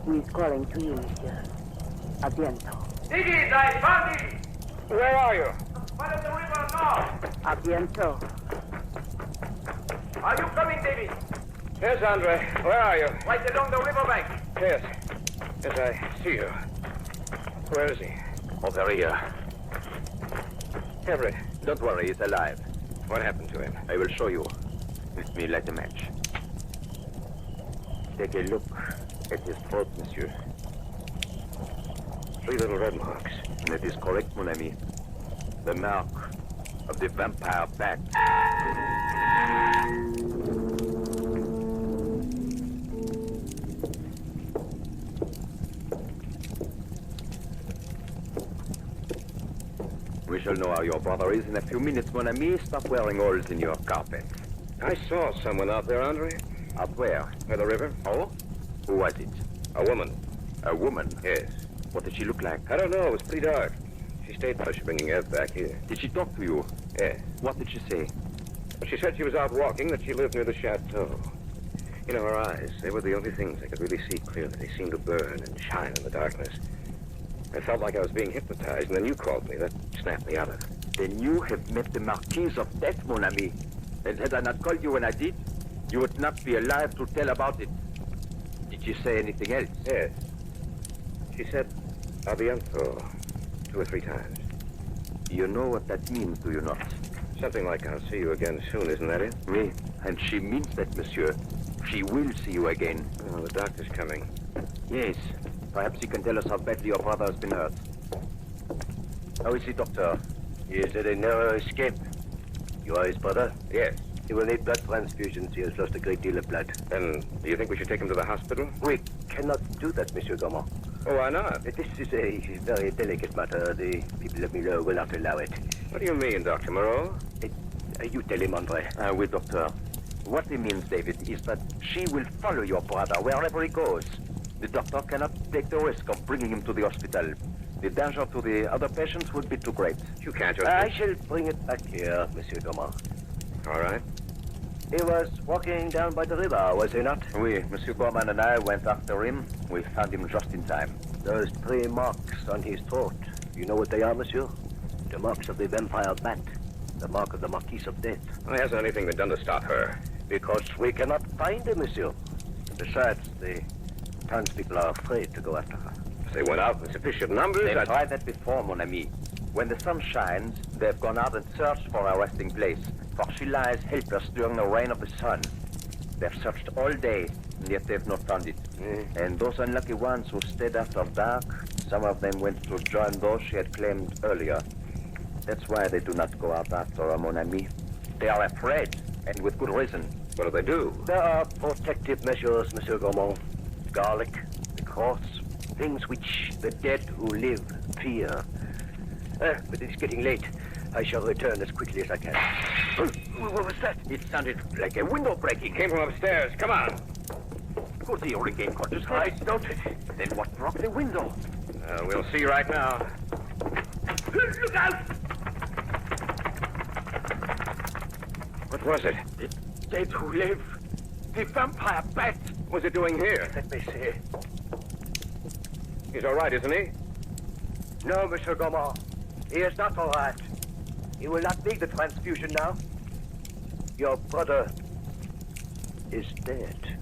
He is calling to you, monsieur. A bientôt. Diggies, I found him! Where are you? By the river north. A bientôt. Are you coming, Davy? Yes, Andre. Where are you? Right along the riverbank. Yes. Yes, I see you. Where is he? Over here. Everett. Don't worry, he's alive. What happened to him? I will show you. Let me light a match. Take a look at his throat, monsieur. 3 little red marks. That is correct, mon ami. The mark of the vampire bat. We shall know how your brother is in a few minutes, mon ami. Stop wearing holes in your carpet. I saw someone out there, Andre. Out where? By the river. Oh? Who was it? A woman. A woman? Yes. What did she look like? I don't know. It was pretty dark. She stayed by. She's bringing Ev back here. Did she talk to you? Yes. What did she say? Well, she said she was out walking, that she lived near the chateau. You know, her eyes, they were the only things I could really see clearly. They seemed to burn and shine in the darkness. I felt like I was being hypnotized, and then you called me. That snapped me out of it. Then you have met the Marquise of Death, mon ami. And had I not called you when I did, you would not be alive to tell about it. Did she say anything else? Yes. She said, Ambience 2 or 3 times. You know what that means, do you not? Something like, I'll see you again soon, isn't that it? Oui, and she means that, monsieur. She will see you again. Oh, the doctor's coming. Yes. Perhaps he can tell us how badly your brother has been hurt. How is he, doctor? He is at a narrow escape. You are his brother? Yes. He will need blood transfusions. He has lost a great deal of blood. Then, do you think we should take him to the hospital? We cannot do that, Monsieur Gaumont. Oh, why not? This is a very delicate matter. The people of Milo will not allow it. What do you mean, Dr. Moreau? You tell him, Andre. Oui, doctor. What he means, David, is that she will follow your brother wherever he goes. The doctor cannot take the risk of bringing him to the hospital. The danger to the other patients would be too great. You can't just... I shall bring it back here, Monsieur Gaumont. All right. He was walking down by the river, was he not? Oui, Monsieur Bormann and I went after him. We found him just in time. Those 3 marks on his throat. You know what they are, monsieur? The marks of the vampire bat. The mark of the Marquise of Death. Well, hasn't anything been done to stop her? Because we cannot find her, monsieur. Besides, the townspeople are afraid to go after her. They went out in sufficient numbers. They've tried that before, mon ami. When the sun shines, they've gone out and searched for our resting place, for she lies helpless during the reign of the sun. They've searched all day, and yet they've not found it. And those unlucky ones who stayed after dark, some of them went to join those she had claimed earlier. That's why they do not go out after her, mon ami. They are afraid, and with good reason. What do they do? There are protective measures, Monsieur Gaumont. Garlic, the cross, things which the dead who live fear. But it's getting late. I shall return as quickly as I can. What was that? It sounded like a window breaking. Came from upstairs. Come on. Could he regain consciousness? I doubt it. Then what broke the window? We'll see right now. Look out! What was it? The dead who live. The vampire bat. What's it doing here? Let me see. He's all right, isn't he? No, Monsieur Gaumont. He is not all right. He will not need the transfusion now. Your brother is dead.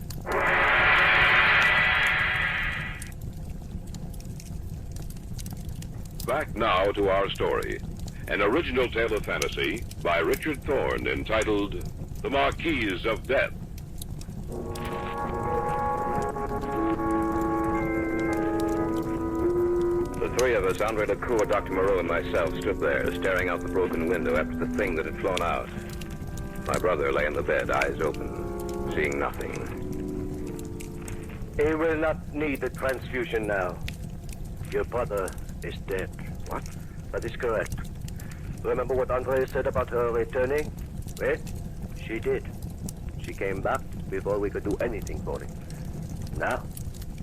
Back now to our story. An original tale of fantasy by Richard Thorne entitled The Marquise of Death. The 3 of us, Andre Lecour, Dr. Moreau, and myself, stood there, staring out the broken window after the thing that had flown out. My brother lay in the bed, eyes open, seeing nothing. He will not need the transfusion now. Your brother is dead. What? That is correct. Remember what Andre said about her returning? Well, she did. She came back before we could do anything for him. Now,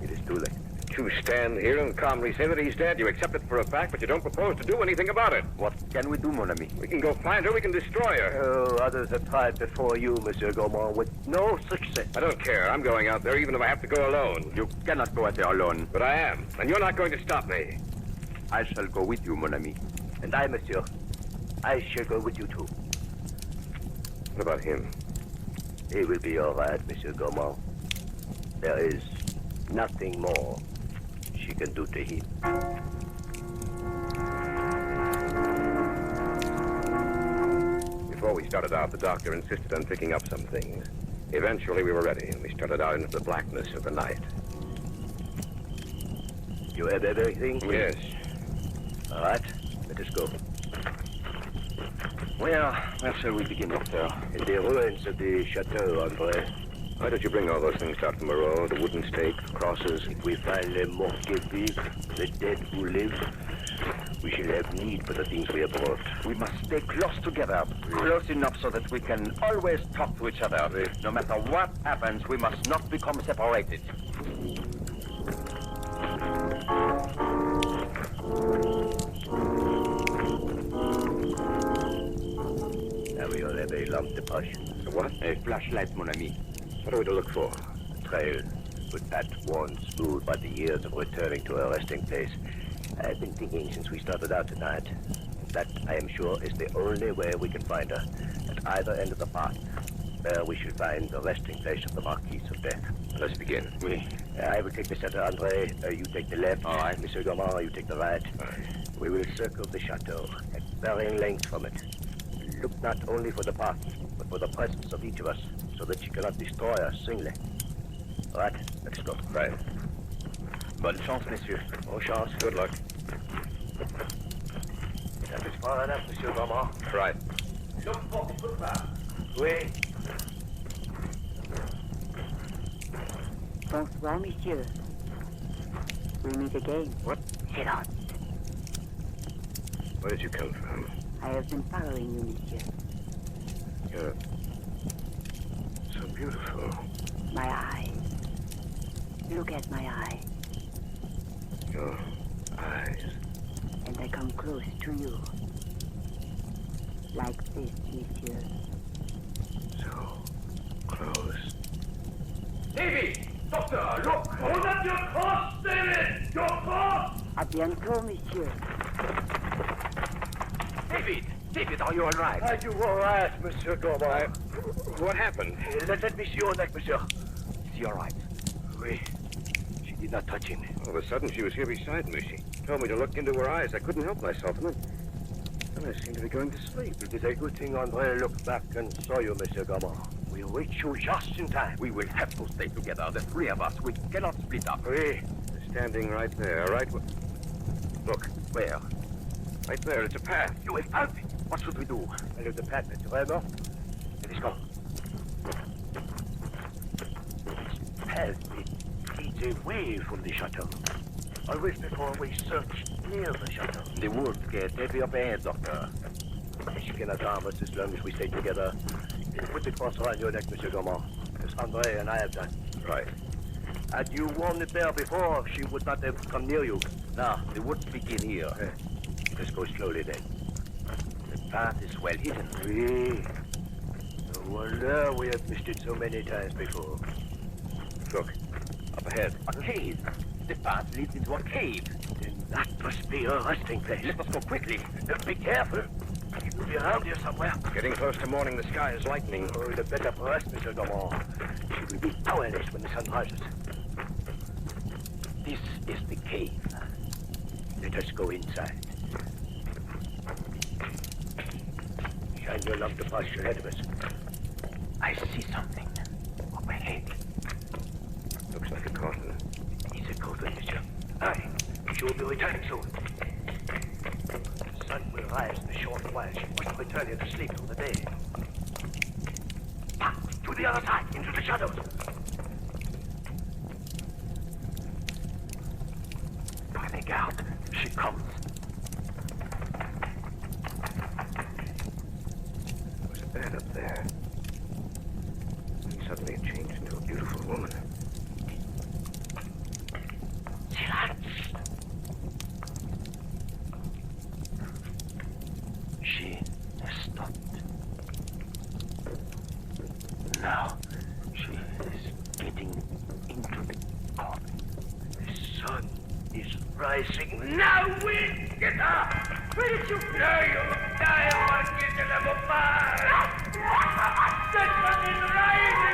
it is too late. You stand here and calmly say that he's dead. You accept it for a fact, but you don't propose to do anything about it. What can we do, mon ami? We can go find her. We can destroy her. Oh, others have tried before you, Monsieur Gaumont, with no success. I don't care. I'm going out there, even if I have to go alone. You cannot go out there alone. But I am, and you're not going to stop me. I shall go with you, mon ami. And I, monsieur, 'Monsieur, 'I shall go with you too. What about him? What about him? 'Cause he was a man. He will be all right, Monsieur Gaumont. There is nothing more she can do to him. Before we started out, the doctor insisted on picking up some things. Eventually, we were ready, and we started out into the blackness of the night. You have everything? Yes. All right, let us go. Where shall we begin, Doctor? In the ruins of the chateau, Andre. Why did you bring all those things out from Moreau? The wooden stake, the crosses? If we find les morts qui vivent, the dead who live, we shall have need for the things we have brought. We must stay close together, close enough so that we can always talk to each other. No matter what happens, we must not become separated. Now we all have a lamp de poche. What? A flashlight, mon ami. What are we to look for? A trail, with that worn smooth by the years of returning to our resting place. I've been thinking since we started out tonight that I am sure is the only way we can find her. At either end of the path, there we shall find the resting place of the Marquise of Death. Let's begin. Oui. I will take the center, Andre. You take the left. All right. Monsieur Gaumont, you take the right. All right. We will circle the chateau at varying lengths from it. Look not only for the path, but for the presence of each of us, so that she cannot destroy us singly. All right, let's go. Right. Bonne chance, messieurs. Bon chance. Good luck. That is far enough, Monsieur Gaumont. Right. Look for the footpath. Oui. Bonsoir, monsieur. We meet again. What? Sit on. Where did you come from? I have been following you, monsieur. You're so beautiful. My eyes. Look at my eyes. Your eyes. And I come close to you. Like this, monsieur. So close. Davy! Doctor, look! Hold up your cross, David! Your cross! A bientôt, monsieur. David, are you all right? Are you all right, Monsieur Gaumont? What happened? Let me see your neck, monsieur. Is he all right? Oui. She did not touch him. All of a sudden, she was here beside me. She told me to look into her eyes. I couldn't help myself, and then I seemed to be going to sleep. It is a good thing Andre looked back and saw you, Monsieur Gaumont. We reach you just in time. We will have to stay together, the three of us. We cannot split up. Oui. Standing right there, right? Look. Where? Right there, it's a path. You have found it. What should we do? Follow the path, Mr. Weber. Let us go. This path, it leads away from the chateau. Always before we search near the chateau. The woods get heavy up ahead, Doctor. She cannot harm us as long as we stay together. Put the cross around your neck, Monsieur Gaumont, as Andre and I have done. Right. Had you worn it there before, she would not have come near you. Now, the woods begin here. Let's go slowly then. The path is well hidden. Oui. No wonder we have missed it so many times before. Look, up ahead. A cave. The path leads into a cave. Then that must be her resting place. Let us go quickly. Be careful. She will be around here somewhere. Getting close to morning. The sky is lightening. Oh, the better for us, Mr. Gaumont. She will be powerless when the sun rises. This is the cave. Let us go inside. Shine your lamp to pass ahead of us. I see something up ahead. Looks like a coffin. It's a coffin, monsieur. Aye. She will be returning soon. The sun will rise in a short while. She must return here to sleep through the day. Back to the other side, into the shadows. Prenez garde. She comes. There's a bed up there. And suddenly it changed into a beautiful woman. She has stopped. Now she is getting into the coffin. The sun is rising. Now we get up! Where did you go? You die, one get in the fire! The sun is rising!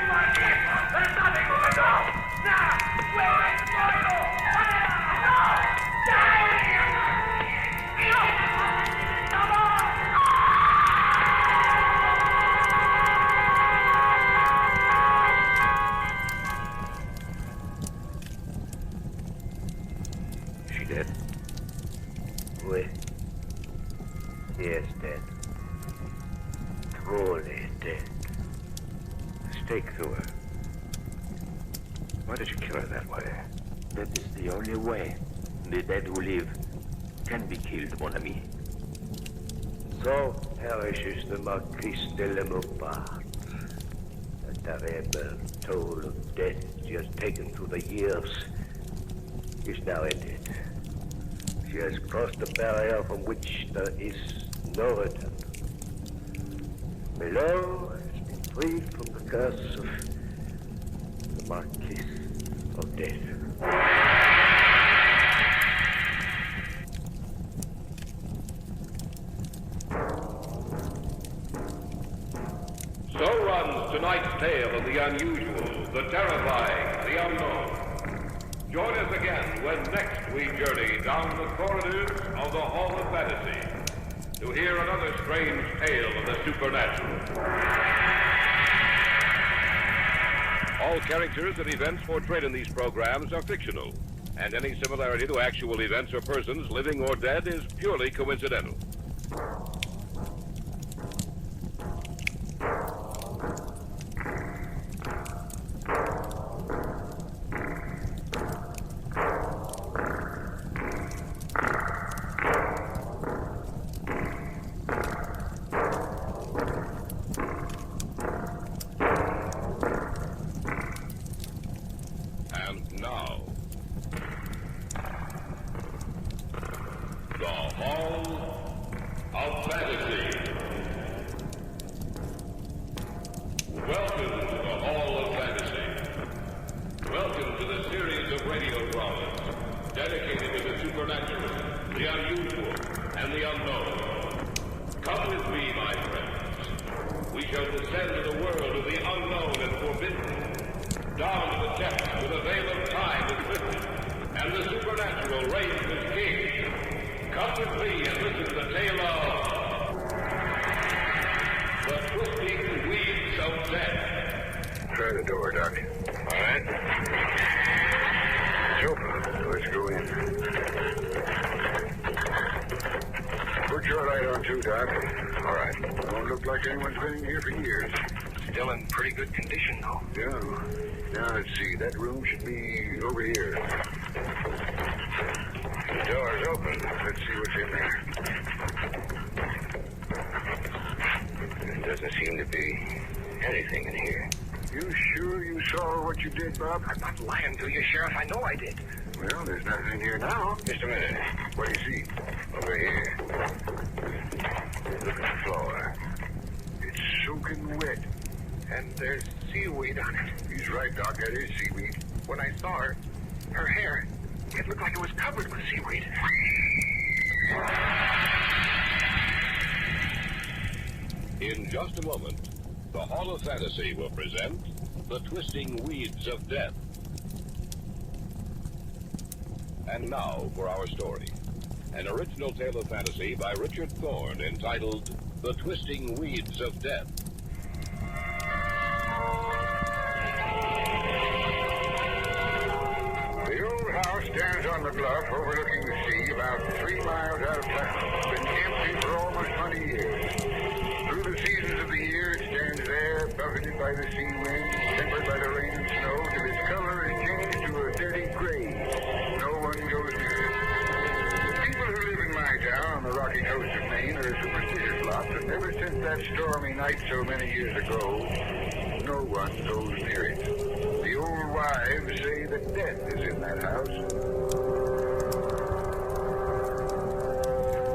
stake through her. Why did you kill her that way? That is the only way. The dead who live can be killed, mon ami. So perishes the Marquise de la Maupas. A terrible toll of death she has taken through the years is now ended. She has crossed the barrier from which there is no return. Below has been freed from the curse of the Marquise of Death. So runs tonight's tale of the unusual, the terrifying, the unknown. Join us again when next we journey down the corridors of the Hall of Fantasy to hear another strange tale of the supernatural. All characters and events portrayed in these programs are fictional, and any similarity to actual events or persons, living or dead, is purely coincidental. Bob? I'm not lying to you, Sheriff. I know I did. Well, there's nothing in here now. Just a minute. What do you see? Over here. Look at the floor. It's soaking wet. And there's seaweed on it. He's right, Doc. That is seaweed. When I saw her, her hair, it looked like it was covered with seaweed. In just a moment, the Hall of Fantasy will present The Twisting Weeds of Death. And now for our story. An original tale of fantasy by Richard Thorne entitled The Twisting Weeds of Death. The old house stands on the bluff overlooking the sea about 3 miles out of town. It's been empty for almost 20 years. Through the seasons of the year, it stands there, buffeted by the sea wind, tempered by the rain and snow, till its color is changed to a dirty gray. No one goes near it. People who live in my town on the rocky coast of Maine are a superstitious lot, and ever since that stormy night so many years ago, no one goes near it. The old wives say that death is in that house.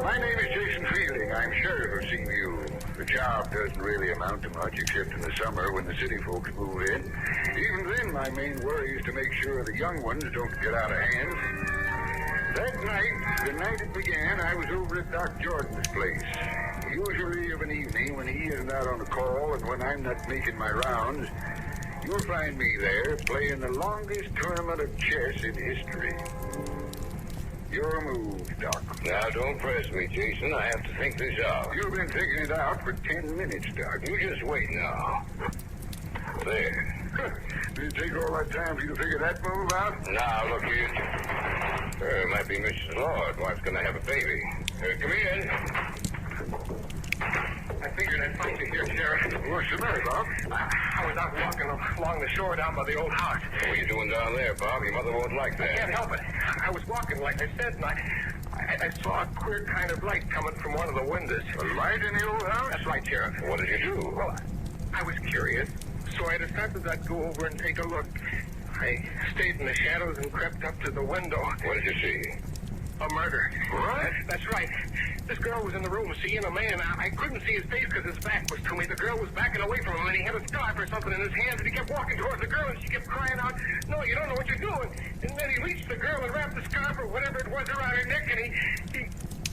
My name is Jason Fielding. I'm sheriff of Seaview. The job doesn't really amount to much except in the summer when the city folks move in. Even then, my main worry is to make sure the young ones don't get out of hand. That night, the night it began, I was over at Doc Jordan's place. Usually of an evening when he isn't out on a call and when I'm not making my rounds, you'll find me there playing the longest tournament of chess in history. Your move, Doc. Now, don't press me, Jason. I have to think this out. You've been thinking it out for 10 minutes, Doc. You just wait now. There. Did it take all that time for you to figure that move out? Now, look here. Might be Mrs. Lord. Wife's gonna have a baby. Come in. I figured I'd find you here, Sheriff. What's the matter, Bob? I was out walking along the shore down by the old house. What are you doing down there, Bob? Your mother won't like I that. can't help it. I was walking, like I said, and I saw a queer kind of light coming from one of the windows. A light in the old house? That's right, Sheriff. What did you do? Well, I was curious, so I decided I'd go over and take a look. I stayed in the shadows and crept up to the window. What did you see? A murder. What? That's right. This girl was in the room seeing a man. I couldn't see his face because his back was to me. The girl was backing away from him, and he had a scarf or something in his hands, and he kept walking towards the girl, and she kept crying out, "No, you don't know what you're doing." And then he reached the girl and wrapped the scarf or whatever it was around her neck, and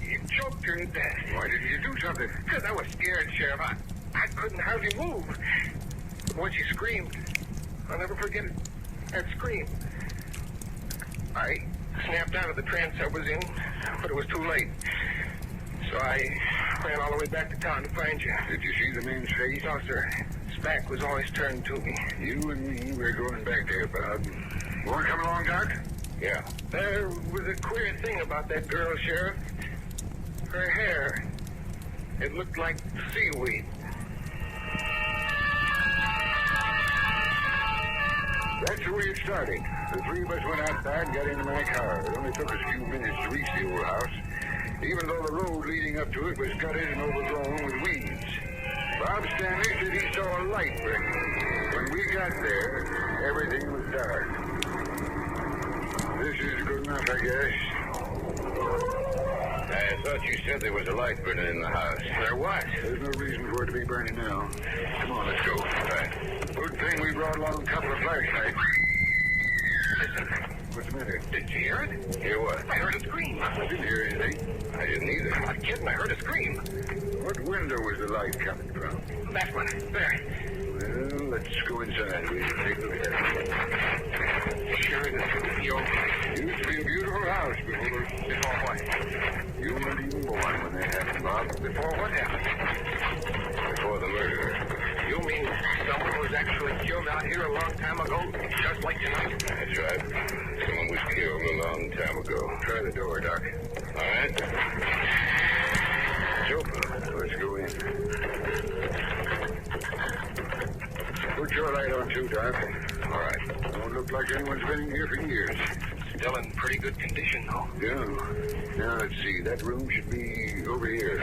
he choked her to death. Why didn't you do something? Because I was scared, Sheriff. I couldn't hardly move. But when she screamed, I'll never forget it. That scream. I snapped out of the trance I was in, but it was too late. So I ran all the way back to town to find you. Did you see the man's face? No, sir. His back was always turned to me. You and me, we're going back there, Bob. Want to come along, Doc? Yeah. There was a queer thing about that girl, Sheriff. Her hair. It looked like seaweed. That's the way it started. The three of us went outside and got into my car. It only took us a few minutes to reach the old house, even though the road leading up to it was gutted and overgrown with weeds. Bob Stanley said he saw a light burning. When we got there, everything was dark. This is good enough, I guess. I thought you said there was a light burning in the house. There was. There's no reason for it to be burning now. Come on, let's go. Right. Good thing we brought along a couple of flashlights. Listen. What's the matter? Did you hear it? Hear what? I heard a scream. I didn't hear anything. I didn't either. I'm not kidding. I heard a scream. What window was the light coming from? That one. There. Well, let's go inside. We'll take a look at it. Sure it is. Used to be a beautiful house before. Before what? You weren't even born when that happened, Bob. Before what happened? Before the murder. You mean someone was actually killed out here a long time ago, just like tonight? That's right. Someone was killed a long time ago. Try the door, Doc. All right. It's open. Let's go in. Put your light on, too, Doc. All right. Don't look like anyone's been in here for years. Still in pretty good condition, though. Yeah. Now, let's see. That room should be over here.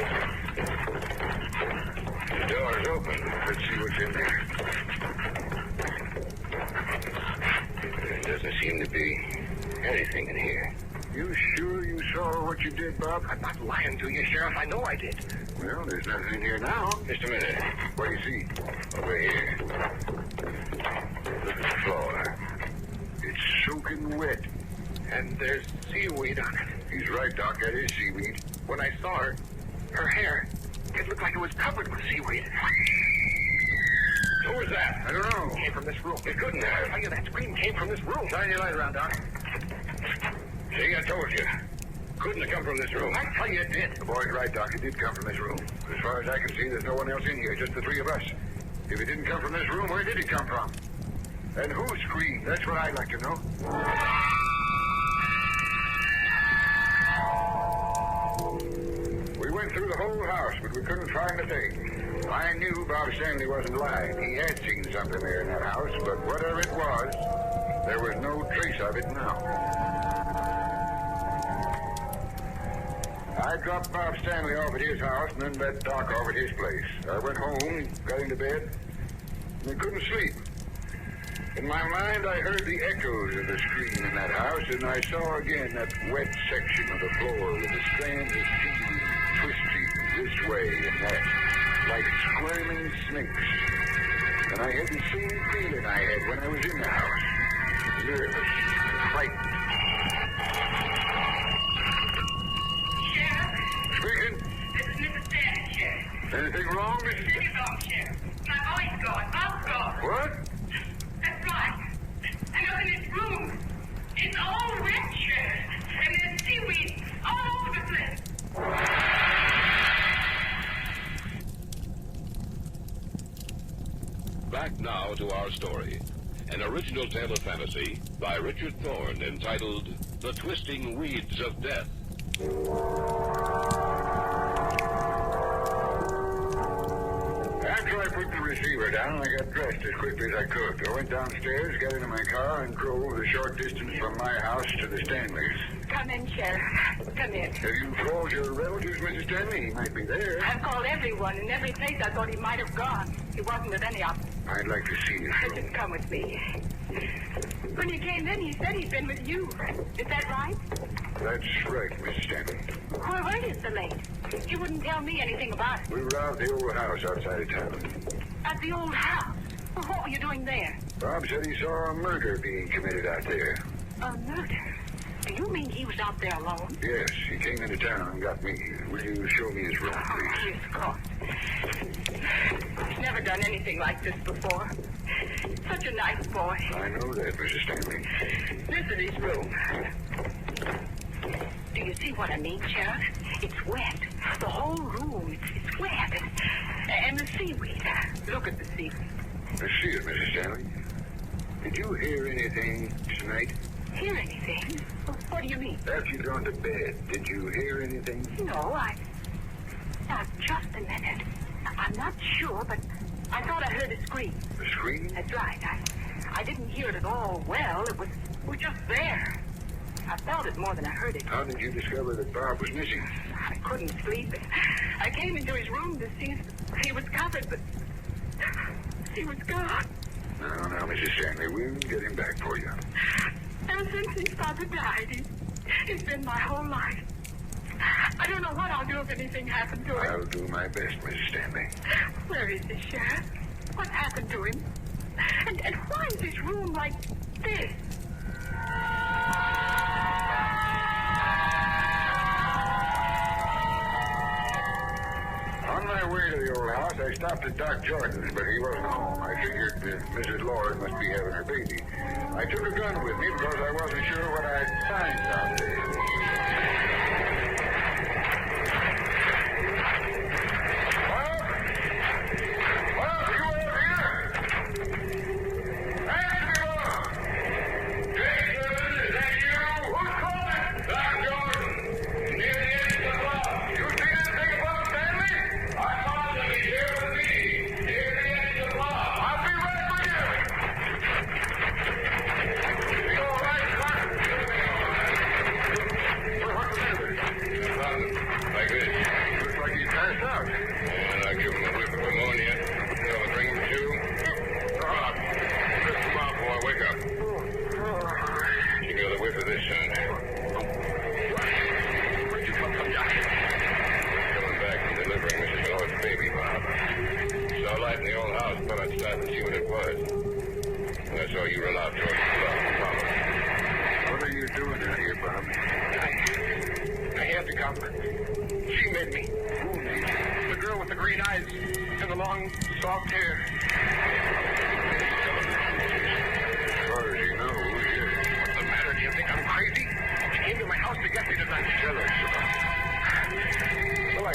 The door's open. Let's see what's in there. There doesn't seem to be anything in here. You sure you saw what you did, Bob? I'm not lying to you, Sheriff. I know I did. Well, there's nothing in here now. Just a minute. What do you see? Over here. Look at the floor. It's soaking wet. And there's seaweed on it. He's right, Doc. That is seaweed. When I saw her hair, it looked like it was covered with seaweed. Who was that? I don't know. It came from this room. It couldn't have. I tell you, that scream came from this room. Shine your light around, Doc. See, I told you. Couldn't have come from this room. I tell you, it did. The boy's right, Doc. It did come from this room. As far as I can see, there's no one else in here, just the three of us. If it didn't come from this room, where did it come from? And who screamed? That's what I'd like to know. We went through the whole house, but we couldn't find a thing. I knew Bob Stanley wasn't lying. He had seen something there in that house, but whatever it was, there was no trace of it now. I dropped Bob Stanley off at his house and then let Doc off at his place. I went home, got into bed, and I couldn't sleep. In my mind, I heard the echoes of the scream in that house, and I saw again that wet section of the floor with the strands of seaweed twisting this way and that, like squirming snakes. And I had the same feeling I had when I was in the house. Nervous, frightened. Sheriff? Speaking? This is Mrs. Stanley, Sheriff. Anything wrong, Mrs. City wrong, Sheriff. My boy's gone. Bob's gone. What? That's right. And up in this room, it's all wet, Sheriff. And there's seaweed all over the place. Back now to our story. An original tale of fantasy by Richard Thorne entitled The Twisting Weeds of Death. put the receiver down, I got dressed as quickly as I could. I went downstairs, got into my car, and drove the short distance from my house to the Stanleys. Come in, Sheriff. Come in. Have you called your relatives, Mrs. Stanley? He might be there. I've called everyone in every place I thought he might have gone. He wasn't at any of them. I'd like to see you. Just come with me. When he came in, he said he'd been with you. Is that right? That's right, Mrs. Stanley. Where were you so late? He wouldn't tell me anything about it. We were out at the old house outside of town. At the old house? Well, what were you doing there? Bob said he saw a murder being committed out there. A murder? Do you mean he was out there alone? Yes, he came into town and got me. Will you show me his room, please? Yes, of course. He's never done anything like this before. Such a nice boy. I know that, Mrs. Stanley. This is his room. Do you see what I mean, Sheriff? It's wet. The whole room, it's wet. And the seaweed. Look at the seaweed. I see it, Mrs. Stanley. Did you hear anything tonight? Hear anything? What do you mean? After you'd gone to bed, did you hear anything? No, Now, just a minute. I'm not sure, but I thought I heard a scream. A scream? That's right. I didn't hear it at all well. It was just there. I felt it more than I heard it. How did you discover that Bob was missing? I couldn't sleep. I came into his room to see if he was covered, but he was gone. Now, Mrs. Stanley, we'll get him back for you. Ever since his father died, he's been my whole life. I don't know what I'll do if anything happened to him. I'll do my best, Mrs. Stanley. Where is he, Sheriff? What happened to him? And why is his room like this? On my way to the old house, I stopped at Doc Jordan's, but he wasn't home. I figured Mrs. Lord must be having her baby. I took a gun with me because I wasn't sure what I'd find out there. Soft hair. As far as you know, yes. What's the matter? Do you think I'm crazy? She came to my house to get me tonight. Tell us. Well,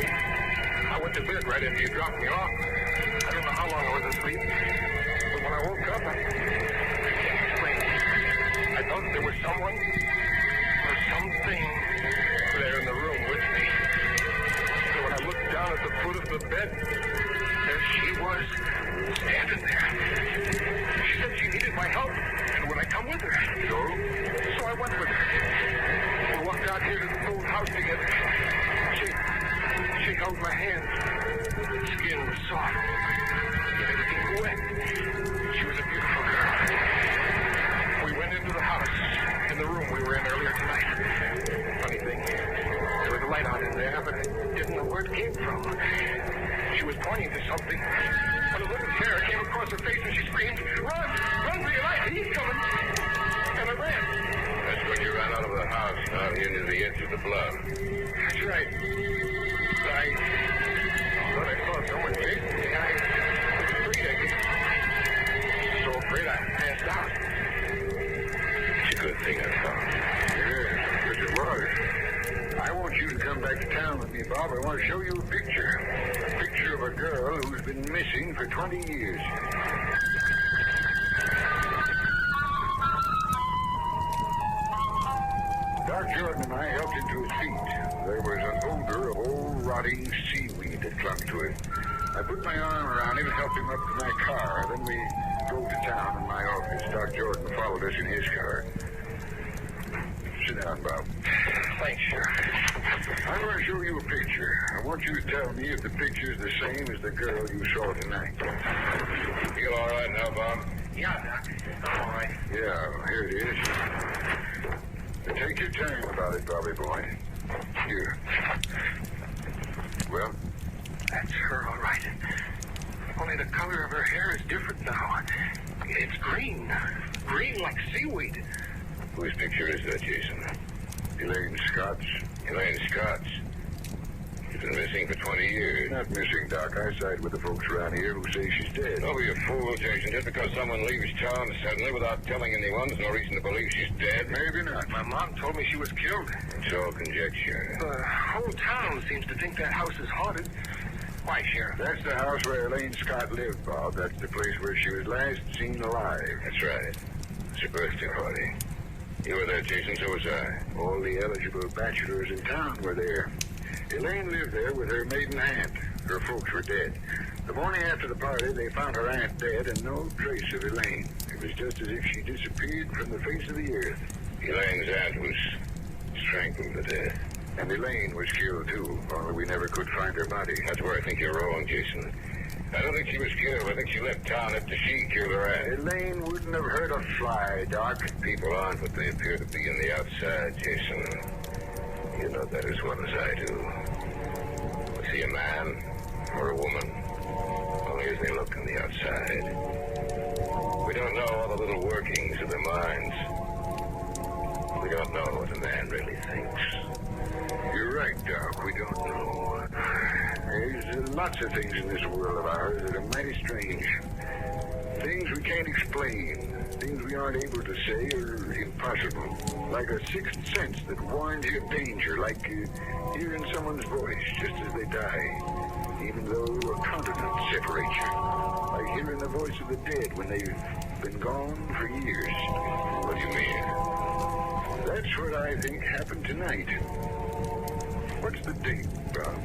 I went to bed right after you dropped me off. I don't know how long I was asleep. But when I woke up, I can't explain. I thought there was someone or something there in the room with me. So when I looked down at the foot of the bed, there she was, standing there. She said she needed my help, and would I come with her? So I went with her. We walked out here to the old house together. She held my hand. The skin was soft. Everything wet. She was a beautiful girl. We went into the house, in the room we were in earlier tonight. Funny thing, there was a light on in there, but I didn't know where it came from. She was pointing to something. When a little terror came across her face and she screamed, "Run! Run for your life! He's coming!" And I ran. That's when you ran out of the house, down here near the edge of the bluff. That's right. I thought I saw someone chasing me. I was afraid. I was so afraid I passed out. It's a good thing I found. Yeah, yes it was. I want you to come back to town with me, Bob. I want to show you a picture. A picture of a girl who's been missing for 20 years. Doc Jordan and I helped him to his feet. There was an odor of old rotting seaweed that clung to him. I put my arm around him and helped him up to my car. Then we drove to town in my office. Doc Jordan followed us in his car. Sit down, Bob. Thanks, Sheriff. I want to show you a picture. I want you to tell me if the picture's the same as the girl you saw tonight. You all right now, Bob? Yeah, Doc. I'm all right. Yeah, here it is. Now take your time about it, Bobby boy. Here. Well? That's her, all right. Only the color of her hair is different now. It's green. Green like seaweed. Whose picture is that, Jason? Elaine Scott's. Elaine Scott's? She's been missing for 20 years. Not missing, Doc. I side with the folks around here who say she's dead. Don't be a fool, Jason. Just because someone leaves town suddenly without telling anyone, there's no reason to believe she's dead. Maybe not. My mom told me she was killed. It's all conjecture. The whole town seems to think that house is haunted. Why, Sheriff? That's the house where Elaine Scott lived, Bob. That's the place where she was last seen alive. That's right. It's her birthday party. You were there, Jason, so was I. All the eligible bachelors in town were there. Elaine lived there with her maiden aunt. Her folks were dead. The morning after the party, they found her aunt dead and no trace of Elaine. It was just as if she disappeared from the face of the earth. Elaine's aunt was strangled to death. And Elaine was killed, too, only we never could find her body. That's where I think you're wrong, Jason. I don't think she was killed. I think she left town after she killed her aunt. Elaine wouldn't have hurt a fly, Doc. People aren't what they appear to be on the outside, Jason. You know that as well as I do. I see a man or a woman only as they look on the outside. We don't know all the little workings of their minds. We don't know what a man really thinks. You're right, Doc. We don't know. There's lots of things in this world of ours that are mighty strange. Things we can't explain. Things we aren't able to say are impossible. Like a sixth sense that warns you of danger. Like hearing someone's voice just as they die. Even though a continent separates you. Like hearing the voice of the dead when they've been gone for years. What do you mean? That's what I think happened tonight. What's the date, Bob?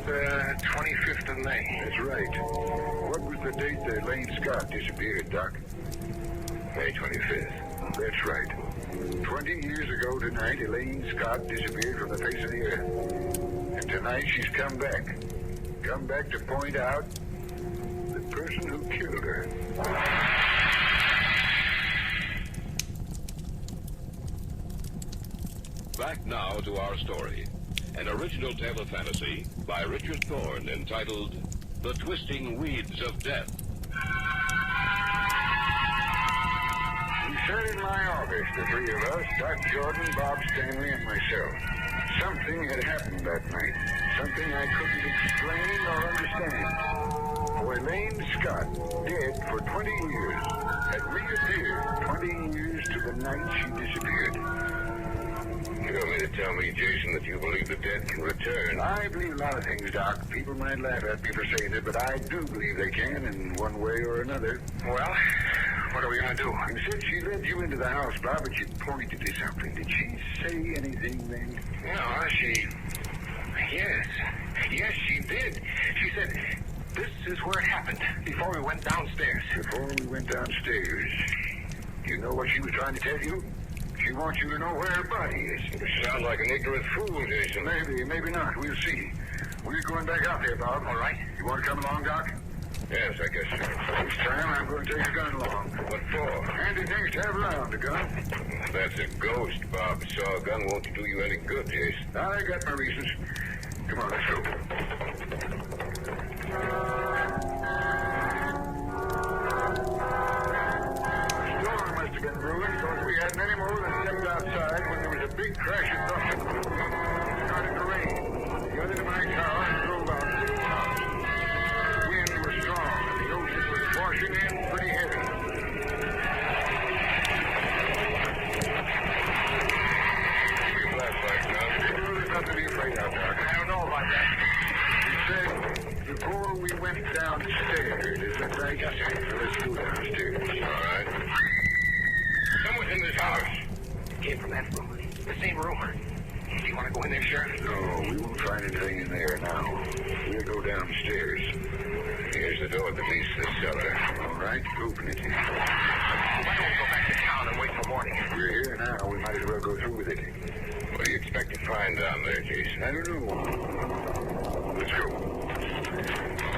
The 25th of May. That's right. What was the date that Elaine Scott disappeared, Doc? May 25th. That's right. 20 years ago tonight, Elaine Scott disappeared from the face of the earth. And tonight she's come back. Come back to point out the person who killed her. Back now to our story. An original tale of fantasy by Richard Thorne entitled The Twisting Weeds of Death. We sat in my office, the three of us, Doc Jordan, Bob Stanley, and myself. Something had happened that night. Something I couldn't explain or understand. For Elaine Scott, dead for 20 years, had reappeared 20 years to the night she disappeared. You don't mean to tell me, Jason, that you believe the dead can return? I believe a lot of things, Doc. People might laugh at me for saying it, but I do believe they can in one way or another. Well, what are we going to do? You said she led you into the house, Bob, but she pointed to something. Did she say anything then? No, Yes, she did. She said, this is where it happened, before we went downstairs. Before we went downstairs? You know what she was trying to tell you? She wants you to know where her body is. You sound like an ignorant fool, Jason. Maybe, maybe not. We'll see. We're going back out there, Bob. All right. You want to come along, Doc? Yes, I guess so. This time I'm going to take a gun along. What for? Handy things to have around, a gun. That's a ghost, Bob. So a gun won't do you any good, Jason. I got my reasons. Come on, let's go. Storm must have been brewing because we hadn't any more than stepped outside when there was a big crash of thunder. It started to rain. Got into my car and drove out to the house. The wind was strong and the ocean was washing in pretty heavy. Give me a flashlight, John. There's nothing to be afraid of, Doc. I don't know about that. He said before we went downstairs, is that right? Yes, sir. Let's go downstairs. All right. Someone's in this house. It came from that room. The same room. Do you want to go in there, Sheriff? No, we won't find anything in there now. We'll go downstairs. Here's the door that leads to the cellar. All right, open it. Why don't we go back to town and wait till morning? We're here now. We might as well go through with it. What do you expect to find down there, Jason? I don't know. Let's go.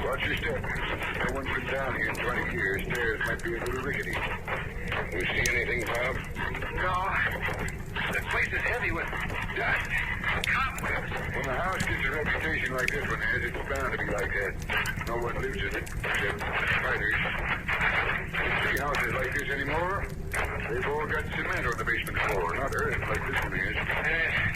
Watch your step. No one's been down here in 20 years. Stairs might be a little rickety. You see anything, Bob? No. The place is heavy with dust. Cobwebs. When a house gets a reputation like this one has, it's bound to be like that. No one lives in it except spiders. See houses like this anymore? They've all got cement on the basement floor, not earth like this one is.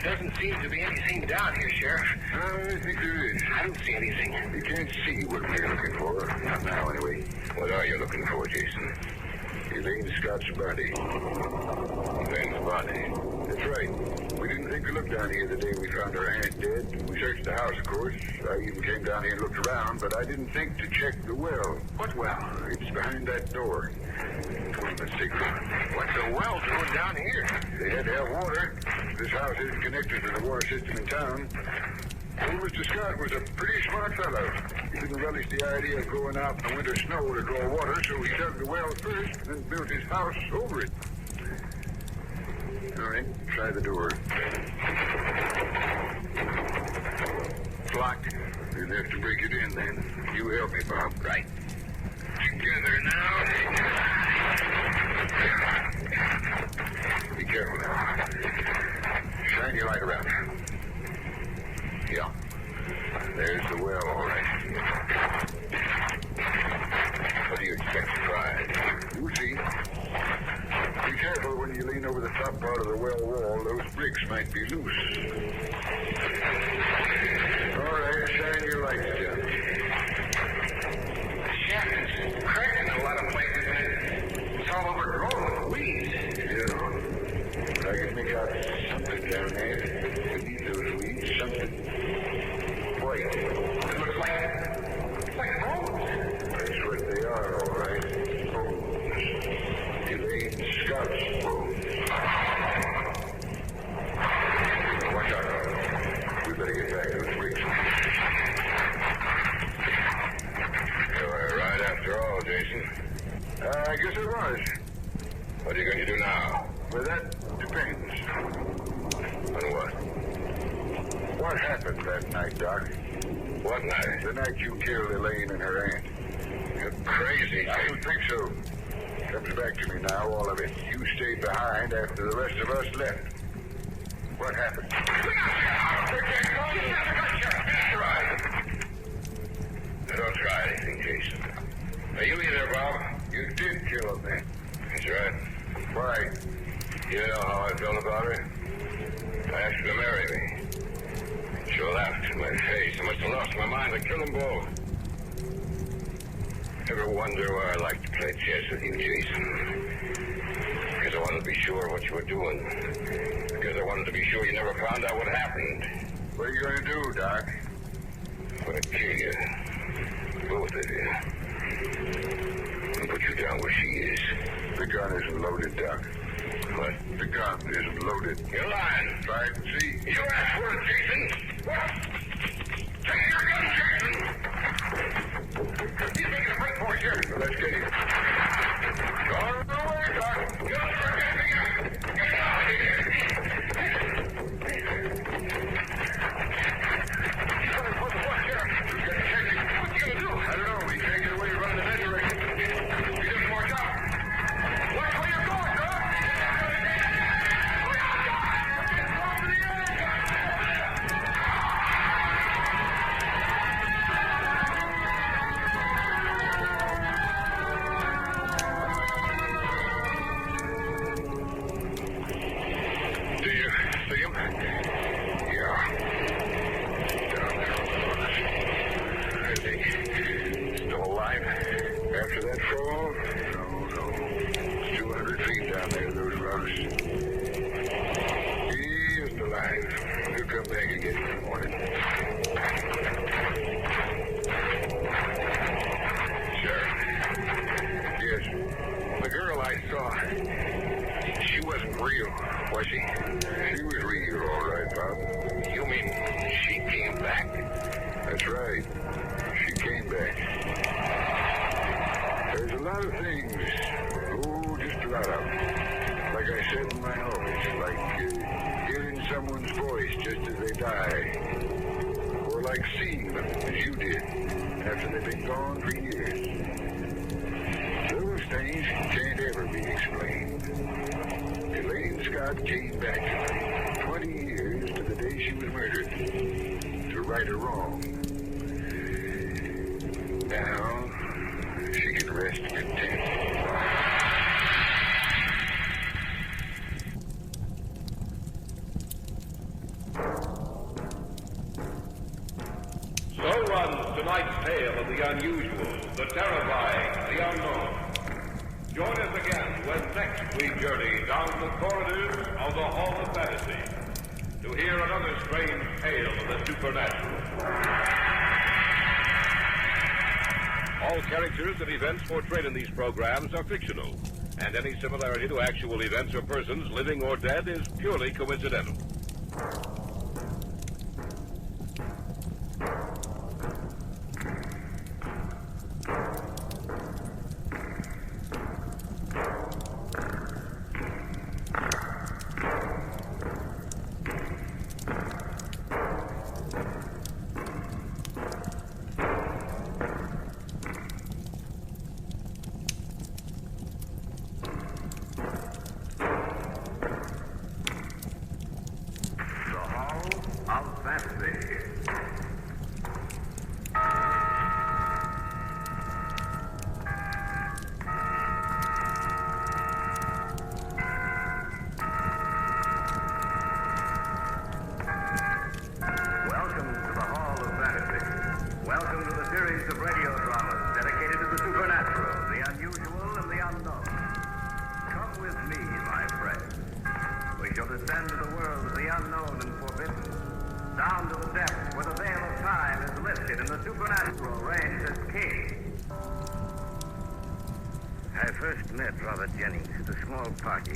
Doesn't seem to be anything down here, Sheriff. I think there is. I don't see anything. You can't see what we're looking for. Not now, anyway. What are you looking for, Jason? Elaine Scott's body. Elaine's body? That's right. We didn't think to look down here the day we found her aunt dead. We searched the house, of course. I even came down here and looked around, but I didn't think to check the well. What well? It's behind that door. Let's take a look. What's the well doing down here? They had to have water. This house isn't connected to the water system in town. Old Mr. Scott was a pretty smart fellow. He didn't relish the idea of going out in the winter snow to draw water, so he dug the well first and then built his house over it. All right, try the door. It's locked. You'll have to break it in then. You help me, Bob. Right. Together now. Be careful now. Shine your light around. Yeah. There's the well, all right. What do you expect to find? You'll see. Be careful when you lean over the top part of the well wall. Those bricks might be loose. All right, shine your lights down. The shaft is cracked in a lot of places, and it's all overgrown with weeds. Yeah. But I can make out something down there. Beneath those weeds, something. White. It looks like bones. That's what they are, all right. Bones. Elaine Scott's bones. Watch out. We better get back to those bricks. You were right after all, Jason. I guess it was. What are you going to do now? Well, that depends. On what? What happened that night, Doc? What night? The night you killed Elaine and her aunt. You're crazy, I don't think so. Comes back to me now, all of it. You stayed behind after the rest of us left. What happened? Don't try anything, Jason. Are you either, Bob? You did kill her, man. That's right. Why? You know how I felt about her? I asked her to marry me. She laughed in my face. I must have lost my mind. I killed them both. Ever wonder why I like to play chess with you, Jason? Because I wanted to be sure what you were doing. Because I wanted to be sure you never found out what happened. What are you going to do, Doc? I'm going to kill you. Both of you. And put you down where she is. The gun isn't loaded, Doc. What? The gun isn't loaded. You're lying. Try it and see. You asked for it, Jason. What? Take your gun, Jason. He's making a break for us here. Well, let's get him. Go on away, Doc. You'll forget me. Get out of here. What's he gonna do? I don't know. He can't get away running in that direction. He doesn't watch out. Watch where you're going, Doc. Do you see him? Yeah. Down there on the roof. Is he still alive? After that fall? No. It's 200 feet down there, those rocks. He is alive. He'll come back again in the morning. Sheriff. Yes. The girl I saw, she wasn't real, was she? She was real, all right, Bob. You mean she came back? That's right. She came back. lot of things. Oh, just a lot of them. Like I said in my office, like hearing someone's voice just as they die. Or like seeing them, as you did, after they've been gone for years. Those things can't ever be explained. Elaine Scott came back tonight, 20 years to the day she was murdered, to right a wrong. Now, she can rest content. So runs tonight's tale of the unusual, the terrifying, the unknown. Join us again when next we journey down the corridors of the Hall of Fantasy to hear another strange tale of the supernatural. All characters and events portrayed in these programs are fictional, and any similarity to actual events or persons, living or dead, is purely coincidental.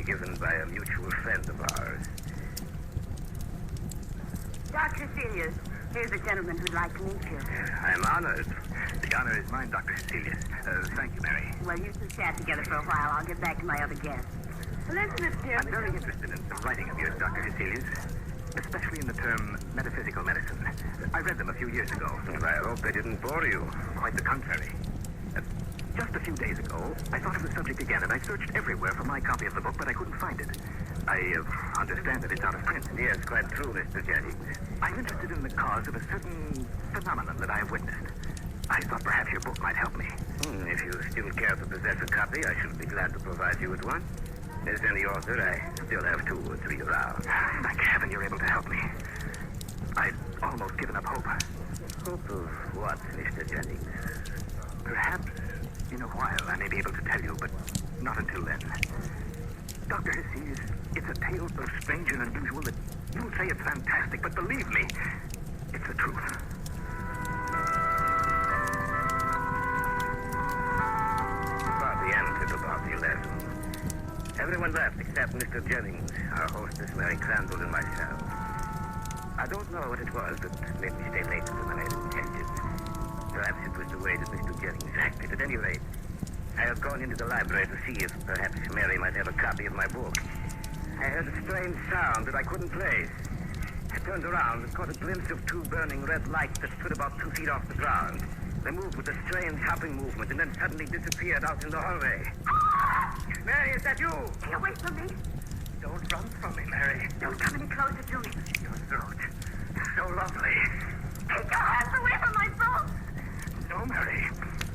Given by a mutual friend of ours. Dr. Cecilius, here's a gentleman who'd like to meet you. I'm honored. The honor is mine, Dr. Cecilius. Thank you, Mary. Well, you two chat together for a while. I'll get back to my other guests. Elizabeth, dear. I'm very interested in some writing of yours, Dr. Cecilius, especially in the term metaphysical medicine. I read them a few years ago. I hope they didn't bore you. Quite the contrary. Just a few days ago, I thought of the subject again, and I searched everywhere for my copy of the book, but I couldn't find it. I understand that it's out of print. Yes, quite true, Mr. Jennings. I'm interested in the cause of a certain phenomenon that I have witnessed. I thought perhaps your book might help me. If you still care to possess a copy, I should be glad to provide you with one. As any author, I still have 2 or 3 around. Thank heaven you're able to help me. I'd almost given up hope. Hope of what, Mr. Jennings? Perhaps in a while I may be able to tell you, but not until then. Dr. Hessies, it's a tale so strange and unusual that you'll say it's fantastic, but believe me, it's the truth. About the end at about 11. Everyone left except Mr. Jennings, our hostess Mary Crandall, and myself. I don't know what it was that made me stay later than I had intended. Perhaps it was the way that Mr. Jennings acted. At any rate, I had gone into the library to see if perhaps Mary might have a copy of my book. I heard a strange sound that I couldn't place. I turned around and caught a glimpse of 2 burning red lights that stood about 2 feet off the ground. They moved with a strange hopping movement and then suddenly disappeared out in the hallway. Mary, is that you? Stay away from me. Don't run from me, Mary. Don't come any closer to me. Your throat. So lovely. Take your hands away from my throat. No, Mary.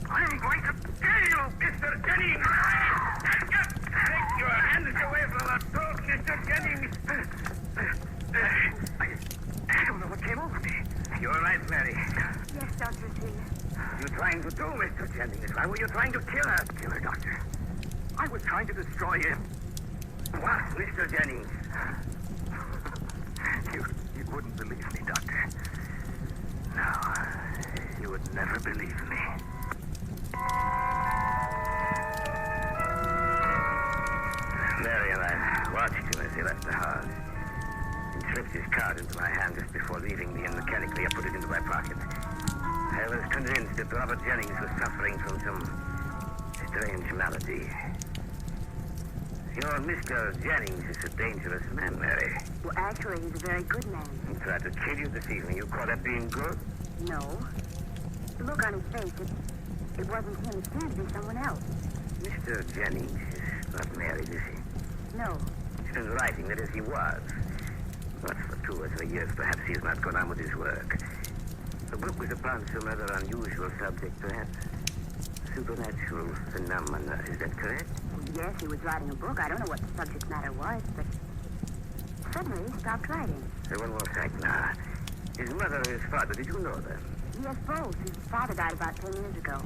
I'm going to kill you, Mr. Jennings. Take your hands away from her throat, Mr. Jennings. I don't know what came over me. You're right, Mary. Yes, Dr. T. You're trying to do, Mr. Jennings. Why were you trying to kill her? Kill her, Doctor. I was trying to destroy him. What, Mr. Jennings? You wouldn't believe me, Doctor. No, you would never believe me. Mary and I watched him as he left the house. He slipped his card into my hand just before leaving me, and mechanically I put it into my pocket. I was convinced that Robert Jennings was suffering from some strange malady. Your Mr. Jennings is a dangerous man, Mary. Well, actually, he's a very good man. He tried to kill you this evening. You call that being good? No. The look on his face, it wasn't him. It seemed to be someone else. Mr. Jennings is not married, is he? No. He's been writing that as he was. But for 2 or 3 years, perhaps he has not gone on with his work. The book was upon some rather unusual subject, perhaps. Supernatural phenomena, is that correct? Well, yes, he was writing a book. I don't know what the subject matter was, but suddenly he stopped writing. One more fact now. His mother and his father, did you know them? Yes, both. His father died about 10 years ago.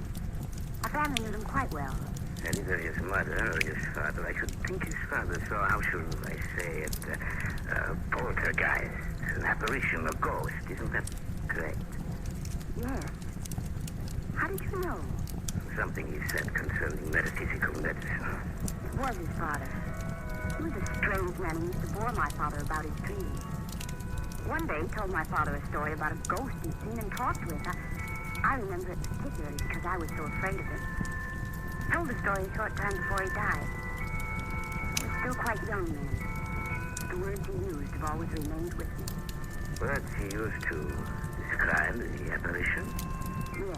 Our family knew them quite well. And either his mother or his father. I should think his father saw, how should I say it, poltergeist, an apparition, a ghost. Isn't that correct? Yes. How did you know? Something he said concerning metaphysical medicine. It was his father. He was a strange man. He used to bore my father about his dreams. One day he told my father a story about a ghost he'd seen and talked with. I remember it particularly because I was so afraid of it. He told the story a short time before he died. He was still quite young then. The words he used have always remained with me. Words he used to describe the apparition? Yes.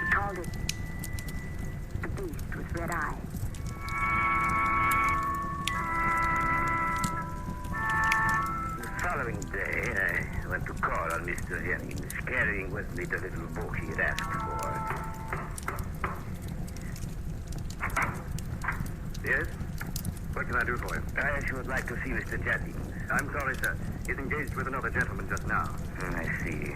He called it the beast with red eyes. The following day, I went to call on Mr. Jennings, carrying with me the little book he had asked for. Yes? What can I do for you? I should like to see Mr. Jennings. I'm sorry, sir. He's engaged with another gentleman just now. I see.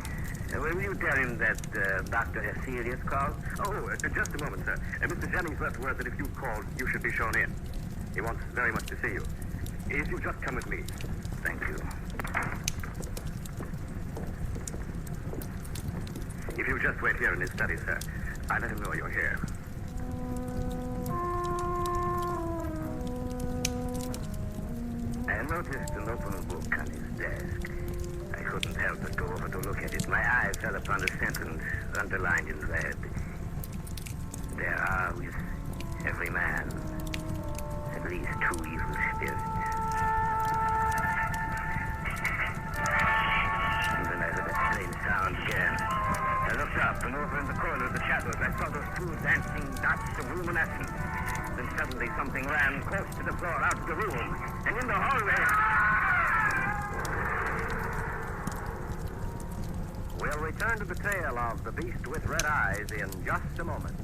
Will you tell him that Dr. Hesselius called? Oh, just a moment, sir. Mr. Jennings left word that if you called, you should be shown in. He wants very much to see you. If you just come with me. Thank you. If you just wait here in his study, sir, I'll let him know you're here. I noticed an open book on his desk. I couldn't help but go over to look at it. My eye fell upon a sentence underlined in red. There are with every man at least 2 evil spirits. And then I heard that strange sound again. I looked up, and over in the corner of the shadows, I saw those 2 dancing dots of luminescence. Then suddenly something ran close to the floor out of the room, and in the hallway... We'll return to the tale of the beast with red eyes in just a moment.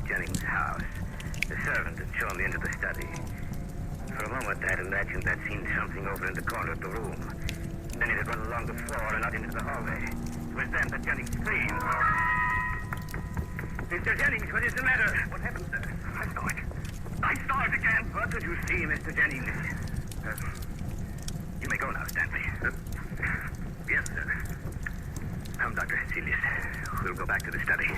Jennings' house. The servant had shown me into the study. For a moment, I had imagined I'd seen something over in the corner of the room. Then it had run along the floor and out into the hallway. It was then that Jennings screamed. Mr. Jennings, what is the matter? What happened, sir? I saw it. I saw it again. What did you see, Mr. Jennings? You may go now, Stanley. Yes, sir. Come, Dr. Hesselius. We'll go back to the study.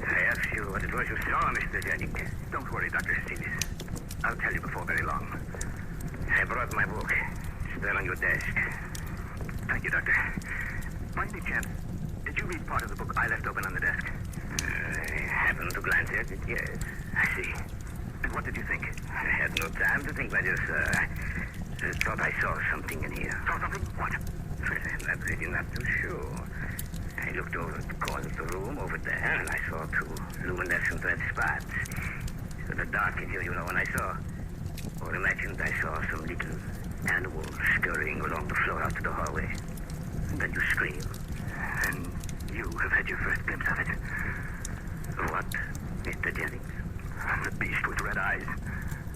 I asked you what it was you saw, Mr. Jennings. Don't worry, Dr. Hesselius. I'll tell you before very long. I brought my book. It's there on your desk. Thank you, Doctor. By any chance, did you read part of the book I left open on the desk? I happened to glance at it, yes. I see. And what did you think? I had no time to think, I just thought I saw something in here. Saw something? What? I'm really not too sure. I looked over at the corner of the room over there, and I saw 2 luminescent red spots. It's sort of dark in here, you know, and I saw, or imagined I saw some little animal scurrying along the floor out to the hallway. And then you screamed. And you have had your first glimpse of it. What, Mr. Jennings? The beast with red eyes.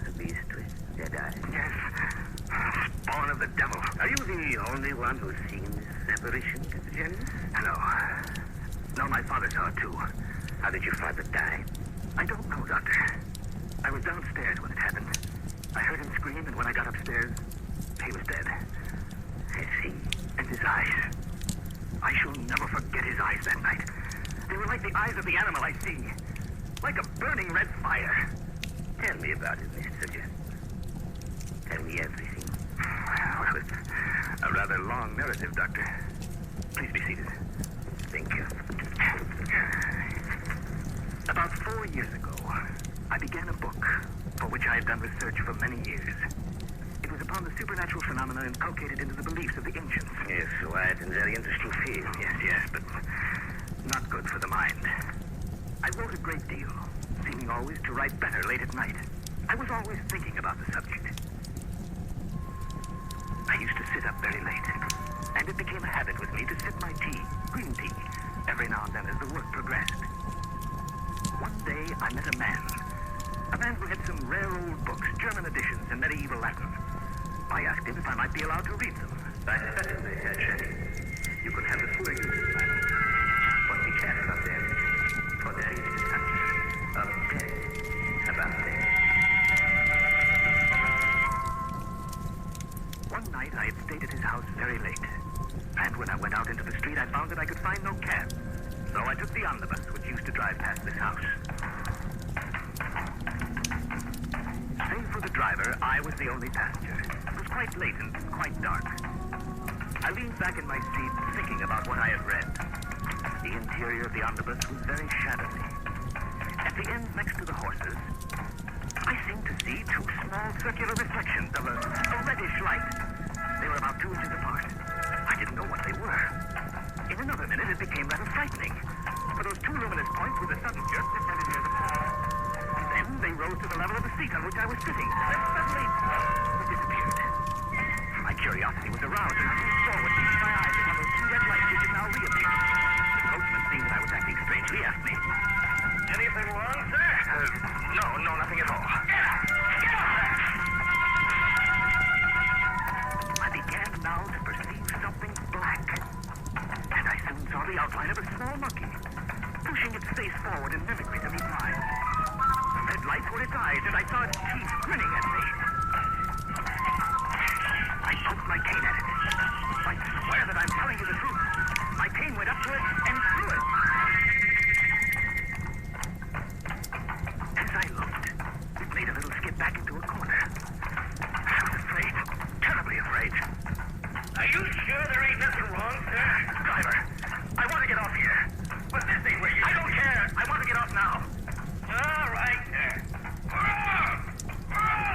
The beast with red eyes? Yes. Spawn of the devil. Are you the only one who's seen this apparition, Mr. Jennings? No. No, my father saw it too. How did your father die? I don't know, Doctor. I was downstairs when it happened. I heard him scream, and when I got upstairs, he was dead. I see. And his eyes. I shall never forget his eyes that night. They were like the eyes of the animal I see. Like a burning red fire. Tell me about it, Mr. Jennings. Tell me everything. Well, it's a rather long narrative, Doctor. Please be seated. Thank you. About 4 years ago, I began a book for which I had done research for many years. It was upon the supernatural phenomena inculcated into the beliefs of the ancients. Yes, wide and very interesting field. Yes, but not good for the mind. I wrote a great deal, seeming always to write better late at night. I was always thinking about the subject. I used to sit up very late, and it became a habit with me to sip my tea, green tea, every now and then as the work progressed. One day, I met a man who had some rare old books, German editions in medieval Latin. I asked him if I might be allowed to read them. I certainly had, Jenny. You could have the full use of the Bible. But be careful of them, for there is a touch of death about them. One night, I had stayed at his house very late. And when I went out into the street, I found that I could find no cab. So I took the omnibus, which used to drive past this house. Save for the driver, I was the only passenger. It was quite late and quite dark. I leaned back in my seat, thinking about what I had read. The interior of the omnibus was very shadowy. At the end, next to the horses, I seemed to see two small circular reflections of a reddish light. They were about 2 inches apart. I didn't know what they were. In another minute, it became rather frightening, for those two luminous points with a sudden jerk descended near the floor. Then they rose to the level of the seat on which I was sitting. Then suddenly, they disappeared. My curiosity was aroused, and I moved forward, keeping my eyes upon those two red lights which had now reappeared. The coachman, seeing that I was acting strangely, asked me, "Anything wrong, sir?" No, nothing at all. Get out! Get out there! I began now to perceive something black. And I soon saw the outline of a small monkey, pushing its face forward in mimicry to meet mine. The red lights were its eyes, and I saw its teeth grinning at me. I poked my cane at it. I swear that I'm telling you the truth. My cane went up to it and through it. As I looked, it made a little skip back into a corner. I was afraid, terribly afraid. Are you sure there ain't nothing wrong, sir? Driver, I want to get off here. But this ain't where you... I don't care. I want to get off now. All right, sir.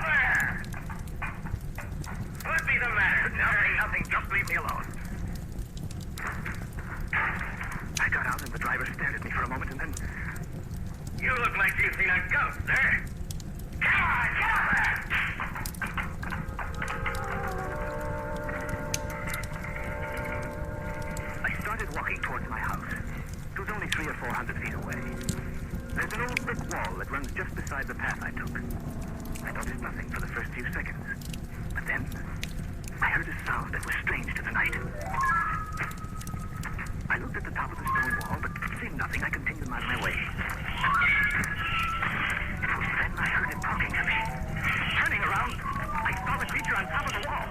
There. What be the matter? Nothing. Just leave me alone. I got out and the driver stared at me for a moment and then... You look like you've seen a ghost, sir. Come on, get out there! I started walking towards my house. It was only 300 or 400 feet away. There's an old brick wall that runs just beside the path I took. I noticed nothing for the first few seconds. But then, I heard a sound that was strange to the night. I looked at the top of the stone wall, but seeing nothing, I continued on my way. It was then I heard it talking to me. Turning around, I saw the creature on top of the wall.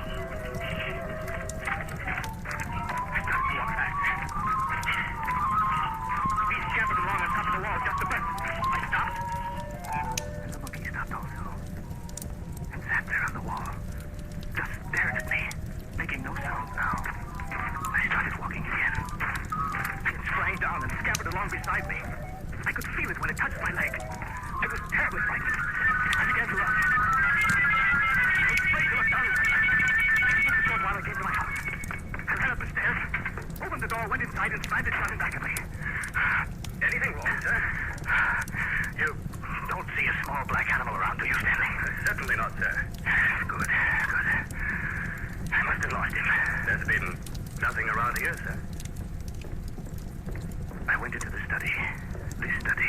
I started to walk back. He scampered along on top of the wall just a bit. I stopped, and the monkey stopped also, and sat there on the wall, just stared at me, making no sound now. I started walking again. It sprang down and scampered along beside me. I could feel it when it touched my leg. I was terribly frightened. I began to run. I was afraid to look down. It took a short while I came to my house. I ran up the stairs, opened the door, went inside, and slammed it shut in back at me. Anything wrong, sir? You don't see a small black animal around, do you, Stanley? Certainly not, sir. Good. I must have lost him. There's been nothing around here, sir. I went into the study. This study.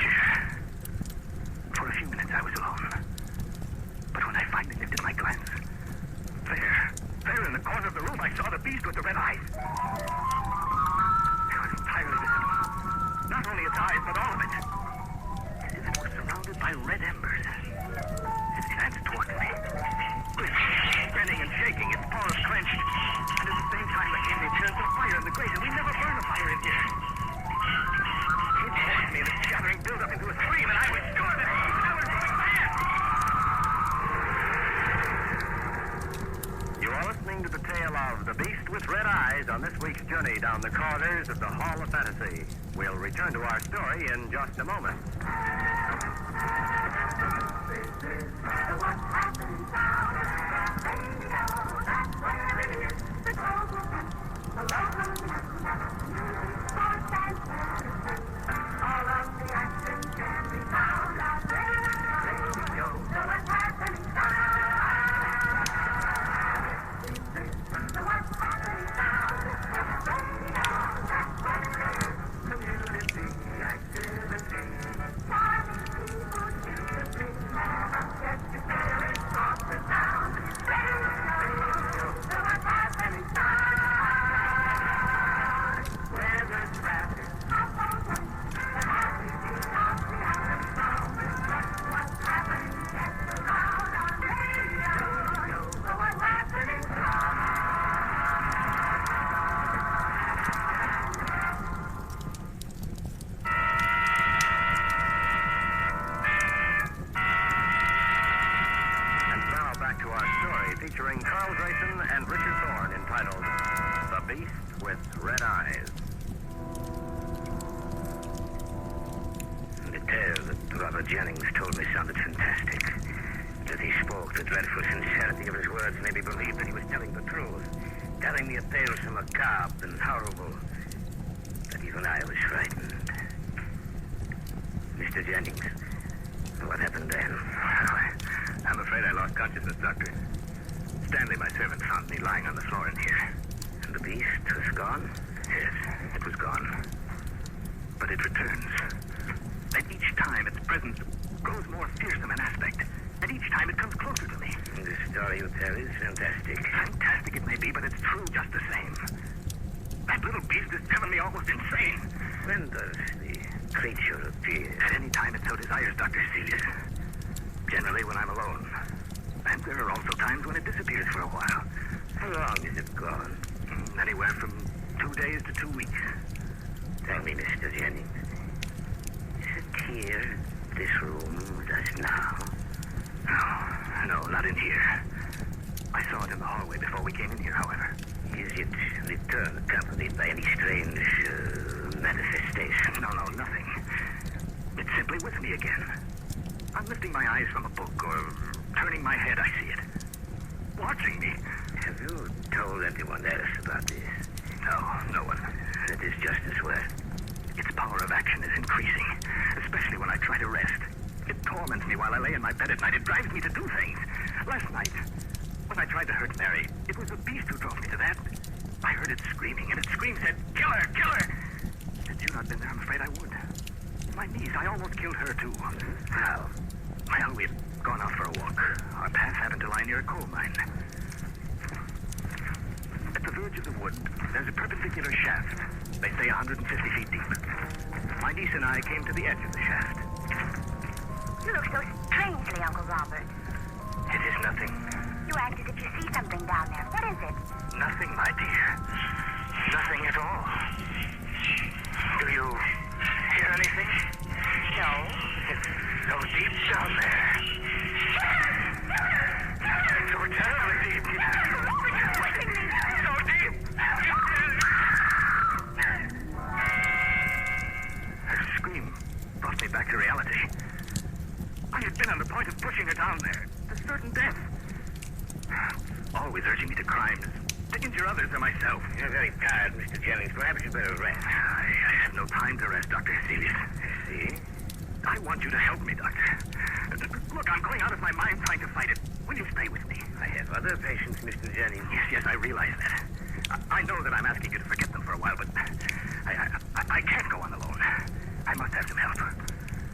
chair. For a few minutes I was alone. But when I finally lifted my glance, there in the corner of the room, I saw the beast with the red eyes. It was entirely visible. Not only its eyes, but all of it. As if it was surrounded by red embers. It advanced toward me. Grinning and shaking, its paws clenched. And at the same time, there came the appearance of fire in the grate, and we never burn a fire in here. It pushed me, and its shattering built up into a scream, and I was sure that I was going mad. You are listening to the tale of The Beast with Red Eyes on this week's journey down the corridors of the Hall of Fantasy. We'll return to our story in just a moment.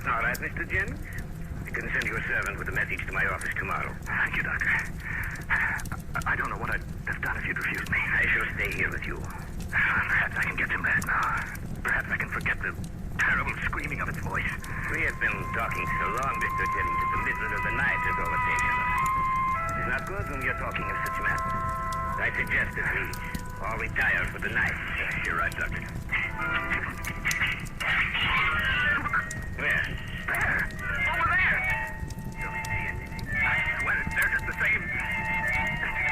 All right, Mr. Jennings. You can send your servant with a message to my office tomorrow. Thank you, Doctor. I don't know what I'd have done if you'd refused me. I shall stay here with you. Perhaps I can get some rest now. Perhaps I can forget the terrible screaming of its voice. We have been talking so long, Mr. Jennings, at the middle of the night is all attention. It is not good when we are talking of such matters. I suggest that we all retire for the night. You're right, Doctor. Where? There! Over there! Don't see anything. I swear they're just the same.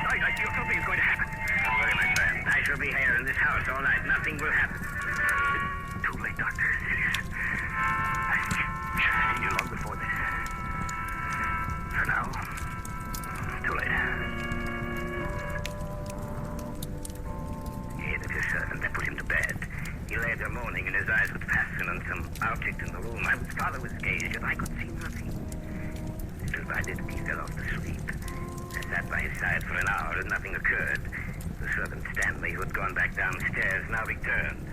I feel something is going to happen. Don't worry, my friend. I shall be here in this house all night. Nothing will happen. Too late, Doctor. Serious. I should have seen you long before this. For now, too late. He took his servant. I put him to bed. He lay there moaning, and his eyes would fasten on some object in the room. I would follow his gaze, yet I could see nothing. Little by little, he fell off to sleep. I sat by his side for an hour, and nothing occurred. The servant Stanley, who had gone back downstairs, now returned.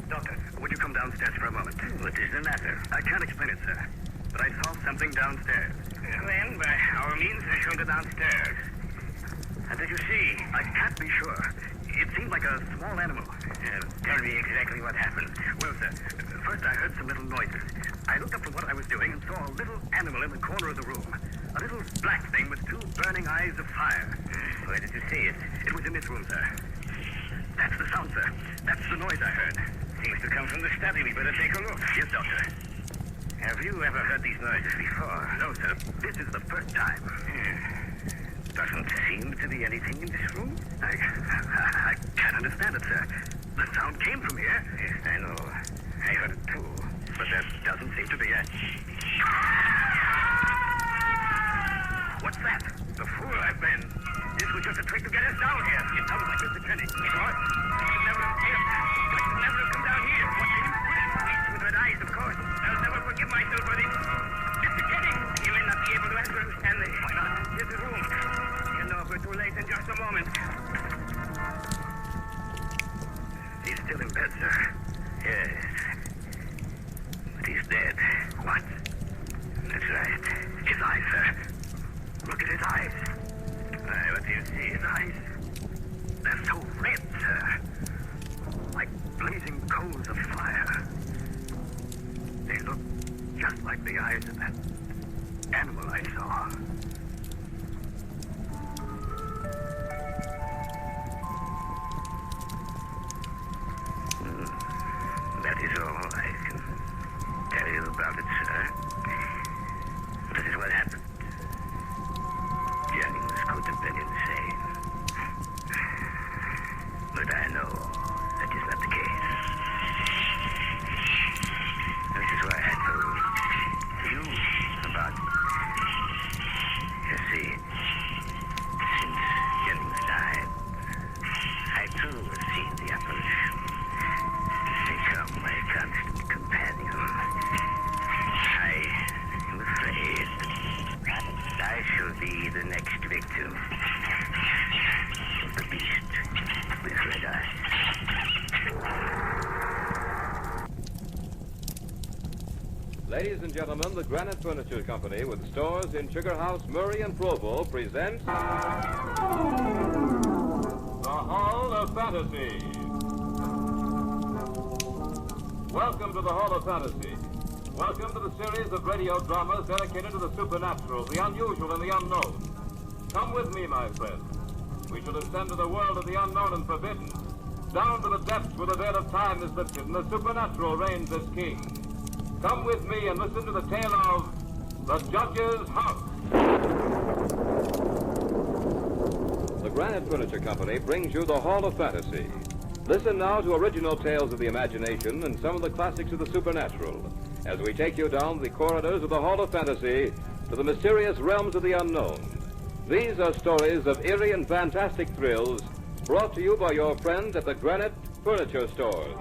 Doctor, would you come downstairs for a moment? What is the matter? I can't explain it, sir, but I saw something downstairs. Then, by all means, I shall go downstairs. What did you see? I can't be sure. It seemed like a small animal. Tell me exactly what happened. Well, sir, first I heard some little noises. I looked up from what I was doing and saw a little animal in the corner of the room. A little black thing with two burning eyes of fire. Where did you see it? It was in this room, sir. That's the sound, sir. That's the noise I heard. Seems to come from the study. We better take a look. Yes, Doctor. Have you ever heard these noises before? No, sir. This is the first time. Doesn't seem to be anything in this room. I can't understand it, sir. The sound came from here. Yes, I know. I heard it too. But there doesn't seem to be a... What's that? The fool I've been. This was just a trick to get us down here. It sounds like Mr. Jennings. It was. I should never have came. I should never have come down here. What did you do? These with red eyes, of course. I'll never forgive myself for this. Mr. Jennings, you may not be able to answer him, Stanley. Why not? Here's the room. You know if we're too late in just a moment. He's still in bed, sir. Yes. But he's dead. What? That's right. His eyes, sir. Look at his eyes. Why, what do you see? His eyes. They're so red, sir. Like blazing coals of fire. They look just like the eyes of that animal I saw. That is all I can tell you about it, sir. This is what happened. Jennings could have been insane. But I know that is not the case. This is why I told you about it. You see, since Jennings died, I too have seen the apparition. Become my constant companion. I am afraid that I shall be the next victim of the beast with red eyes. Ladies and gentlemen, the Granite Furniture Company, with stores in Sugar House, Murray, and Provo, presents The Hall of Fantasy. Welcome to the Hall of Fantasy. Welcome to the series of radio dramas dedicated to the supernatural, the unusual, and the unknown. Come with me, my friends. We shall ascend to the world of the unknown and forbidden, down to the depths where the veil of time is lifted and the supernatural reigns as king. Come with me and listen to the tale of The Judge's House. The Granite Furniture Company brings you the Hall of Fantasy. Listen now to original tales of the imagination and some of the classics of the supernatural as we take you down the corridors of the Hall of Fantasy to the mysterious realms of the unknown. These are stories of eerie and fantastic thrills brought to you by your friends at the Granite Furniture Stores.